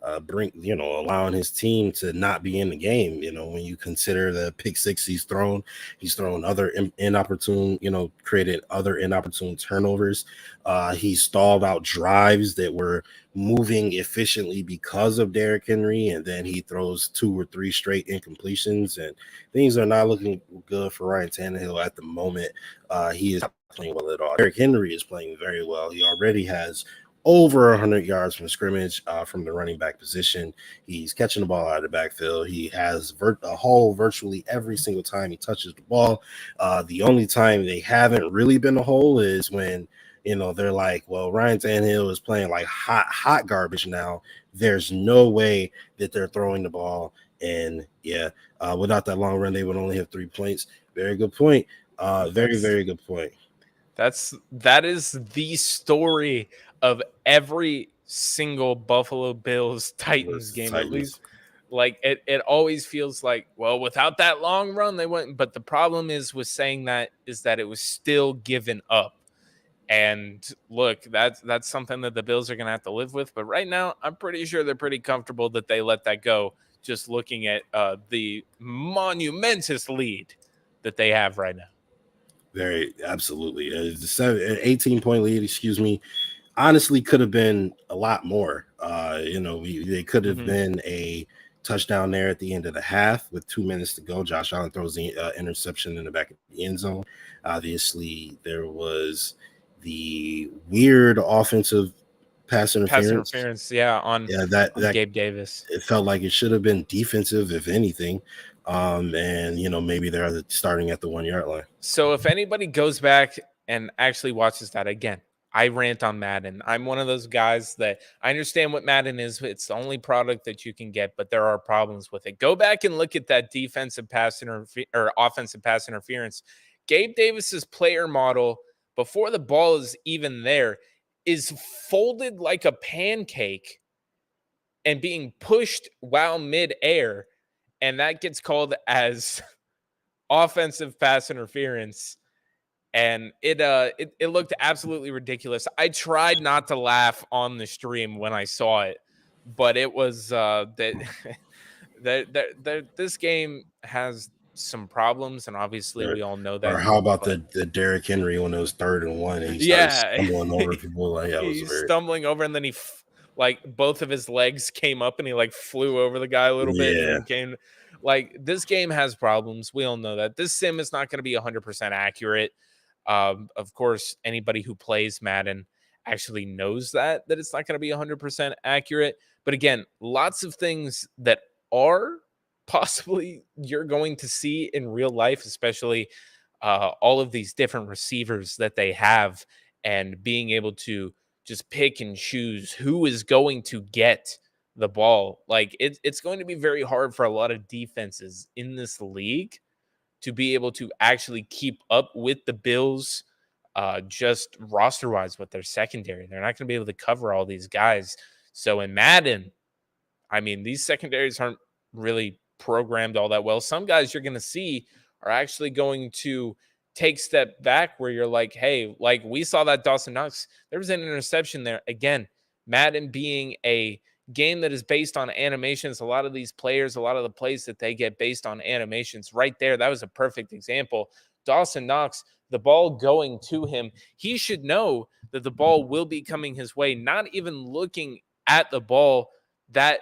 allowing his team to not be in the game. When you consider the pick six he's thrown other inopportune, created other inopportune turnovers. He stalled out drives that were moving efficiently because of Derrick Henry, and then he throws 2 or 3 straight incompletions, and things are not looking good for Ryan Tannehill at the moment. He is not playing well at all. Derrick Henry is playing very well. He already has over 100 yards from scrimmage from the running back position. He's catching the ball out of the backfield. He has a hole virtually every single time he touches the ball. The only time they haven't really been a hole is when, they're like, well, Ryan Tannehill is playing like hot garbage now. There's no way that they're throwing the ball. And without that long run, they would only have 3 points. Very good point. Very, very good point. That is the story of every single Buffalo Bills Titans game. At least, like it always feels like, well, without that long run, they went. But the problem is with saying that is that it was still given up. And look, that's something that the Bills are going to have to live with. But right now, I'm pretty sure they're pretty comfortable that they let that go. Just looking at the monumentous lead that they have right now. Very absolutely. An 18-point lead, excuse me, honestly could have been a lot more. They could have been a touchdown there at the end of the half with 2 minutes to go. Josh Allen throws the interception in the back of the end zone. Obviously, there was the weird offensive pass interference. On Gabe Davis. It felt like it should have been defensive, if anything. Maybe they're starting at the 1 yard line. So if anybody goes back and actually watches that again, I rant on Madden. I'm one of those guys that I understand what Madden is. It's the only product that you can get, but there are problems with it. Go back and look at that offensive pass interference. Gabe Davis's player model before the ball is even there is folded like a pancake and being pushed while midair. And that gets called as offensive pass interference. And it looked absolutely ridiculous. I tried not to laugh on the stream when I saw it, but it was this game has some problems, and obviously we all know that. Or how about the Derrick Henry when it was 3rd and 1? And he started stumbling over people. Stumbling over, and then he both of his legs came up, and he flew over the guy a little bit. And came this game has problems. We all know that. This sim is not going to be 100% accurate. Of course, anybody who plays Madden actually knows that it's not going to be 100% accurate. But again, lots of things that are possibly you're going to see in real life, especially all of these different receivers that they have, and being able to just pick and choose who is going to get the ball. It's going to be very hard for a lot of defenses in this league to be able to actually keep up with the Bills, just roster-wise with their secondary. They're not going to be able to cover all these guys. So in Madden, I mean, these secondaries aren't really programmed all that well. Some guys you're going to see are actually going to take step back where you're like, hey, we saw that Dawson Knox. There was an interception there. Again, Madden being a game that is based on animations, a lot of these players, a lot of the plays that they get based on animations right there. That was a perfect example. Dawson Knox, the ball going to him, he should know that the ball will be coming his way, not even looking at the ball. That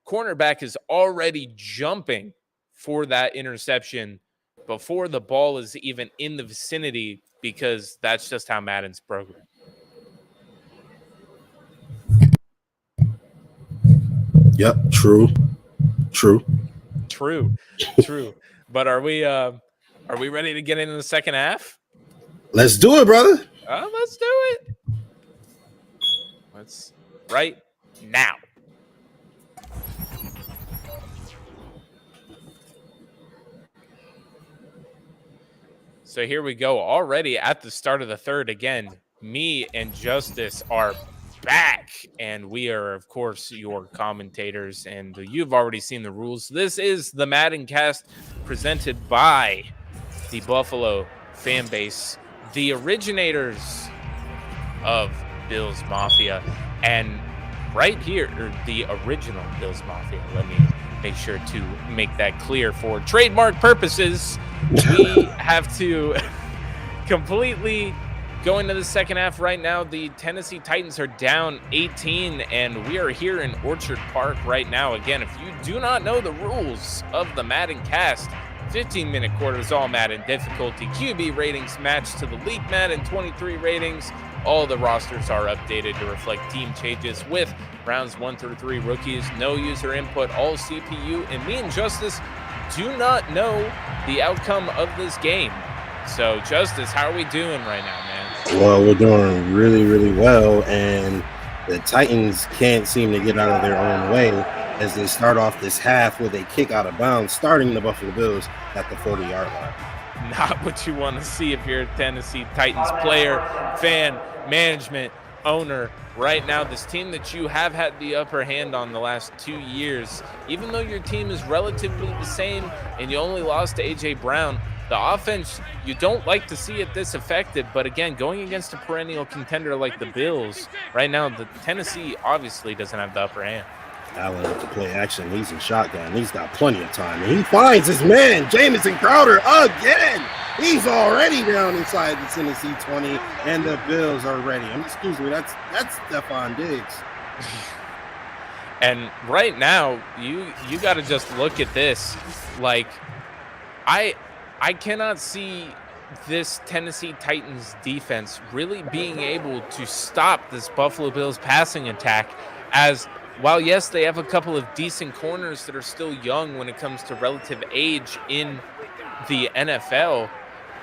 cornerback is already jumping for that interception before the ball is even in the vicinity, because that's just how Madden's programmed. Yep, true. But are we ready to get into the second half? Let's do it, brother. Let's do it. Let's right now. So here we go. Already at the start of the third, again, me and Justus are back, and we are, of course, your commentators, and you've already seen the rules. This is the Maddencast presented by the Buffalo fan base, the originators of Bills Mafia, and right here, the original Bills Mafia. Let me make sure to make that clear for trademark purposes. We have to completely go into the second half right now. The Tennessee Titans are down 18, and we are here in Orchard Park right now. Again, if you do not know the rules of the Maddencast, 15-minute quarters, all Madden difficulty, QB ratings match to the League Madden 23 ratings. All the rosters are updated to reflect team changes with rounds 1 through 3 rookies, no user input, all CPU, and me and Justus do not know the outcome of this game. So, Justus, how are we doing right now, man? Well, we're doing really, really well, and the Titans can't seem to get out of their own way as they start off this half with a kick out of bounds, starting the Buffalo Bills at the 40-yard line. not what you want to see if you're a Tennessee Titans player, fan, management, owner. Right now, this team that you have had the upper hand on the last 2 years, even though your team is relatively the same and you only lost to A.J. Brown, the offense, you don't like to see it this effective. But again, going against a perennial contender like the Bills, right now, the Tennessee obviously doesn't have the upper hand. Allen with the play action. He's in shotgun. He's got plenty of time. And he finds his man, Jamison Crowder, again. He's already down inside the Tennessee 20, and the Bills are ready. Excuse me, that's Stephon Diggs. And right now, you got to just look at this. Like, I cannot see this Tennessee Titans defense really being able to stop this Buffalo Bills passing attack, as while, yes, they have a couple of decent corners that are still young when it comes to relative age in the NFL,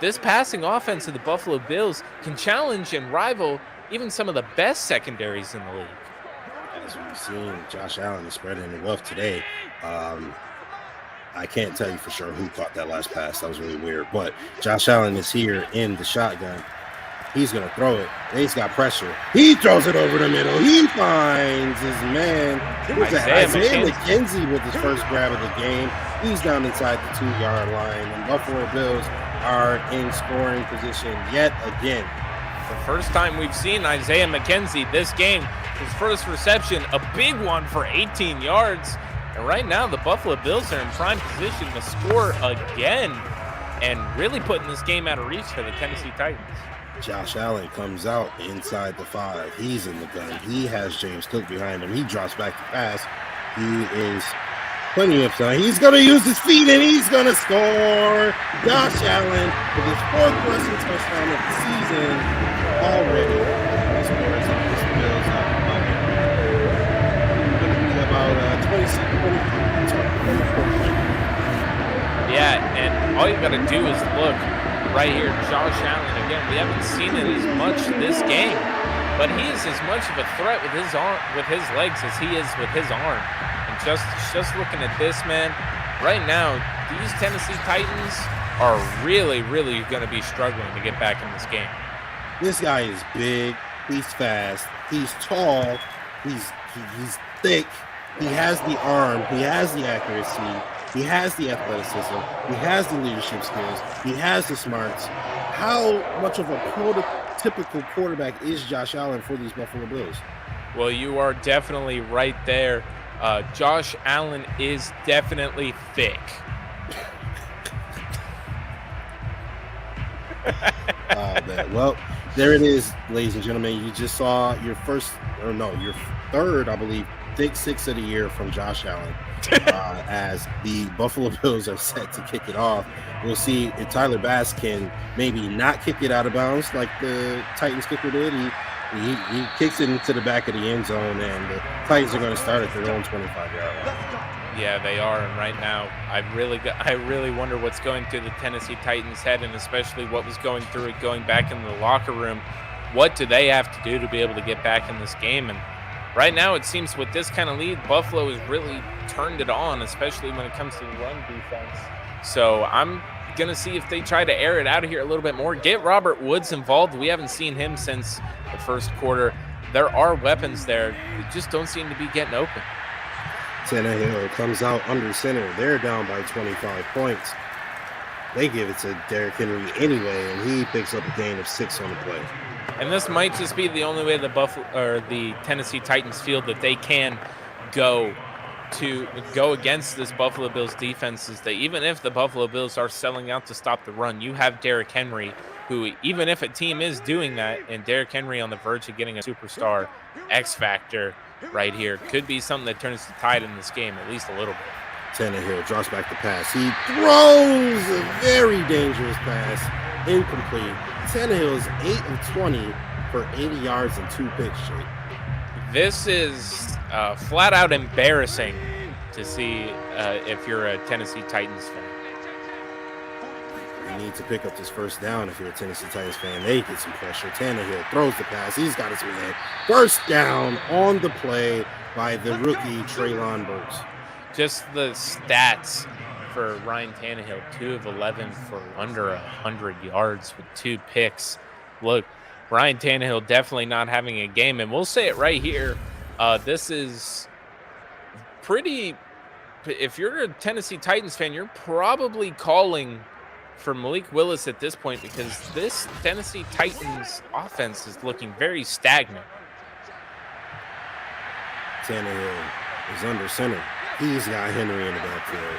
this passing offense of the Buffalo Bills can challenge and rival even some of the best secondaries in the league. As we've seen, Josh Allen is spreading the wealth today. I can't tell you for sure who caught that last pass. That was really weird. But Josh Allen is here in the shotgun. He's going to throw it. He's got pressure. He throws it over the middle. He finds his man. Isaiah McKenzie with his first grab of the game. He's down inside the 2-yard line. And Buffalo Bills are in scoring position yet again. The first time we've seen Isaiah McKenzie this game, his first reception, a big one for 18 yards. And right now, the Buffalo Bills are in prime position to score again and really putting this game out of reach for the Tennessee Titans. Josh Allen comes out inside the 5. He's in the gun. He has James Cook behind him. He drops back to pass. He is plenty of time. He's going to use his feet, and he's going to score. Josh Allen with his 4th rushing touchdown of the season already. He scores against the Bills about 24. Yeah, and all you got to do is look right here. Josh Allen, again, we haven't seen it as much this game, but he is as much of a threat with his arm, with his legs, as he is with his arm. And just looking at this, man, right now, these Tennessee Titans are really, really going to be struggling to get back in this game. This guy is big. He's fast. He's tall. He's thick. He has the arm. He has the accuracy. He has the athleticism. He has the leadership skills. He has the smarts. How much of a prototypical quarterback is Josh Allen for these Buffalo Bills? Well, you are definitely right there. Josh Allen is definitely thick. Man. Well, there it is, ladies and gentlemen. You just saw your third, I believe, pick 6 of the year from Josh Allen. As the Buffalo Bills are set to kick it off. We'll see if Tyler Bass can maybe not kick it out of bounds like the Titans kicker did. He kicks it into the back of the end zone, and the Titans are going to start at their own 25-yard line. Yeah, they are. And right now, I really wonder what's going through the Tennessee Titans' head, and especially what was going through it going back into the locker room. What do they have to do to be able to get back in this game? And right now, it seems with this kind of lead, Buffalo has really turned it on, especially when it comes to the run defense. So I'm going to see if they try to air it out of here a little bit more. Get Robert Woods involved. We haven't seen him since the first quarter. There are weapons there that just don't seem to be getting open. Tannehill comes out under center. They're down by 25 points. They give it to Derrick Henry anyway, and he picks up a gain of 6 on the play. And this might just be the only way the Tennessee Titans feel that they can go against this Buffalo Bills defense, is that even if the Buffalo Bills are selling out to stop the run, you have Derrick Henry, who, even if a team is doing that, and Derrick Henry on the verge of getting a superstar X factor right here, could be something that turns the tide in this game at least a little bit. Tannehill drops back the pass. He throws a very dangerous pass, incomplete. Tannehill is 8 of 20 for 80 yards and 2 picks. This is flat out embarrassing to see if you're a Tennessee Titans fan. You need to pick up this first down if you're a Tennessee Titans fan. They get some pressure. Tannehill throws the pass. He's got his man. First down on the play by the rookie Treylon Burks. Just the stats for Ryan Tannehill, 2 of 11 for under 100 yards with 2 picks. Look, Ryan Tannehill definitely not having a game, and we'll say it right here. This is pretty. If you're a Tennessee Titans fan, you're probably calling for Malik Willis at this point because this Tennessee Titans offense is looking very stagnant. Tannehill is under center. He's got Henry in the backfield.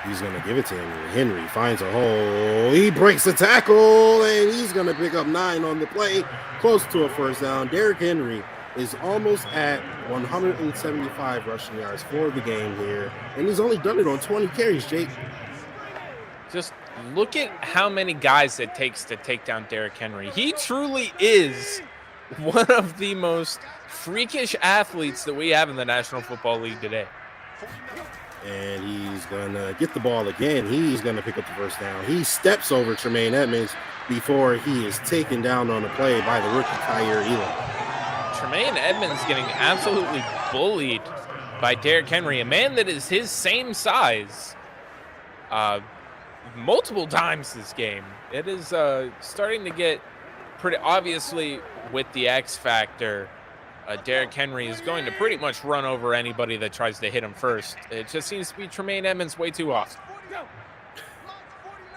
He's going to give it to Henry. Henry finds a hole. He breaks the tackle, and he's going to pick up 9 on the play, close to a first down. Derrick Henry is almost at 175 rushing yards for the game here, and he's only done it on 20 carries, Jake. Just look at how many guys it takes to take down Derrick Henry. He truly is one of the most freakish athletes that we have in the National Football League today. And he's going to get the ball again. He's going to pick up the first down. He steps over Tremaine Edmonds before he is taken down on the play by the rookie Kyer Elam. Tremaine Edmonds getting absolutely bullied by Derrick Henry, a man that is his same size, multiple times this game. It is starting to get pretty obviously with the X factor. Derrick Henry is going to pretty much run over anybody that tries to hit him first. It just seems to be Tremaine Edmonds way too often.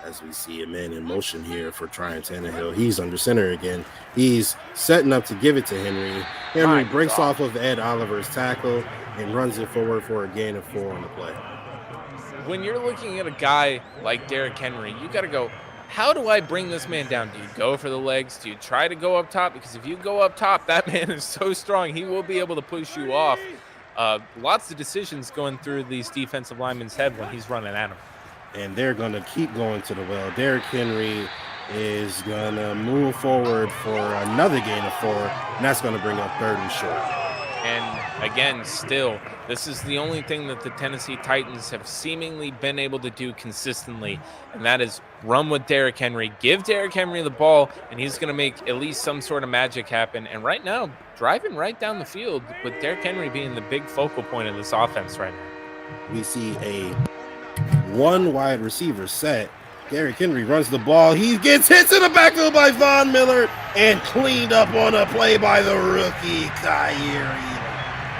As we see a man in motion here for Ryan Tannehill. He's under center again. He's setting up to give it to Henry. Henry breaks off of Ed Oliver's tackle and runs it forward for a gain of 4 on the play. When you're looking at a guy like Derrick Henry, you got to go, how do I bring this man down? Do you go for the legs? Do you try to go up top? Because if you go up top, that man is so strong, he will be able to push you off. Lots of decisions going through these defensive linemen's head when he's running at him. And they're going to keep going to the well. Derrick Henry is going to move forward for another gain of 4, and that's going to bring up 3rd and short. And again, still, this is the only thing that the Tennessee Titans have seemingly been able to do consistently, and that is run with Derrick Henry, give Derrick Henry the ball, and he's going to make at least some sort of magic happen. And right now, driving right down the field with Derrick Henry being the big focal point of this offense right now. We see a 1 wide receiver set. Derrick Henry runs the ball. He gets hit to the backfield by Von Miller and cleaned up on a play by the rookie Kyer Elam.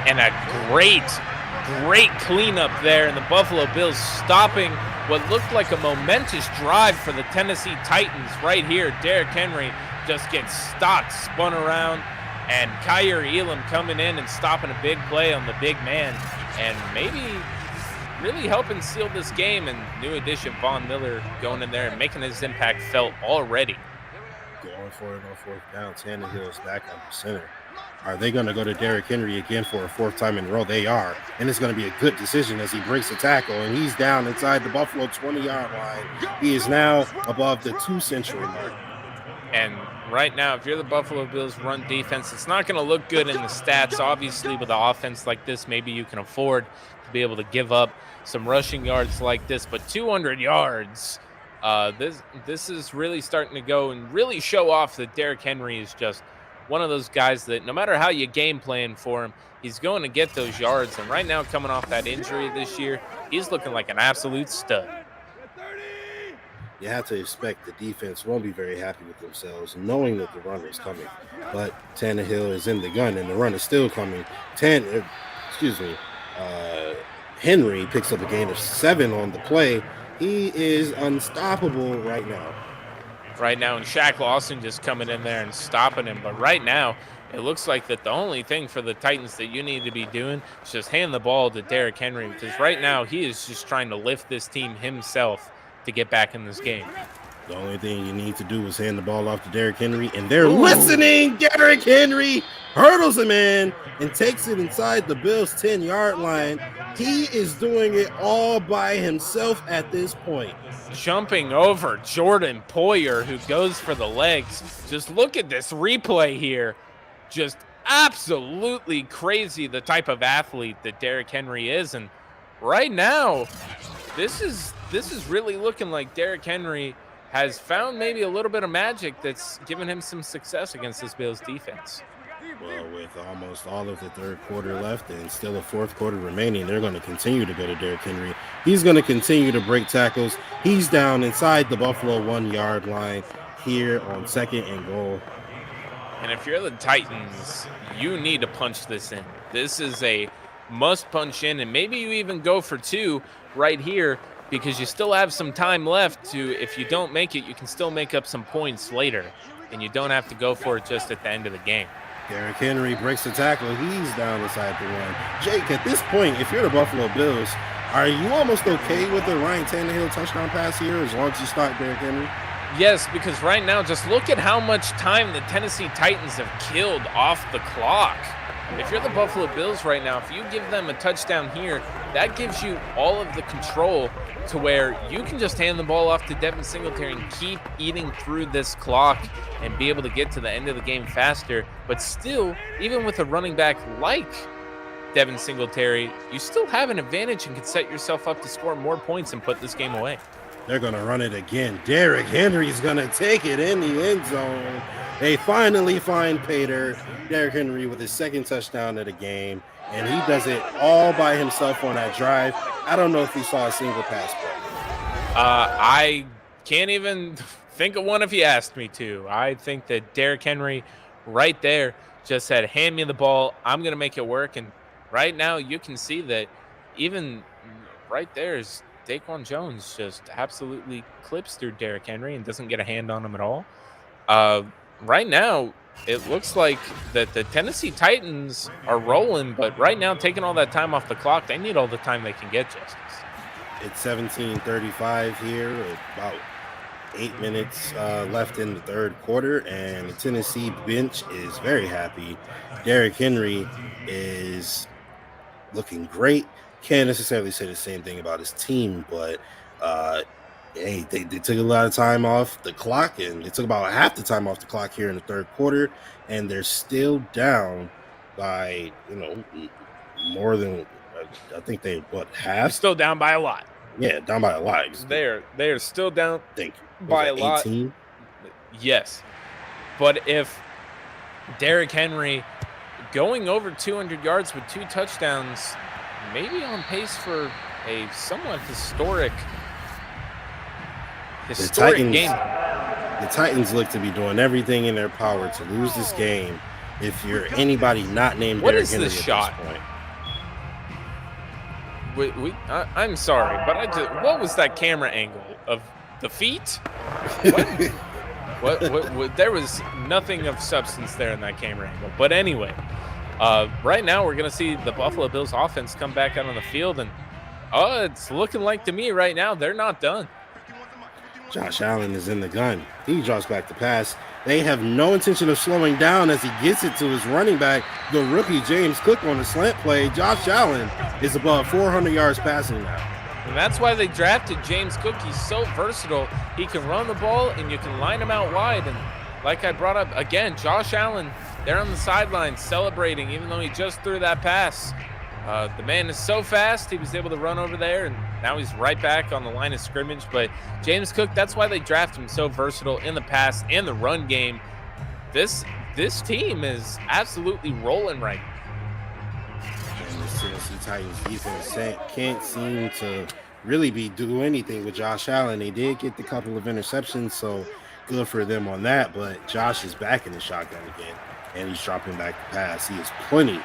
And a great cleanup there, and the Buffalo Bills stopping what looked like a momentous drive for the Tennessee Titans right here. Derrick Henry just gets stopped, spun around, and Kyer Elam coming in and stopping a big play on the big man, and maybe really helping seal this game. And new addition Von Miller going in there and making his impact felt already. Going for it on 4th down. Tannehill is back under center. Are they going to go to Derrick Henry again for a 4th time in a row? They are. And it's going to be a good decision as he breaks the tackle. And he's down inside the Buffalo 20-yard line. He is now above the 2-century mark. And right now, if you're the Buffalo Bills run defense, it's not going to look good in the stats. Obviously, with an offense like this, maybe you can afford to be able to give up some rushing yards like this. But 200 yards, this is really starting to go and really show off that Derrick Henry is just one of those guys that no matter how you game plan for him, he's going to get those yards. And right now, coming off that injury this year, he's looking like an absolute stud. You have to expect the defense won't be very happy with themselves, knowing that the run is coming. But Tannehill is in the gun, and the run is still coming. Henry picks up a gain of 7 on the play. He is unstoppable right now. And Shaq Lawson just coming in there and stopping him. But right now, it looks like that the only thing for the Titans that you need to be doing is just hand the ball to Derrick Henry, because right now he is just trying to lift this team himself to get back in this game. The only thing you need to do is hand the ball off to Derrick Henry, and they're listening. Derrick Henry hurdles him in and takes it inside the Bills' 10-yard line. He is doing it all by himself at this point. Jumping over Jordan Poyer, who goes for the legs. Just look at this replay here. Just absolutely crazy, the type of athlete that Derrick Henry is. And right now, this is really looking like Derrick Henry has found maybe a little bit of magic that's given him some success against this Bills defense. Well, with almost all of the third quarter left and still a fourth quarter remaining, they're going to continue to go to Derrick Henry. He's going to continue to break tackles. He's down inside the Buffalo 1 yard line here on 2nd and goal. And if you're the Titans, you need to punch this in. This is a must punch in, and maybe you even go for 2 right here because you still have some time left to, if you don't make it, you can still make up some points later, and you don't have to go for it just at the end of the game. Derrick Henry breaks the tackle. He's down inside the 1. Jake, at this point, if you're the Buffalo Bills, are you almost okay with the Ryan Tannehill touchdown pass here as long as you start Derrick Henry? Yes, because right now, just look at how much time the Tennessee Titans have killed off the clock. If you're the Buffalo Bills right now, if you give them a touchdown here, that gives you all of the control to where you can just hand the ball off to Devin Singletary and keep eating through this clock and be able to get to the end of the game faster. But still, even with a running back like Devin Singletary, you still have an advantage and can set yourself up to score more points and put this game away. They're going to run it again. Derrick Henry's going to take it in the end zone. They finally find Pater. Derrick Henry with his 2nd touchdown of the game, and he does it all by himself on that drive. I don't know if he saw a single pass play. I can't even think of one if you asked me to. I think that Derrick Henry right there just said, hand me the ball. I'm going to make it work. And right now you can see that even right there is Daquan Jones just absolutely clips through Derrick Henry and doesn't get a hand on him at all. Right now, it looks like that the Tennessee Titans are rolling, but right now, taking all that time off the clock, they need all the time they can get, Justus. It's 17:35 here, about 8 minutes left in the third quarter, and the Tennessee bench is very happy. Derrick Henry is looking great. Can't necessarily say the same thing about his team, but hey, they took a lot of time off the clock, and they took about half the time off the clock here in the third quarter, and they're still down by, more than, I think they, half? Still down by a lot. Yeah, down by a lot. They are still down by a 18? lot. Yes. But if Derrick Henry going over 200 yards with 2 touchdowns, maybe on pace for a somewhat historic game. The Titans look to be doing everything in their power to lose this game. If you're anybody not named Derrick Henry at this point. I'm sorry, but what was that camera angle of the feet? What? There was nothing of substance there in that camera angle. But anyway, right now we're going to see the Buffalo Bills offense come back out on the field, and it's looking like to me right now they're not done. Josh Allen is in the gun. He draws back the pass. They have no intention of slowing down as he gets it to his running back, the rookie James Cook, on the slant play. Josh Allen is above 400 yards passing now. And that's why they drafted James Cook. He's so versatile. He can run the ball, and you can line him out wide. And like I brought up, again, Josh Allen, they're on the sidelines celebrating, even though he just threw that pass. The man is so fast, he was able to run over there, and now he's right back on the line of scrimmage. But James Cook, that's why they draft him, so versatile in the pass and the run game. This team is absolutely rolling right now. And the Tennessee Titans defense can't seem to really do anything with Josh Allen. They did get the couple of interceptions, so good for them on that. But Josh is back in the shotgun again, and he's dropping back the pass. He has plenty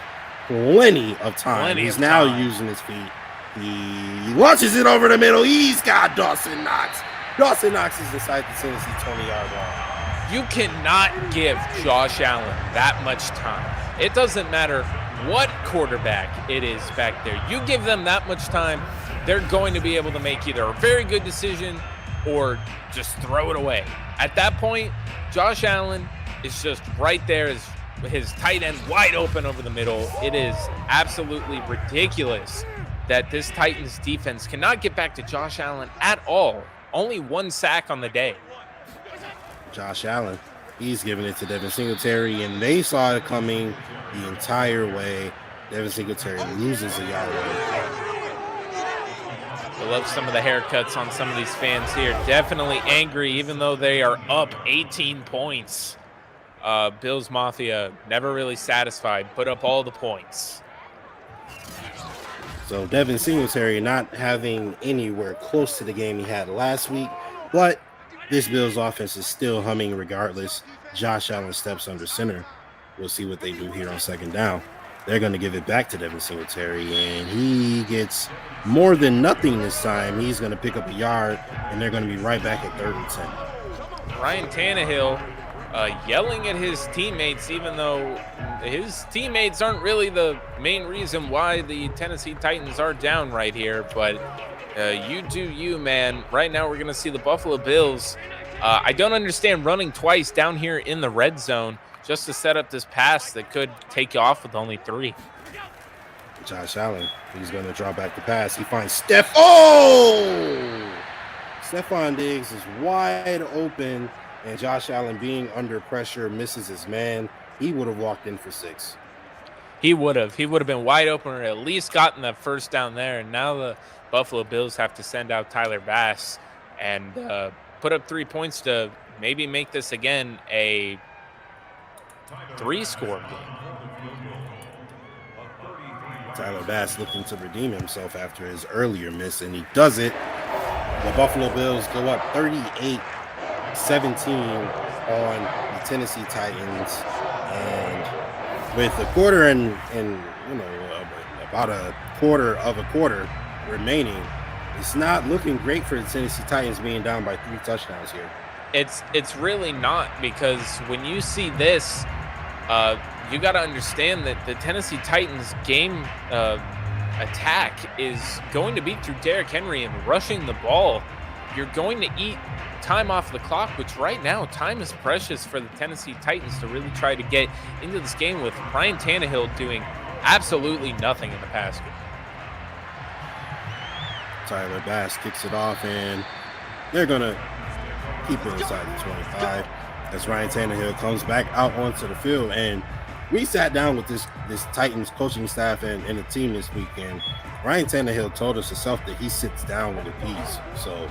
of time. He's now using his feet. He launches it over the middle. He's got Dawson Knox. Dawson Knox is inside the Tennessee 20-yard line. You cannot give Josh Allen that much time. It doesn't matter what quarterback it is back there. You give them that much time, they're going to be able to make either a very good decision or just throw it away. At that point, Josh Allen is just right there, his tight end wide open over the middle. It is absolutely ridiculous that this Titans defense cannot get back to Josh Allen at all. Only 1 sack on the day. Josh Allen, he's giving it to Devin Singletary, and they saw it coming the entire way. Devin Singletary loses a yard. I love some of the haircuts on some of these fans here. Definitely angry, even though they are up 18 points. Bills Mafia never really satisfied, put up all the points. So Devin Singletary not having anywhere close to the game he had last week, but this Bills offense is still humming regardless. Josh Allen steps under center. We'll see what they do here on second down. They're going to give it back to Devin Singletary, and he gets more than nothing this time. He's going to pick up a yard, and they're going to be right back at 3rd and 10. Ryan Tannehill yelling at his teammates, even though his teammates aren't really the main reason why the Tennessee Titans are down right here. But you do you, man. Right now we're going to see the Buffalo Bills. I don't understand running twice down here in the red zone just to set up this pass that could take you off with only 3. Josh Allen, he's going to draw back the pass. He finds Steph. Oh! Stephon Diggs is wide open, and Josh Allen, being under pressure, misses his man. He would have walked in for 6. He would have been wide open, or at least gotten that first down there. And now the Buffalo Bills have to send out Tyler Bass and put up 3 points to maybe make this again a 3-score game. Tyler Bass looking to redeem himself after his earlier miss, and he does it. The Buffalo Bills go up 38-17 on the Tennessee Titans, and with a quarter and about a quarter of a quarter remaining, it's not looking great for the Tennessee Titans being down by 3 touchdowns here. It's really not, because when you see this, you got to understand that the Tennessee Titans game attack is going to be through Derrick Henry and rushing the ball. You're going to eat time off the clock, which right now time is precious for the Tennessee Titans to really try to get into this game with Ryan Tannehill doing absolutely nothing in the pass game. Tyler Bass kicks it off, and they're going to keep it inside the 25 as Ryan Tannehill comes back out onto the field. And we sat down with this Titans coaching staff and the team this weekend. Ryan Tannehill told us himself that he sits down with the peas. So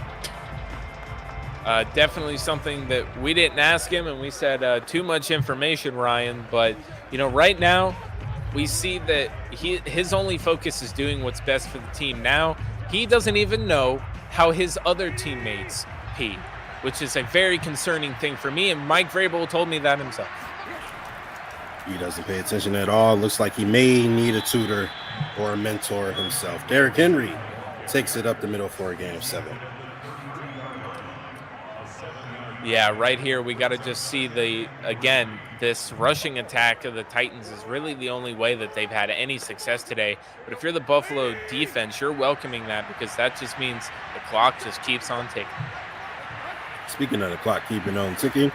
definitely something that we didn't ask him, and we said too much information, Ryan. But right now we see that his only focus is doing what's best for the team. Now he doesn't even know how his other teammates pee, which is a very concerning thing for me, and Mike Vrabel told me that himself. He doesn't pay attention at all. Looks like he may need a tutor or a mentor himself. Derrick Henry takes it up the middle for a gain of 7. Yeah, right here we got to just see this rushing attack of the Titans is really the only way that they've had any success today. But if you're the Buffalo defense, you're welcoming that, because that just means the clock just keeps on ticking. Speaking of the clock keeping on ticking,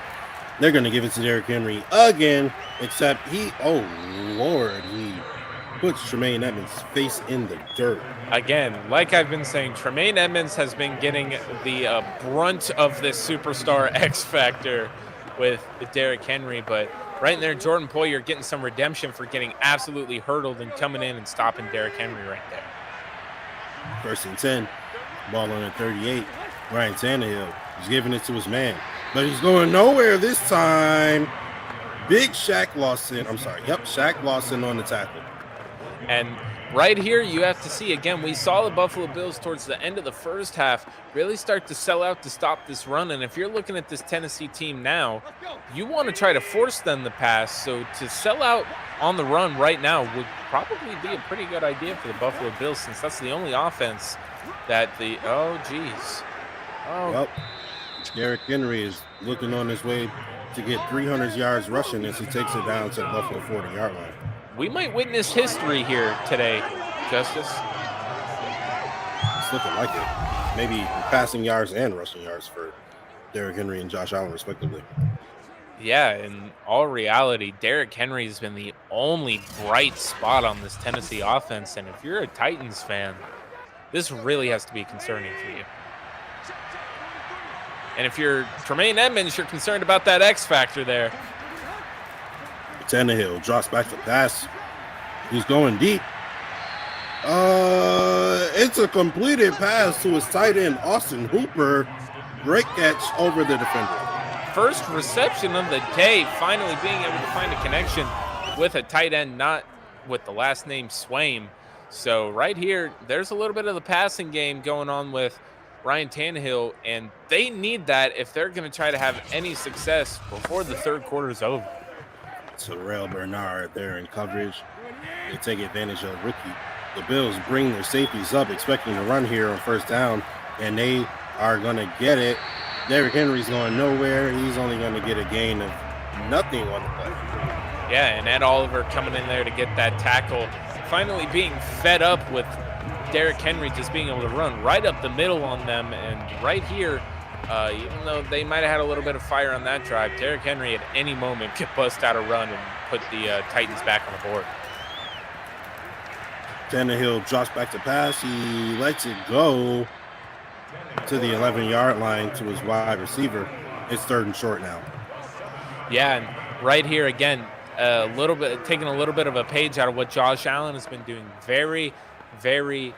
they're going to give it to Derrick Henry again, except he puts Tremaine Edmonds' face in the dirt. Again, like I've been saying, Tremaine Edmonds has been getting the brunt of this superstar X Factor with Derrick Henry, but right in there, Jordan Poyer getting some redemption for getting absolutely hurdled and coming in and stopping Derrick Henry right there. 1st and 10, ball on the 38. Ryan Tannehill is giving it to his man, but he's going nowhere this time. Big Shaq Lawson on the tackle. And right here, you have to see, again, we saw the Buffalo Bills towards the end of the first half really start to sell out to stop this run. And if you're looking at this Tennessee team now, you want to try to force them to pass. So to sell out on the run right now would probably be a pretty good idea for the Buffalo Bills, since that's the only offense that Well, Derrick Henry is looking on his way to get 300 yards rushing as he takes it down to the Buffalo 40-yard line. We might witness history here today, Justus. It's looking like it. Maybe passing yards and rushing yards for Derrick Henry and Josh Allen, respectively. Yeah, in all reality, Derrick Henry has been the only bright spot on this Tennessee offense. And if you're a Titans fan, this really has to be concerning for you. And if you're Tremaine Edmonds, you're concerned about that X factor there. Tannehill drops back to pass. He's going deep. It's a completed pass to his tight end, Austin Hooper. Great catch over the defender. first reception of the day, finally being able to find a connection with a tight end, not with the last name Swaim. So right here, there's a little bit of the passing game going on with Ryan Tannehill, and they need that if they're going to try to have any success before the third quarter is over. Terrell Bernard there in coverage. They take advantage of rookie. The Bills bring their safeties up, expecting to run here on first down, and they are going to get it. Derrick Henry's going nowhere. He's only going to get a gain of nothing on the play. Yeah, and Ed Oliver coming in there to get that tackle, finally being fed up with Derrick Henry just being able to run right up the middle on them. And right here, even though they might have had a little bit of fire on that drive, Derrick Henry at any moment could bust out a run and put the Titans back on the board. Tannehill drops back to pass. He lets it go to the 11-yard line to his wide receiver. It's 3rd and short now. Yeah, and right here again, taking a little bit of a page out of what Josh Allen has been doing. Very, very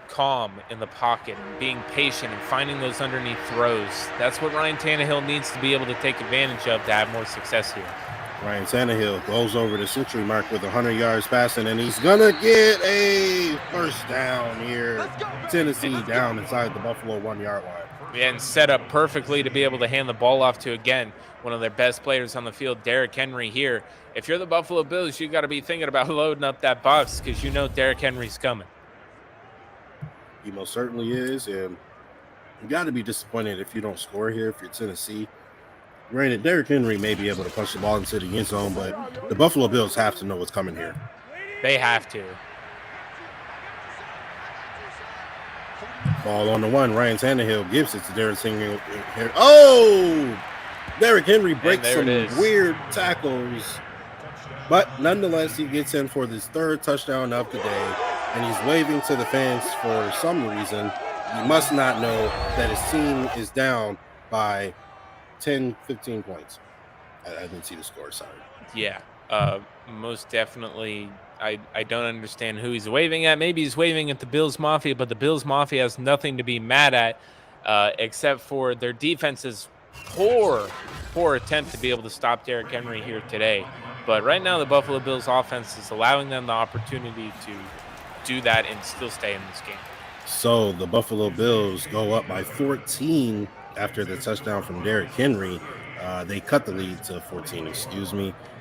calm in the pocket, being patient and finding those underneath throws. That's what Ryan Tannehill needs to be able to take advantage of to have more success here. Ryan Tannehill goes over the century mark with 100 yards passing, and he's going to get a first down here. Tennessee down inside the Buffalo 1-yard line. And set up perfectly to be able to hand the ball off to, again, one of their best players on the field, Derrick Henry here. If you're the Buffalo Bills, you got to be thinking about loading up that box because you know Derrick Henry's coming. He most certainly is, and you got to be disappointed if you don't score here if you're Tennessee. Granted, Derrick Henry may be able to punch the ball into the end zone, but the Buffalo Bills have to know what's coming here. They have to. Ball on the one. Ryan Tannehill gives it to Derrick Henry. Oh! Derrick Henry breaks some weird tackles, but nonetheless, he gets in for this 3rd touchdown of the day, and he's waving to the fans for some reason. You must not know that his team is down by 10, 15 points. I didn't see the score, sorry. Yeah, most definitely. I don't understand who he's waving at. Maybe he's waving at the Bills Mafia, but the Bills Mafia has nothing to be mad at except for their defense's poor attempt to be able to stop Derrick Henry here today. But right now, the Buffalo Bills offense is allowing them the opportunity to do that and still stay in this game. So the Buffalo Bills go up by 14 after the touchdown from Derrick Henry. They cut the lead to 14,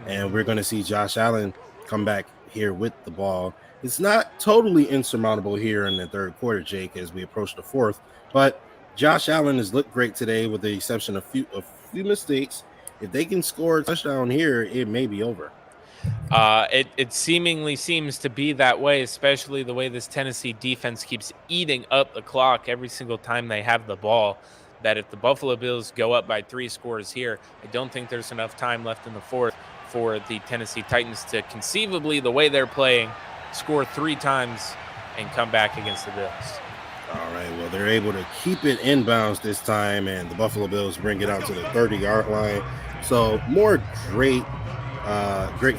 and we're going to see Josh Allen come back here with the ball. It's not totally insurmountable here in the third quarter, Jake, as we approach the fourth, but Josh Allen has looked great today with the exception of a few mistakes. If they can score a touchdown here, it may be over. It seemingly seems to be that way, especially the way this Tennessee defense keeps eating up the clock every single time they have the ball, that if the Buffalo Bills go up by 3 scores here, I don't think there's enough time left in the fourth for the Tennessee Titans to conceivably, the way they're playing, score 3 times and come back against the Bills. All right, well, they're able to keep it inbounds this time, and the Buffalo Bills bring it out to the 30-yard line. So more great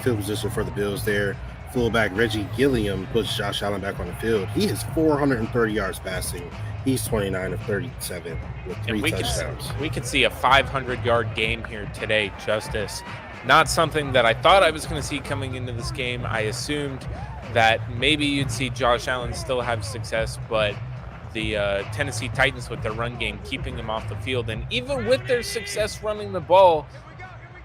field position for the Bills there. Fullback Reggie Gilliam puts Josh Allen back on the field. He has 430 yards passing. He's 29 of 37 with 3 touchdowns. We could see a 500-yard game here today, Justus. Not something that I thought I was going to see coming into this game. I assumed that maybe you'd see Josh Allen still have success, but the Tennessee Titans with their run game, keeping him off the field. And even with their success running the ball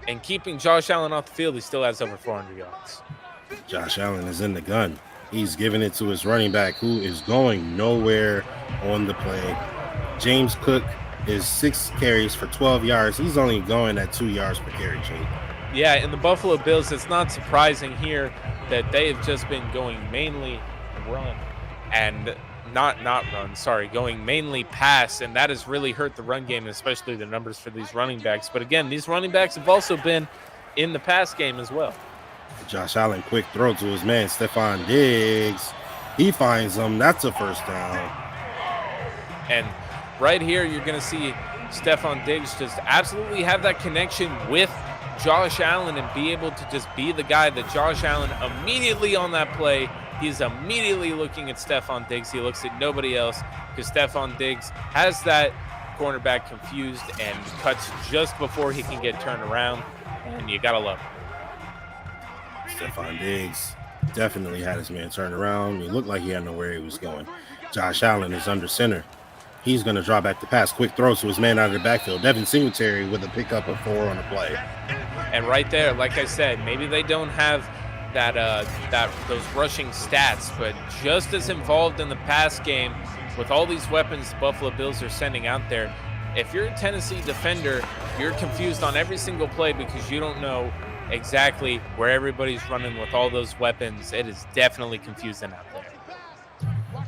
and keeping Josh Allen off the field, he still has over 400 yards. Josh Allen is in the gun. He's giving it to his running back, who is going nowhere on the play. James Cook is 6 carries for 12 yards. He's only going at 2 yards per carry, Jake. Yeah, in the Buffalo Bills, it's not surprising here that they have just been going mainly run and going mainly pass, and that has really hurt the run game, especially the numbers for these running backs. But again, these running backs have also been in the pass game as well. Josh Allen, quick throw to his man, Stephon Diggs. He finds him. That's a first down. And right here, you're going to see Stephon Diggs just absolutely have that connection with Josh Allen and be able to just be the guy that Josh Allen immediately on that play, he's immediately looking at Stephon Diggs. He looks at nobody else because Stephon Diggs has that cornerback confused and cuts just before he can get turned around, and you gotta love it. Stephon Diggs definitely had his man turned around. He looked like he had know where he was going. Josh Allen is under center. He's going to draw back the pass. Quick throws to his man out of the backfield. Devin Singletary with a pickup of 4 on the play. And right there, like I said, maybe they don't have those rushing stats, but just as involved in the pass game with all these weapons the Buffalo Bills are sending out there. If you're a Tennessee defender, you're confused on every single play because you don't know exactly where everybody's running with all those weapons. It is definitely confusing out there.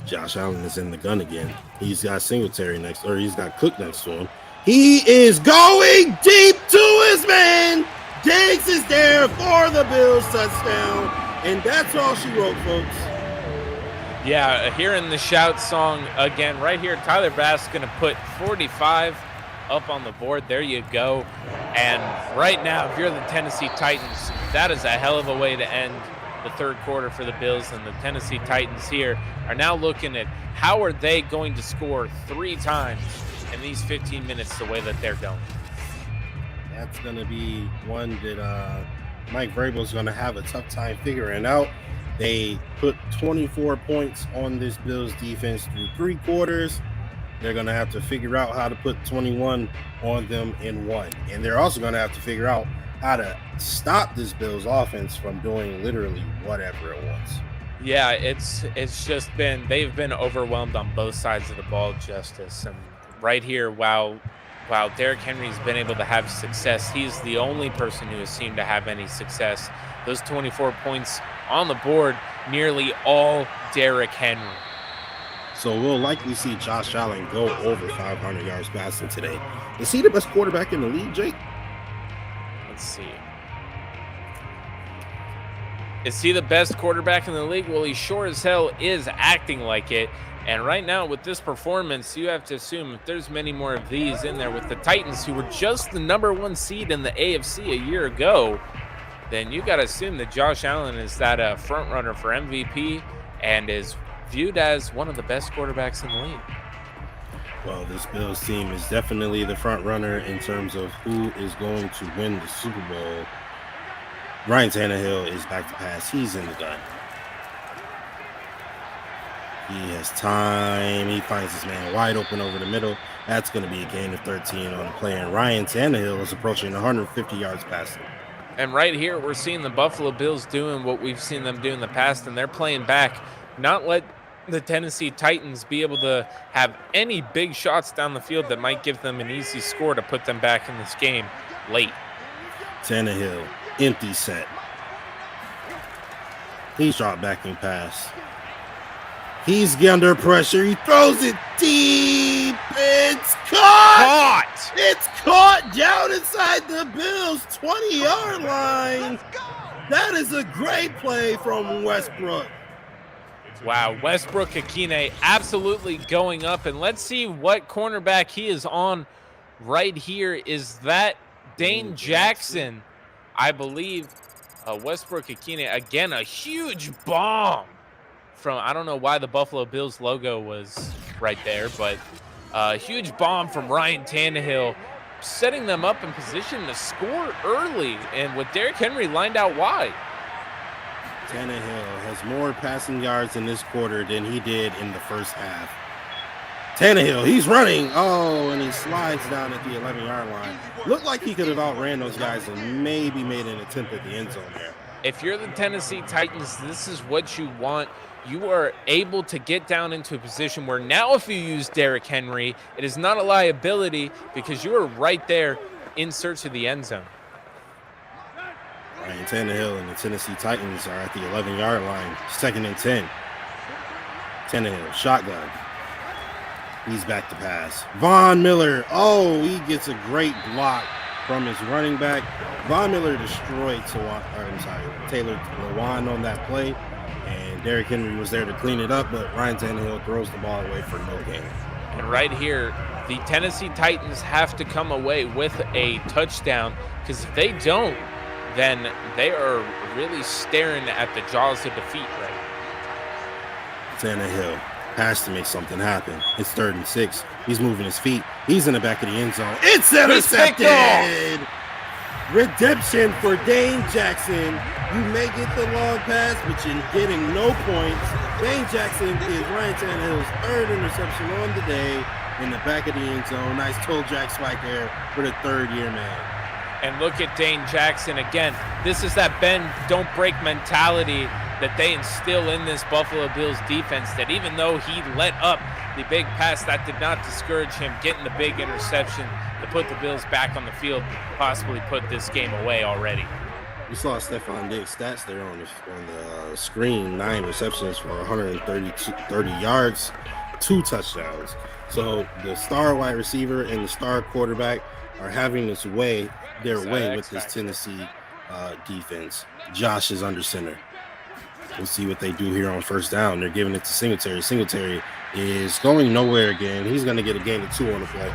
Josh Allen is in the gun again. He's got Singletary next, or he's got Cook next to him. He is going deep to his man. Diggs is there for the Bills touchdown. And that's all she wrote, folks. Yeah, hearing the shout song again right here. Tyler Bass going to put 45 up on the board. There you go. And right now, if you're the Tennessee Titans, that is a hell of a way to end the third quarter for the Bills. And the Tennessee Titans here are now looking at how are they going to score 3 times in these 15 minutes the way that they're going. That's going to be one that Mike Vrabel's going to have a tough time figuring out. They put 24 points on this Bills defense through 3 quarters. They're going to have to figure out how to put 21 on them in 1. And they're also going to have to figure out how to stop this Bills offense from doing literally whatever it wants. Yeah, it's just been, they've been overwhelmed on both sides of the ball, Justus. And right here, while Derrick Henry's been able to have success, he's the only person who has seemed to have any success. Those 24 points on the board, nearly all Derrick Henry. So we'll likely see Josh Allen go over 500 yards passing today. Is he the best quarterback in the league, Jake? Let's see. Is he the best quarterback in the league? Well, he sure as hell is acting like it. And right now with this performance, you have to assume if there's many more of these in there with the Titans, who were just the #1 seed in the AFC a year ago, then you got to assume that Josh Allen is that front runner for MVP and is viewed as one of the best quarterbacks in the league. Well, this Bills team is definitely the front runner in terms of who is going to win the Super Bowl. Ryan Tannehill is back to pass. He's in the gun. He has time. He finds his man wide open over the middle. That's going to be a gain of 13 on the play. And Ryan Tannehill is approaching 150 yards passing. And right here, we're seeing the Buffalo Bills doing what we've seen them do in the past, and they're playing back. Not let the Tennessee Titans be able to have any big shots down the field that might give them an easy score to put them back in this game late. Tannehill, empty set. He's dropped back and pass. He's under pressure. He throws it deep. It's caught. It's caught down inside the Bills' 20-yard line. That is a great play from Westbrook. Wow, Westbrook-Ikhine absolutely going up. And let's see what cornerback he is on right here. Is that Dane Jackson? I believe Westbrook-Ikhine, again, a huge bomb from, I don't know why the Buffalo Bills logo was right there, but a huge bomb from Ryan Tannehill, setting them up in position to score early, and with Derrick Henry lined out wide. Tannehill has more passing yards in this quarter than he did in the first half. Tannehill, he's running. Oh, and he slides down at the 11-yard line. Looked like he could have outran those guys and maybe made an attempt at the end zone there. If you're the Tennessee Titans, this is what you want. You are able to get down into a position where now if you use Derrick Henry, it is not a liability because you are right there in search of the end zone. Ryan Tannehill and the Tennessee Titans are at the 11-yard line, 2nd and 10. Tannehill, shotgun. He's back to pass. Von Miller, oh, he gets a great block from his running back. Von Miller destroyed Taylor Lewan on that play, and Derrick Henry was there to clean it up, but Ryan Tannehill throws the ball away for no gain. And right here, the Tennessee Titans have to come away with a touchdown, because if they don't, then they are really staring at the jaws of defeat right now. Tannehill has to make something happen. It's 3rd and 6. He's moving his feet. He's in the back of the end zone. It's intercepted. Redemption for Dane Jackson. You may get the long pass, but you're getting no points. Dane Jackson is Ryan Tannehill's third interception on the day in the back of the end zone. Nice toe jack spike there for the third-year man. And look at Dane Jackson again. This is that bend, don't break mentality that they instill in this Buffalo Bills defense, that even though he let up the big pass, that did not discourage him getting the big interception to put the Bills back on the field, possibly put this game away already. You saw Stephon Diggs' stats there on the screen. 9 receptions for 130 yards, 2 touchdowns. So the star wide receiver and the star quarterback are having their way with this Tennessee defense. Josh is under center. We'll see what they do here on first down. They're giving it to Singletary. Singletary is going nowhere again. He's going to get a gain of 2 on the play.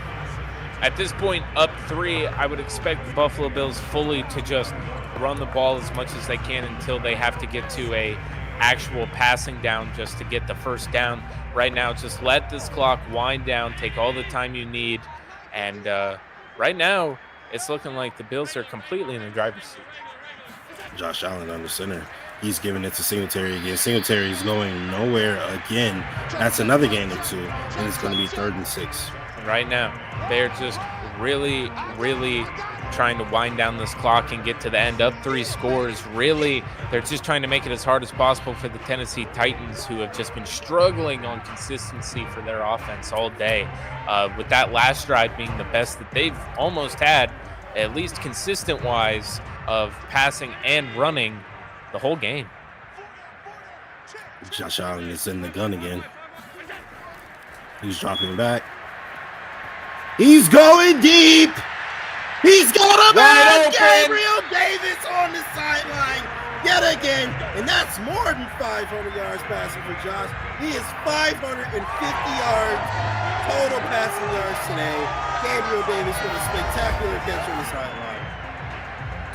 At this point, up 3, I would expect the Buffalo Bills fully to just run the ball as much as they can until they have to get to a actual passing down just to get the first down. Right now, just let this clock wind down, take all the time you need, and right now, it's looking like the Bills are completely in the driver's seat. Josh Allen under center. He's giving it to Singletary again. Singletary is going nowhere again. That's another gain of 2, and it's going to be 3rd and 6. And right now, they're just really, really trying to wind down this clock and get to the end. Up 3 scores. Really, they're just trying to make it as hard as possible for the Tennessee Titans, who have just been struggling on consistency for their offense all day. With that last drive being the best that they've almost had, at least consistent-wise, of passing and running the whole game. Josh Allen is in the gun again. He's dropping back. He's going deep. He's going up. Gabriel Davis on the sideline yet again. And that's more than 500 yards passing for Josh. He is 550 yards total passing yards today. Gabriel Davis with a spectacular catch on the sideline.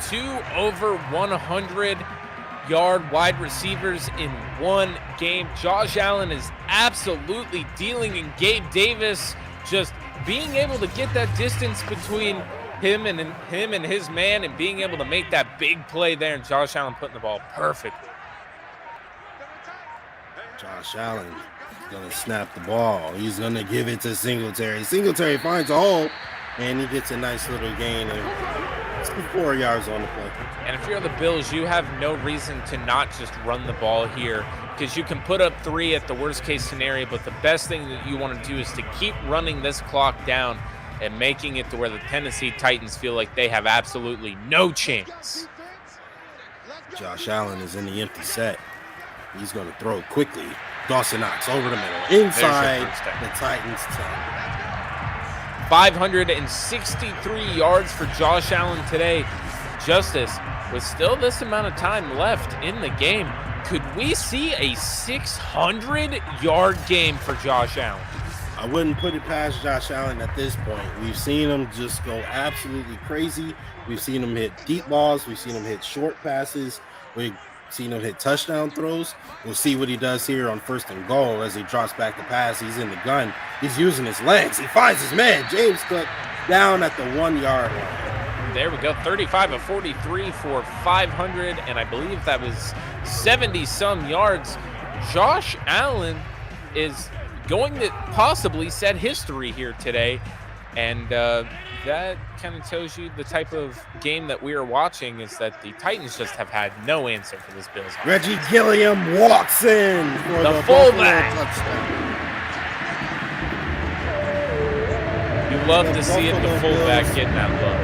2 over 100-yard wide receivers in one game. Josh Allen is absolutely dealing, and Gabe Davis just being able to get that distance between him and his man, and being able to make that big play there, and Josh Allen putting the ball perfectly. Josh Allen is going to snap the ball. He's going to give it to Singletary. Singletary finds a hole, and he gets a nice little gain of 4 yards on the play. And if you're the Bills, you have no reason to not just run the ball here, because you can put up 3 at the worst case scenario, but the best thing that you want to do is to keep running this clock down and making it to where the Tennessee Titans feel like they have absolutely no chance. Josh Allen is in the empty set. He's going to throw quickly. Dawson Knox over the middle, inside the Titans 10. 563 yards for Josh Allen today. Justus, with still this amount of time left in the game, could we see a 600-yard game for Josh Allen? I wouldn't put it past Josh Allen at this point. We've seen him just go absolutely crazy. We've seen him hit deep balls. We've seen him hit short passes. We've seen him hit touchdown throws. We'll see what he does here on 1st and goal as he drops back the pass. He's in the gun. He's using his legs. He finds his man, James Cook, down at the 1-yard line. There we go, 35 of 43 for 500, and I believe that was 70-some yards. Josh Allen is going to possibly set history here today, and that kind of tells you the type of game that we are watching, is that the Titans just have had no answer for this Bills. Reggie Gilliam walks in for the fullback touchdown. You love to see it, the fullback getting that love.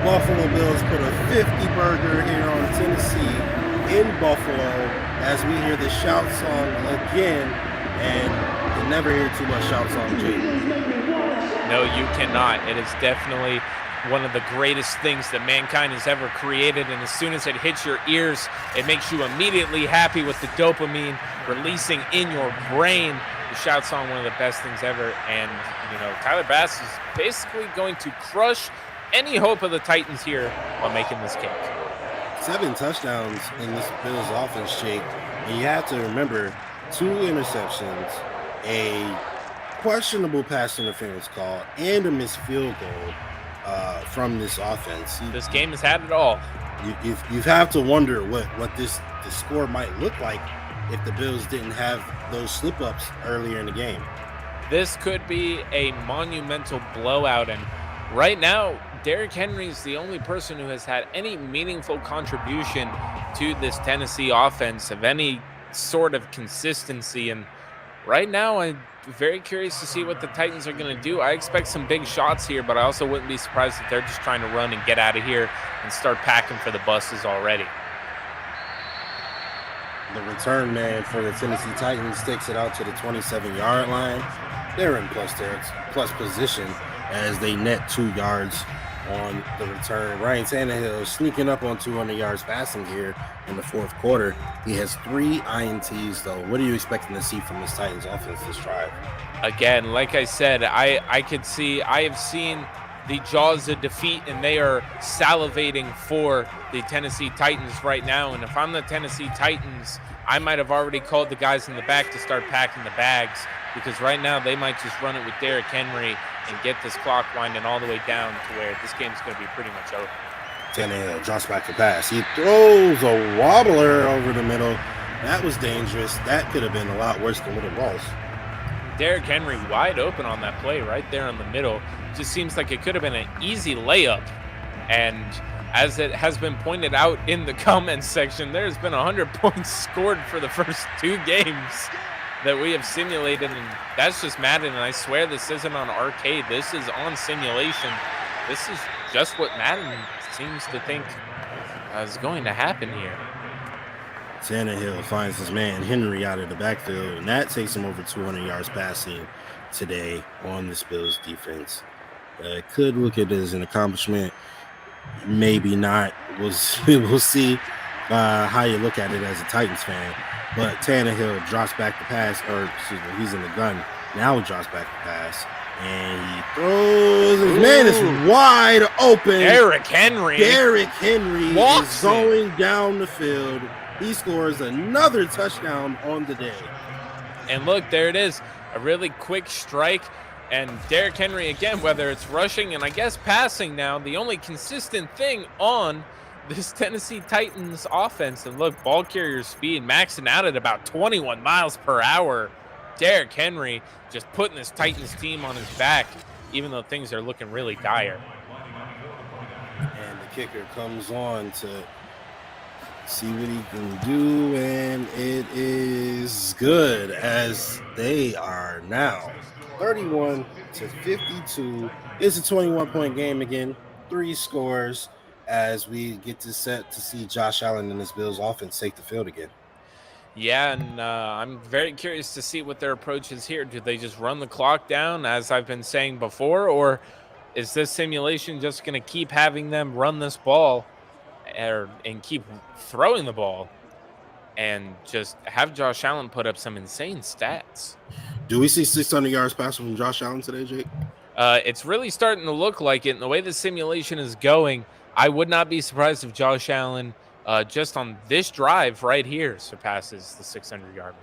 Buffalo Bills put a 50-burger here on Tennessee in Buffalo as we hear the shout song again, and you never hear too much shout song, Jake. No, you cannot. It is definitely one of the greatest things that mankind has ever created, and as soon as it hits your ears, it makes you immediately happy with the dopamine releasing in your brain. The shout song, one of the best things ever, and Tyler Bass is basically going to crush any hope of the Titans here on making this cake. 7 touchdowns in this Bills offense, Jake, and you have to remember 2 interceptions, a questionable pass interference call and a missed field goal from this offense. This game has had it all. You have to wonder what the score might look like if the Bills didn't have those slip-ups earlier in the game. This could be a monumental blowout, and right now, Derrick Henry is the only person who has had any meaningful contribution to this Tennessee offense of any sort of consistency. And right now, I'm very curious to see what the Titans are going to do. I expect some big shots here, but I also wouldn't be surprised if they're just trying to run and get out of here and start packing for the buses already. The return man for the Tennessee Titans takes it out to the 27-yard line. They're in plus position as they net 2 yards on the return. Ryan Tannehill sneaking up on 200 yards passing here in the fourth quarter. He has 3 INTs, though. What are you expecting to see from this Titans offense this drive? Again, like I said, I have seen the jaws of defeat, and they are salivating for the Tennessee Titans right now. And if I'm the Tennessee Titans, I might have already called the guys in the back to start packing the bags, because right now they might just run it with Derrick Henry and get this clock winding all the way down to where this game's going to be pretty much over. Tannehill drops back to pass. He throws a wobbler over the middle. That was dangerous. That could have been a lot worse than what it was. Derrick Henry wide open on that play right there in the middle. Just seems like it could have been an easy layup. And as it has been pointed out in the comments section, there's been 100 points scored for the first 2 games that we have simulated, and that's just Madden. And I swear this isn't on arcade. This is on simulation. This is just what Madden seems to think is going to happen here. Tannehill finds his man Henry out of the backfield, and that takes him over 200 yards passing today on this Bills defense. Could look at it as an accomplishment, maybe not. We'll see how you look at it as a Titans fan. But Tannehill drops back the pass, he's in the gun. Now he drops back the pass, and he throws. His man is wide open. Derrick Henry is going down the field. He scores another touchdown on the day. And look, there it is. A really quick strike. And Derrick Henry, again, whether it's rushing and I guess passing now, the only consistent thing on this Tennessee Titans offense. And look, ball carrier speed maxing out at about 21 miles per hour. Derrick Henry just putting this Titans team on his back, even though things are looking really dire. And the kicker comes on to see what he can do, and it is good, as they are now 31-52. It's a 21-point game again, 3 scores, as we get to set to see Josh Allen and his Bills offense take the field again. Yeah, and I'm very curious to see what their approach is here. Do they just run the clock down, as I've been saying before, or is this simulation just going to keep having them run this ball and keep throwing the ball and just have Josh Allen put up some insane stats? Do we see 600 yards passing from Josh Allen today, Jake? It's really starting to look like it. And the way the simulation is going, I would not be surprised if Josh Allen, just on this drive right here, surpasses the 600-yard mark.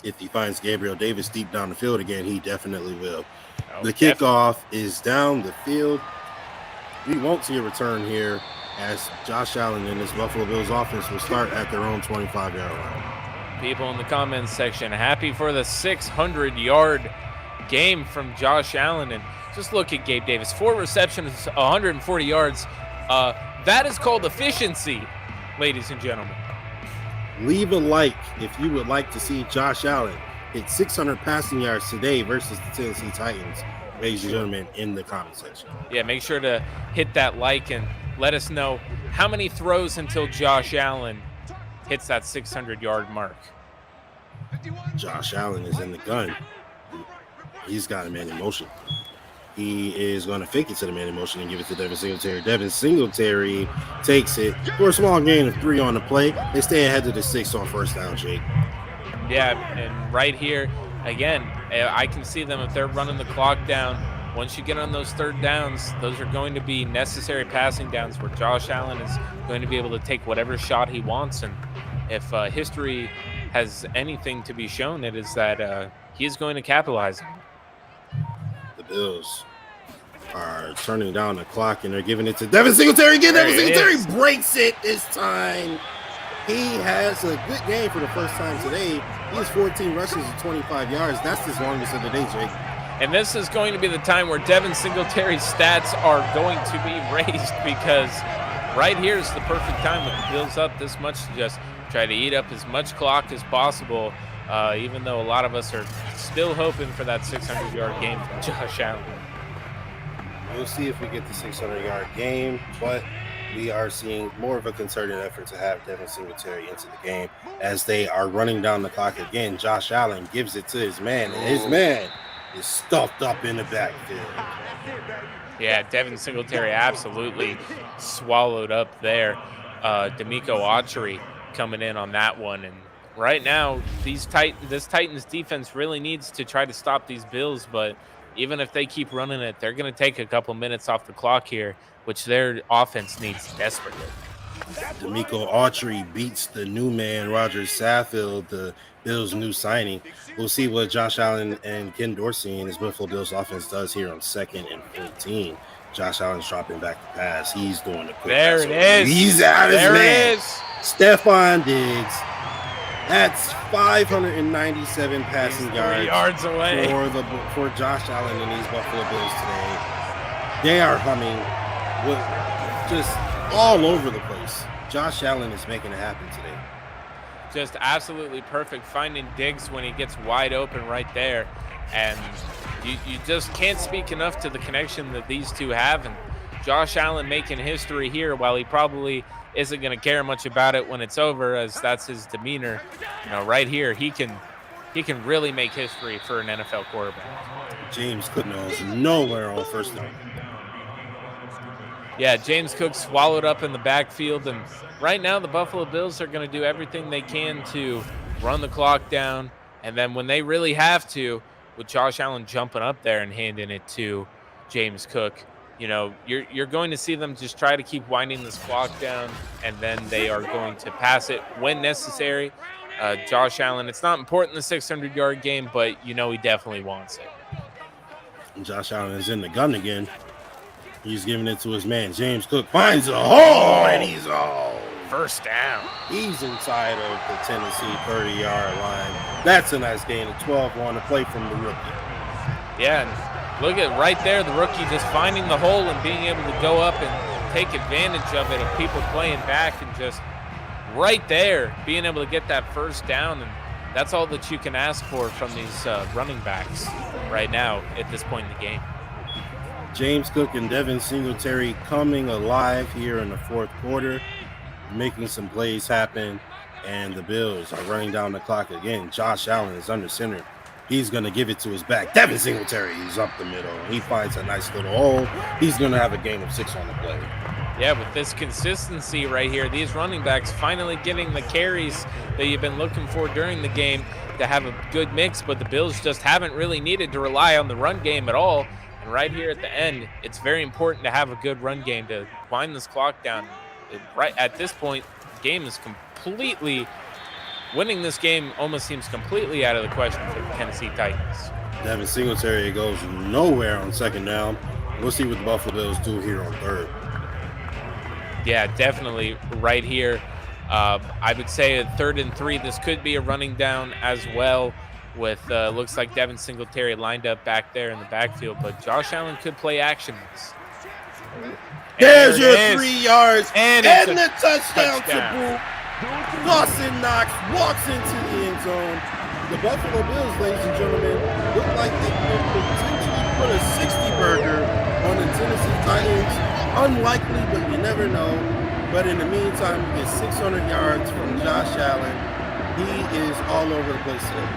If he finds Gabriel Davis deep down the field again, he definitely will. The kickoff is down the field. We won't see a return here, as Josh Allen and his Buffalo Bills offense will start at their own 25-yard line. People in the comments section happy for the 600-yard game from Josh Allen. And just look at Gabe Davis. 4 receptions, 140 yards. That is called efficiency, ladies and gentlemen. Leave a like if you would like to see Josh Allen hit 600 passing yards today versus the Tennessee Titans, ladies and gentlemen, in the comment section. Yeah, make sure to hit that like and let us know how many throws until Josh Allen hits that 600-yard mark. Josh Allen is in the gun. He's got a man in motion. He is going to fake it to the man in motion and give it to Devin Singletary. Devin Singletary takes it for a small gain of 3 on the play. They stay ahead of the 6 on first down, Jake. Yeah, and right here, again, I can see them if they're running the clock down. Once you get on those third downs, those are going to be necessary passing downs where Josh Allen is going to be able to take whatever shot he wants. And if history has anything to be shown, it is that he is going to capitalize. The Bills are turning down the clock, and they're giving it to Devin Singletary again. Devin Singletary breaks it this time. He has a good game for the first time today. He has 14 rushes and 25 yards. That's his longest of the day, Jake. And this is going to be the time where Devin Singletary's stats are going to be raised, because right here is the perfect time with the Bills up this much to just try to eat up as much clock as possible, even though a lot of us are still hoping for that 600-yard game from Josh Allen. We'll see if we get the 600-yard game, but we are seeing more of a concerted effort to have Devin Singletary into the game as they are running down the clock again. Josh Allen gives it to his man, and his man is stuffed up in the backfield. Yeah, Devin Singletary absolutely swallowed up there. D'Amico Autry coming in on that one. And right now, this Titans defense really needs to try to stop these Bills, but even if they keep running it, they're going to take a couple minutes off the clock here, which their offense needs desperately. D'Amico Autry beats the new man, Roger Saffield, the Bills' new signing. We'll see what Josh Allen and Ken Dorsey and his Buffalo Bills offense does here on 2nd and 14. Josh Allen's dropping back to pass. He's doing the quick there pass. It is. He's out his there man. It is. Stephon Diggs. That's 597 passing yards away for Josh Allen and these Buffalo Bills today. They are humming with just all over the place. Josh Allen is making it happen today. Just absolutely perfect, finding Diggs when he gets wide open right there. And you just can't speak enough to the connection that these two have. And Josh Allen making history here, while he probably isn't going to care much about it when it's over, as that's his demeanor. You know, right here, he can really make history for an NFL quarterback. James Cook knows nowhere on first down. Yeah, James Cook swallowed up in the backfield, and right now the Buffalo Bills are going to do everything they can to run the clock down, and then when they really have to, with Josh Allen jumping up there and handing it to James Cook, you know, you're going to see them just try to keep winding this clock down, and then they are going to pass it when necessary. Josh Allen, it's not important in the 600-yard game, but you know he definitely wants it. And Josh Allen is in the gun again. He's giving it to his man. James Cook finds a hole, and he's all first down. He's inside of the Tennessee 30-yard line. That's a nice gain of 12 on the play from the rookie. Yeah, and look at right there, the rookie just finding the hole and being able to go up and take advantage of it, of people playing back, and just right there being able to get that first down. And that's all that you can ask for from these running backs right now at this point in the game. James Cook and Devin Singletary coming alive here in the fourth quarter, making some plays happen, and the Bills are running down the clock again. Josh Allen is under center. He's going to give it to his back. Devin Singletary is up the middle. He finds a nice little hole. He's going to have a game of 6 on the play. Yeah, with this consistency right here, these running backs finally getting the carries that you've been looking for during the game to have a good mix, but the Bills just haven't really needed to rely on the run game at all. And right here at the end, it's very important to have a good run game to wind this clock down. Right at this point, the game is completely winning. This game almost seems completely out of the question for the Tennessee Titans. Devin Singletary goes nowhere on second down. We'll see what the Buffalo Bills do here on third. Yeah, definitely right here. I would say at 3rd and 3, this could be a running down as well, with looks like Devin Singletary lined up back there in the backfield, but Josh Allen could play action. There's your 3 yards and the touchdown to boot. Dawson Knox walks into the end zone. The Buffalo Bills, ladies and gentlemen, look like they could potentially put a 60-burger on the Tennessee Titans. Unlikely, but you never know. But in the meantime, we get 600 yards from Josh Allen. He is all over the place today.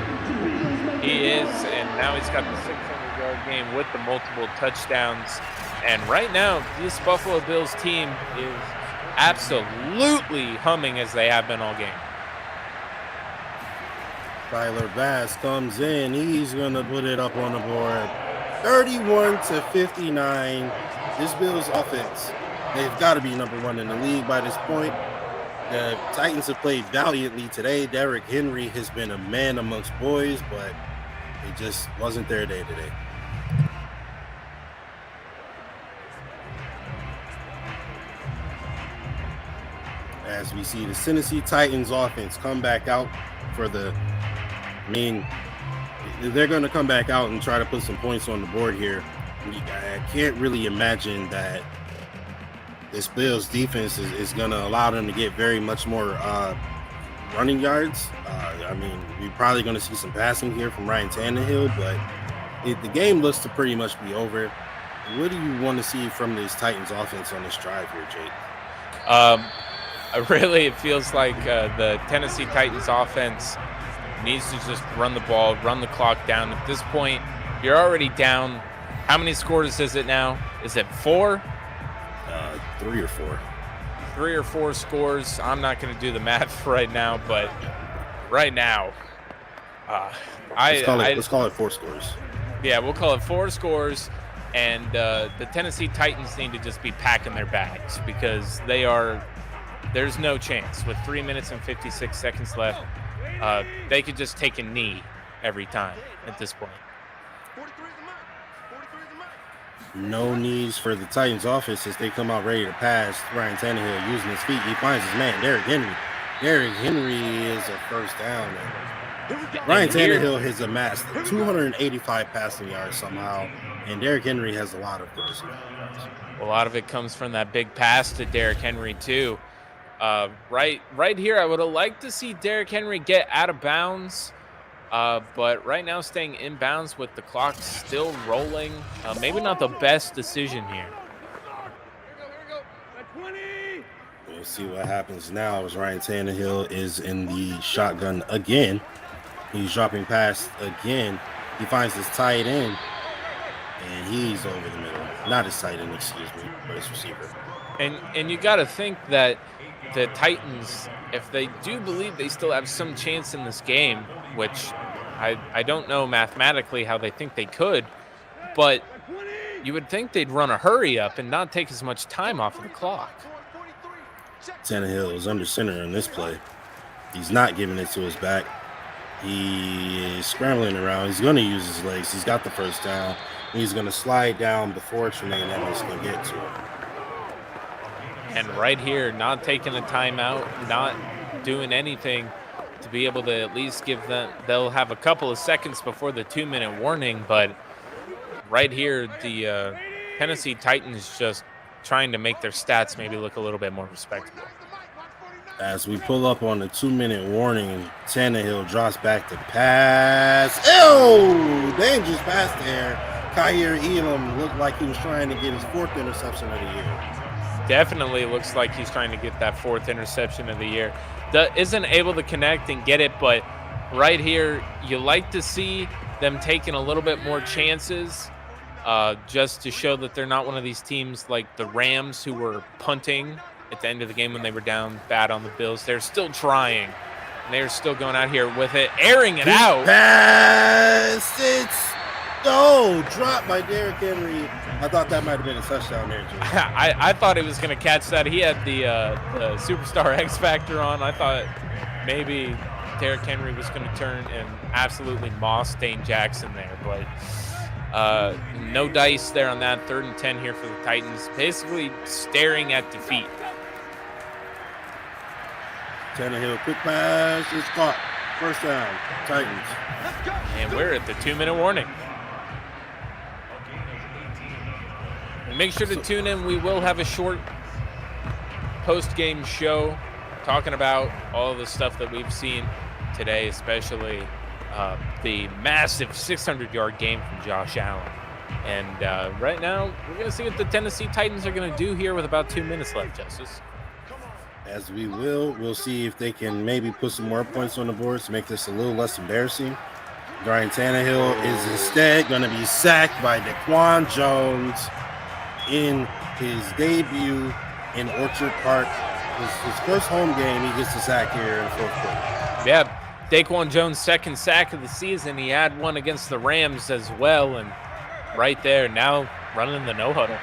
He is, and now he's got the 600-yard game with the multiple touchdowns. And right now, this Buffalo Bills team is absolutely humming as they have been all game. Tyler Bass comes in. He's going to put it up on the board. 31-59. This Bills offense, they've got to be number 1 in the league by this point. The Titans have played valiantly today. Derrick Henry has been a man amongst boys, but It just wasn't their day today. As we see the Tennessee Titans offense come back out for they're going to come back out and try to put some points on the board here. I can't really imagine that this Bills defense is going to allow them to get very much more running yards. We're probably going to see some passing here from Ryan Tannehill, but the game looks to pretty much be over. What do you want to see from this Titans offense on this drive here, Jake? Really, it feels like the Tennessee Titans offense needs to just run the ball, run the clock down. At this point, you're already down. How many scores is it now? Is it 4? 3 or 4. 3 or 4 scores. I'm not going to do the math right now, but right now, let's call it 4 scores. Yeah, we'll call it 4 scores, and the Tennessee Titans need to just be packing their bags because there's no chance with 3 minutes and 56 seconds left. They could just take a knee every time at this point. No knees for the Titans offense as they come out ready to pass. Ryan Tannehill using his feet. He finds his man, Derrick Henry. Derrick Henry is a first down. Ryan Tannehill has amassed 285 passing yards somehow, and Derrick Henry has a lot of passing yards. A lot of it comes from that big pass to Derrick Henry too. Right here, I would have liked to see Derrick Henry get out of bounds, but right now staying in bounds with the clock still rolling. Maybe not the best decision here. We'll see what happens now as Ryan Tannehill is in the shotgun again. He's dropping past again. He finds his tight end, and he's over the middle. Not his tight end, excuse me, but his receiver. And you got to think that the Titans, if they do believe they still have some chance in this game, which I don't know mathematically how they think they could, but you would think they'd run a hurry up and not take as much time off of the clock. Tannehill is under center in this play. He's not giving it to his back. He is scrambling around. He's going to use his legs. He's got the first down. He's going to slide down before Tremaine Edmonds can get to him. And right here, not taking a timeout, not doing anything to be able to at least give them, they'll have a couple of seconds before the 2-minute warning, but right here, the Tennessee Titans just trying to make their stats maybe look a little bit more respectable. As we pull up on the 2-minute warning, Tannehill drops back to pass. Ew! Dangerous pass there. Kyer Elam looked like he was trying to get his 4th interception of the year. Definitely looks like he's trying to get that 4th interception of the year. Isn't able to connect and get it, but right here, you like to see them taking a little bit more chances just to show that they're not one of these teams like the Rams who were punting at the end of the game when they were down bad on the Bills. They're still trying. And they're still going out here with it, airing it out. Pass! Dropped by Derrick Henry. I thought that might have been a touchdown there, Jim. I thought he was going to catch that. He had the Superstar X Factor on. I thought maybe Derrick Henry was going to turn and absolutely moss Dane Jackson there. But no dice there on that. 3rd and 10 here for the Titans. Basically staring at defeat. Tannehill, quick pass. It's caught. First down, Titans. And we're at the 2-minute warning. And make sure to tune in. We will have a short post-game show talking about all the stuff that we've seen today, especially the massive 600-yard game from Josh Allen. And right now, we're going to see what the Tennessee Titans are going to do here with about 2 minutes left, Justus. As we'll see if they can maybe put some more points on the board to make this a little less embarrassing. Ryan Tannehill is instead going to be sacked by Daquan Jones in his debut in Orchard Park. His first home game, he gets a sack here in the 4th quarter. Yeah, Daquan Jones' 2nd sack of the season. He had one against the Rams as well, and right there now running the no-huddle.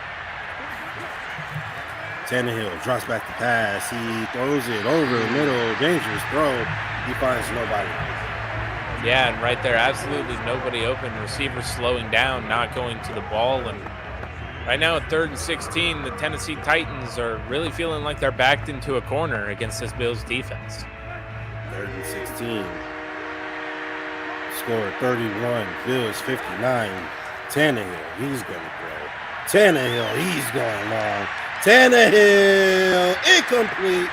Tannehill drops back the pass. He throws it over the middle. Dangerous throw. He finds nobody. Yeah, and right there, absolutely nobody open. Receiver slowing down, not going to the ball. And right now at 3rd and 16, the Tennessee Titans are really feeling like they're backed into a corner against this Bills defense. 3rd and 16. Score 31. Bills 59. Tannehill, he's going to throw. Tannehill, he's going long. Tannehill, incomplete.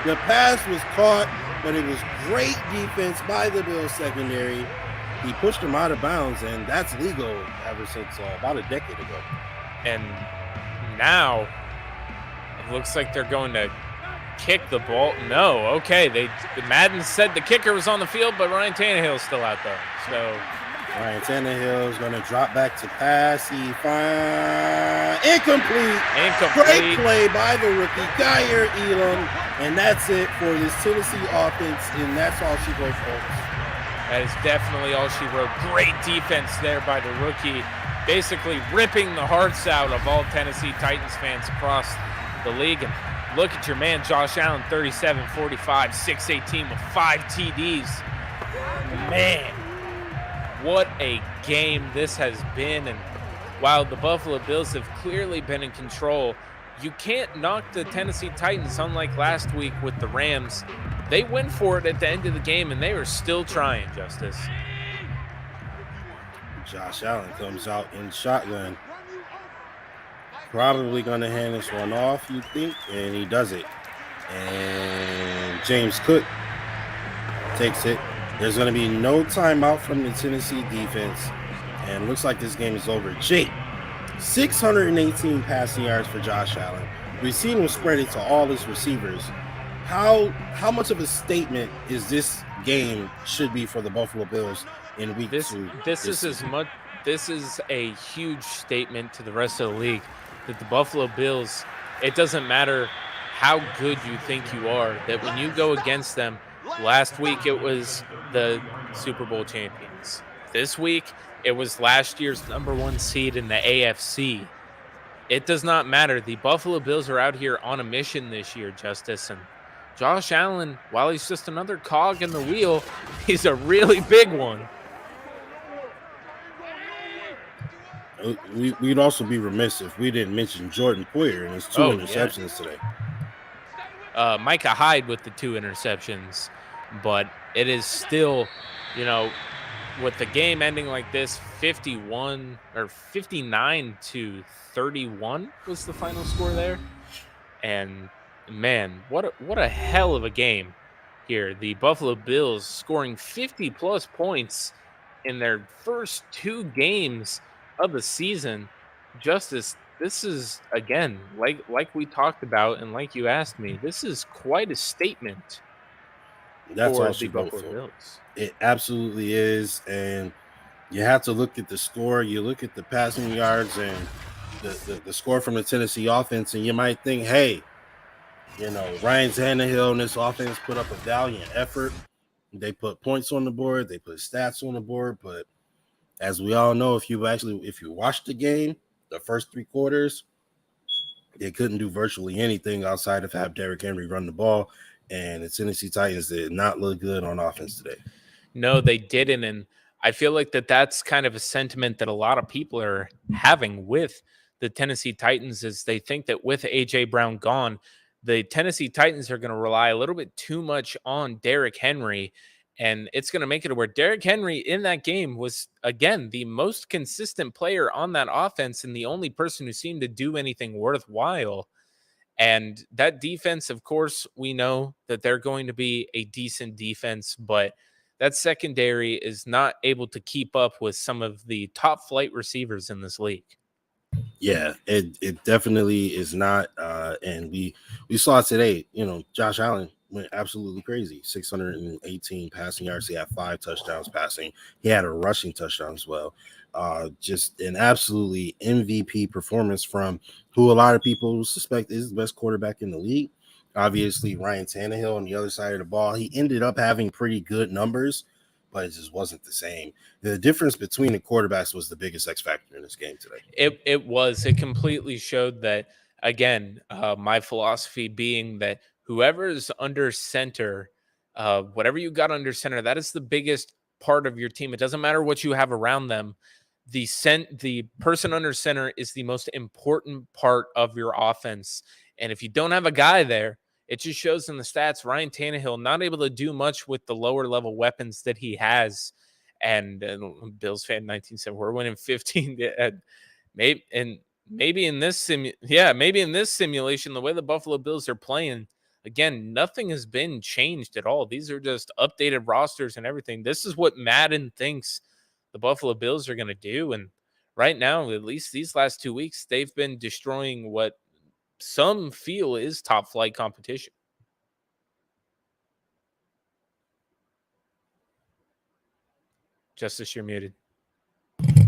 The pass was caught, but it was great defense by the Bills secondary. He pushed him out of bounds, and that's legal ever since about a decade ago. And now it looks like they're going to kick the ball. No, okay. Madden said the kicker was on the field, but Ryan Tannehill's still out there. So Ryan Tannehill is going to drop back to pass. He finds incomplete. Great play by the rookie, Kaiir Elam. And that's it for this Tennessee offense. And that's all she wrote, folks. That is definitely all she wrote. Great defense there by the rookie. Basically ripping the hearts out of all Tennessee Titans fans across the league. And look at your man, Josh Allen, 37, 45, 618 with 5 TDs. Man, what a game this has been. And while the Buffalo Bills have clearly been in control, you can't knock the Tennessee Titans, unlike last week with the Rams. They went for it at the end of the game, and they were still trying, Justus. Josh Allen comes out in shotgun. Probably going to hand this one off, you think, and he does it. And James Cook takes it. There's going to be no timeout from the Tennessee defense, and looks like this game is over. Jake, 618 passing yards for Josh Allen. We've seen him spread it to all his receivers. How much of a statement is this game should be for the Buffalo Bills in week 2? This is a huge statement to the rest of the league that the Buffalo Bills, it doesn't matter how good you think you are, that when you go against them, last week it was the Super Bowl champions. This week it was last year's #1 seed in the AFC. It does not matter. The Buffalo Bills are out here on a mission this year, Justus, and Josh Allen, while he's just another cog in the wheel, he's a really big one. We'd also be remiss if we didn't mention Jordan Poyer and his 2 interceptions today. Micah Hyde with the 2 interceptions, but it is still, with the game ending like this, 59-31 was the final score there. And man, what a hell of a game here. The Buffalo Bills scoring 50+ points in their first 2 games of the season. Justus, this is, again, like we talked about and like you asked me, this is quite a statement. That's for all she the wrote Buffalo for. Bills. It absolutely is, and you have to look at the score. You look at the passing yards and the score from the Tennessee offense, and you might think, hey, Ryan Tannehill and this offense put up a valiant effort. They put points on the board, they put stats on the board, but as we all know, if you watched the game, the first 3 quarters, they couldn't do virtually anything outside of have Derrick Henry run the ball, and the Tennessee Titans did not look good on offense today. No, they didn't, and I feel like that's kind of a sentiment that a lot of people are having with the Tennessee Titans, is they think that with A.J. Brown gone, the Tennessee Titans are going to rely a little bit too much on Derrick Henry, and it's going to make it where Derrick Henry in that game was, again, the most consistent player on that offense and the only person who seemed to do anything worthwhile. And that defense, of course, we know that they're going to be a decent defense, but that secondary is not able to keep up with some of the top flight receivers in this league. Yeah, it definitely is not. And we saw today, Josh Allen went absolutely crazy. 618 passing yards. He had 5 touchdowns passing. He had a rushing touchdown as well. Just an absolutely MVP performance from who a lot of people suspect is the best quarterback in the league. Obviously, Ryan Tannehill on the other side of the ball. He ended up having pretty good numbers, but it just wasn't the same. The difference between the quarterbacks was the biggest X factor in this game today. It completely showed that, again, my philosophy being that whoever's under center, whatever you got under center, that is the biggest part of your team. It doesn't matter what you have around them. The person under center is the most important part of your offense. And if you don't have a guy there, it just shows in the stats. Ryan Tannehill not able to do much with the lower level weapons that he has. And Bills fan 1970, we're winning 15. Maybe in this simulation, the way the Buffalo Bills are playing, again, nothing has been changed at all. These are just updated rosters and everything. This is what Madden thinks the Buffalo Bills are going to do. And right now, at least these last 2 weeks, they've been destroying what some feel is top flight competition. Justus, you're muted.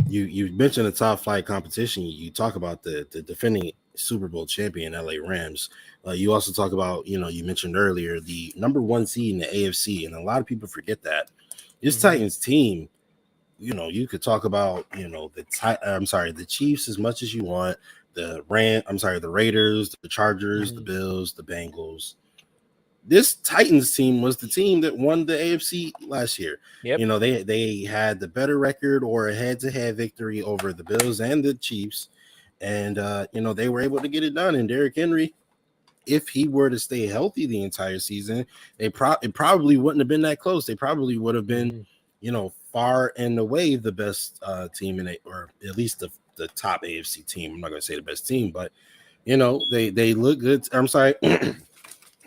You mentioned the top flight competition. You talk about the defending Super Bowl champion LA Rams. You also talk about, you mentioned earlier the number 1 seed in the AFC, and a lot of people forget that this Titans team. You could talk about the Chiefs as much as you want. The Raiders, the Chargers, the Bills, the Bengals. This Titans team was the team that won the AFC last year. Yep. They had the better record or a head-to-head victory over the Bills and the Chiefs, and they were able to get it done. And Derrick Henry, if he were to stay healthy the entire season, it probably wouldn't have been that close. They probably would have been, far and away the best team or at least the top AFC team. I'm not going to say the best team, but they look good. I'm sorry.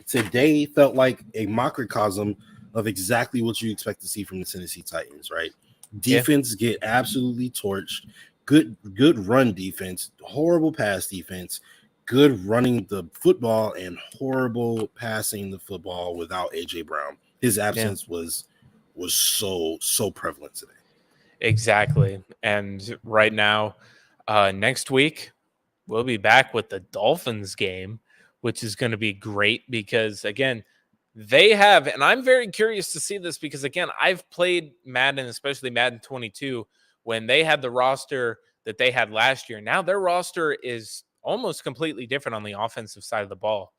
Today felt like a microcosm of exactly what you expect to see from the Tennessee Titans, right? Defense get absolutely torched. Good run defense, horrible pass defense, good running the football, and horrible passing the football without AJ Brown. His absence was so prevalent today. Exactly. And right now, next week, we'll be back with the Dolphins game, which is going to be great because, again, they have, and I'm very curious to see this because, again, I've played Madden, especially Madden 22, when they had the roster that they had last year. Now their roster is almost completely different on the offensive side of the ball.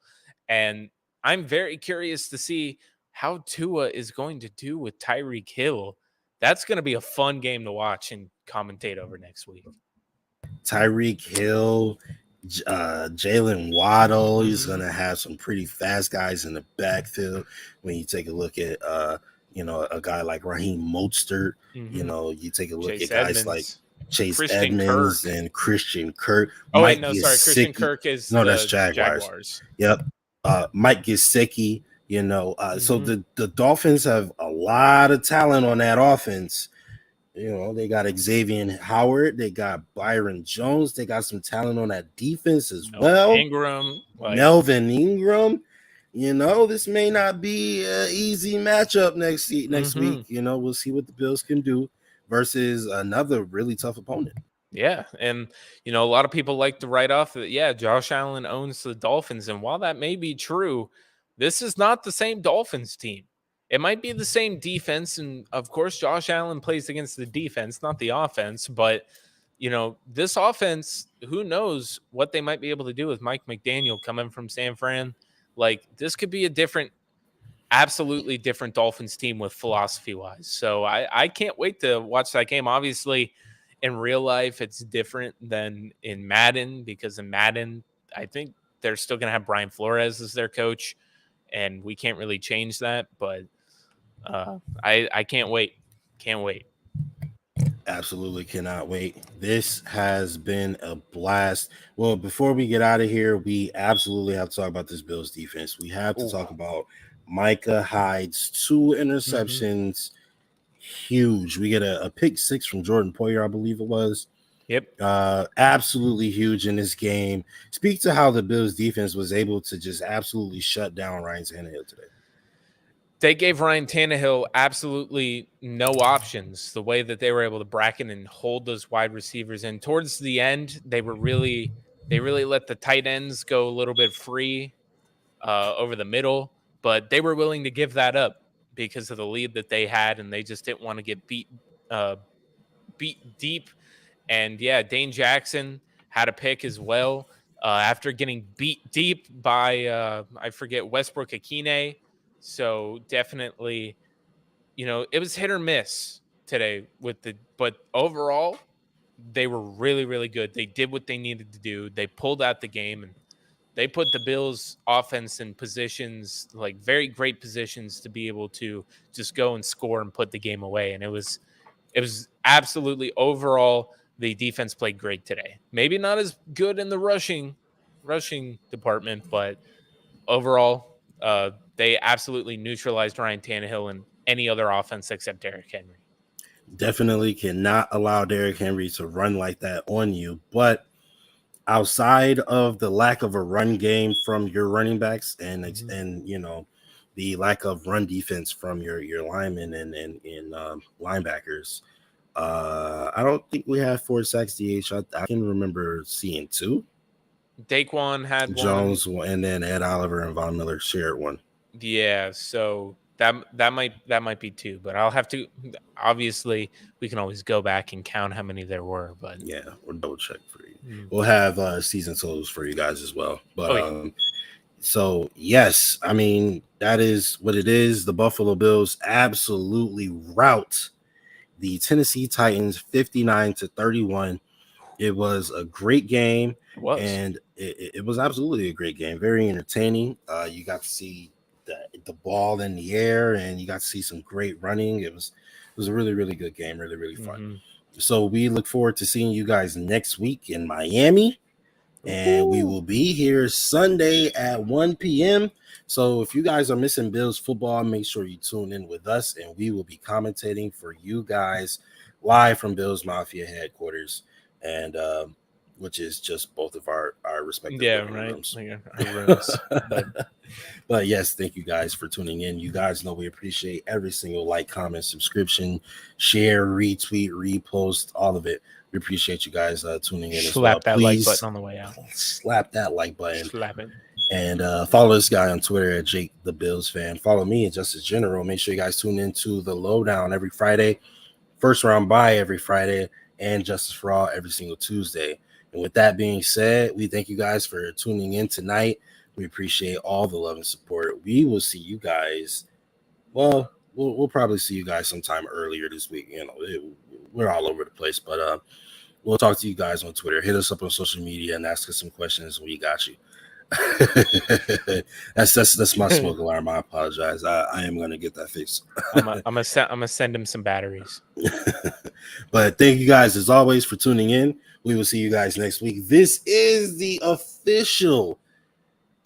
And I'm very curious to see how Tua is going to do with Tyreek Hill. That's going to be a fun game to watch and commentate over next week. Tyreek Hill, Jalen Waddle, he's going to have some pretty fast guys in the backfield. When you take a look at, a guy like Raheem Mostert, you take a look at guys like Chase Edmonds and Christian Kirk. Christian Kirk is that's Jaguars. Yep. Mike Gesicki, so the Dolphins have a lot of talent on that offense. They got Xavier Howard, they got Byron Jones, they got some talent on that defense as well. Melvin Ingram. This may not be an easy matchup next week. We'll see what the Bills can do versus another really tough opponent. Yeah, and a lot of people like to write off that, Josh Allen owns the Dolphins, and while that may be true, this is not the same Dolphins team. It might be the same defense, and of course, Josh Allen plays against the defense, not the offense. But this offense, who knows what they might be able to do with Mike McDaniel coming from San Fran? Like, this could be a absolutely different Dolphins team with philosophy-wise. So I can't wait to watch that game. Obviously, in real life, it's different than in Madden because in Madden, I think they're still going to have Brian Flores as their coach, and we can't really change that. But I can't wait. Can't wait. Absolutely cannot wait. This has been a blast. Well, before we get out of here, we absolutely have to talk about this Bills defense. We have to talk about Micah Hyde's 2 interceptions. Huge. We get a pick 6 from Jordan Poyer, I believe it was. Yep. Absolutely huge in this game. Speak to how the Bills defense was able to just absolutely shut down Ryan Tannehill today. They gave Ryan Tannehill absolutely no options, the way that they were able to bracket and hold those wide receivers. And towards the end, they really let the tight ends go a little bit free over the middle, but they were willing to give that up because of the lead that they had, and they just didn't want to get beat deep. And Dane Jackson had a pick as well after getting beat deep by I forget, Westbrook Akine. So definitely, it was hit or miss today but overall, they were really, really good. They did what they needed to do. They pulled out the game and they put the Bills offense in positions, like very great positions to be able to just go and score and put the game away. And it was absolutely overall, the defense played great today. Maybe not as good in the rushing department, but overall, they absolutely neutralized Ryan Tannehill and any other offense except Derrick Henry. Definitely cannot allow Derrick Henry to run like that on you. But outside of the lack of a run game from your running backs and the lack of run defense from your linemen and linebackers, I don't think we have 4 sacks DH. I can remember seeing 2. Daquan had Jones one, and then Ed Oliver and Von Miller shared one. Yeah, so that might be 2, but I'll have to. Obviously, we can always go back and count how many there were, but Yeah, we'll double check for you. We'll have season totals for you guys as well. But so yes, I mean that is what it is. The Buffalo Bills absolutely rout the Tennessee Titans 59-31. It was a great game, and it was absolutely a great game. Very entertaining. You got to see the ball in the air, and you got to see some great running. It was a really, really good game. Really, really fun. So we look forward to seeing you guys next week in Miami. And we will be here Sunday at 1 p.m. So if you guys are missing Bills football, make sure you tune in with us, and we will be commentating for you guys live from Bills Mafia headquarters, and which is just both of our respective rooms. Rooms. But yes, thank you guys for tuning in. You guys know we appreciate every single like, comment, subscription, share, retweet, repost, all of it. We appreciate you guys tuning in as well. Slap that like button on the way out. Slap that like button. Slap it. And follow this guy on Twitter at Jake the Bills Fan. Follow me at Justus General. Make sure you guys tune into the Lowdown every Friday, First Round Bye every Friday, and Justice for All every single Tuesday. And with that being said, we thank you guys for tuning in tonight. We appreciate all the love and support. We will see you guys. Well, we'll probably see you guys sometime earlier this week. We're all over the place, but we'll talk to you guys on Twitter. Hit us up on social media and ask us some questions. We got you. that's my smoke alarm. I apologize. I am gonna get that fixed. I'm gonna send him some batteries. But thank you guys as always for tuning in. We will see you guys next week. This is the official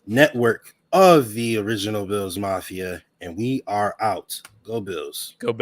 network of the original Bills Mafia, and we are out. Go Bills. Go Bills.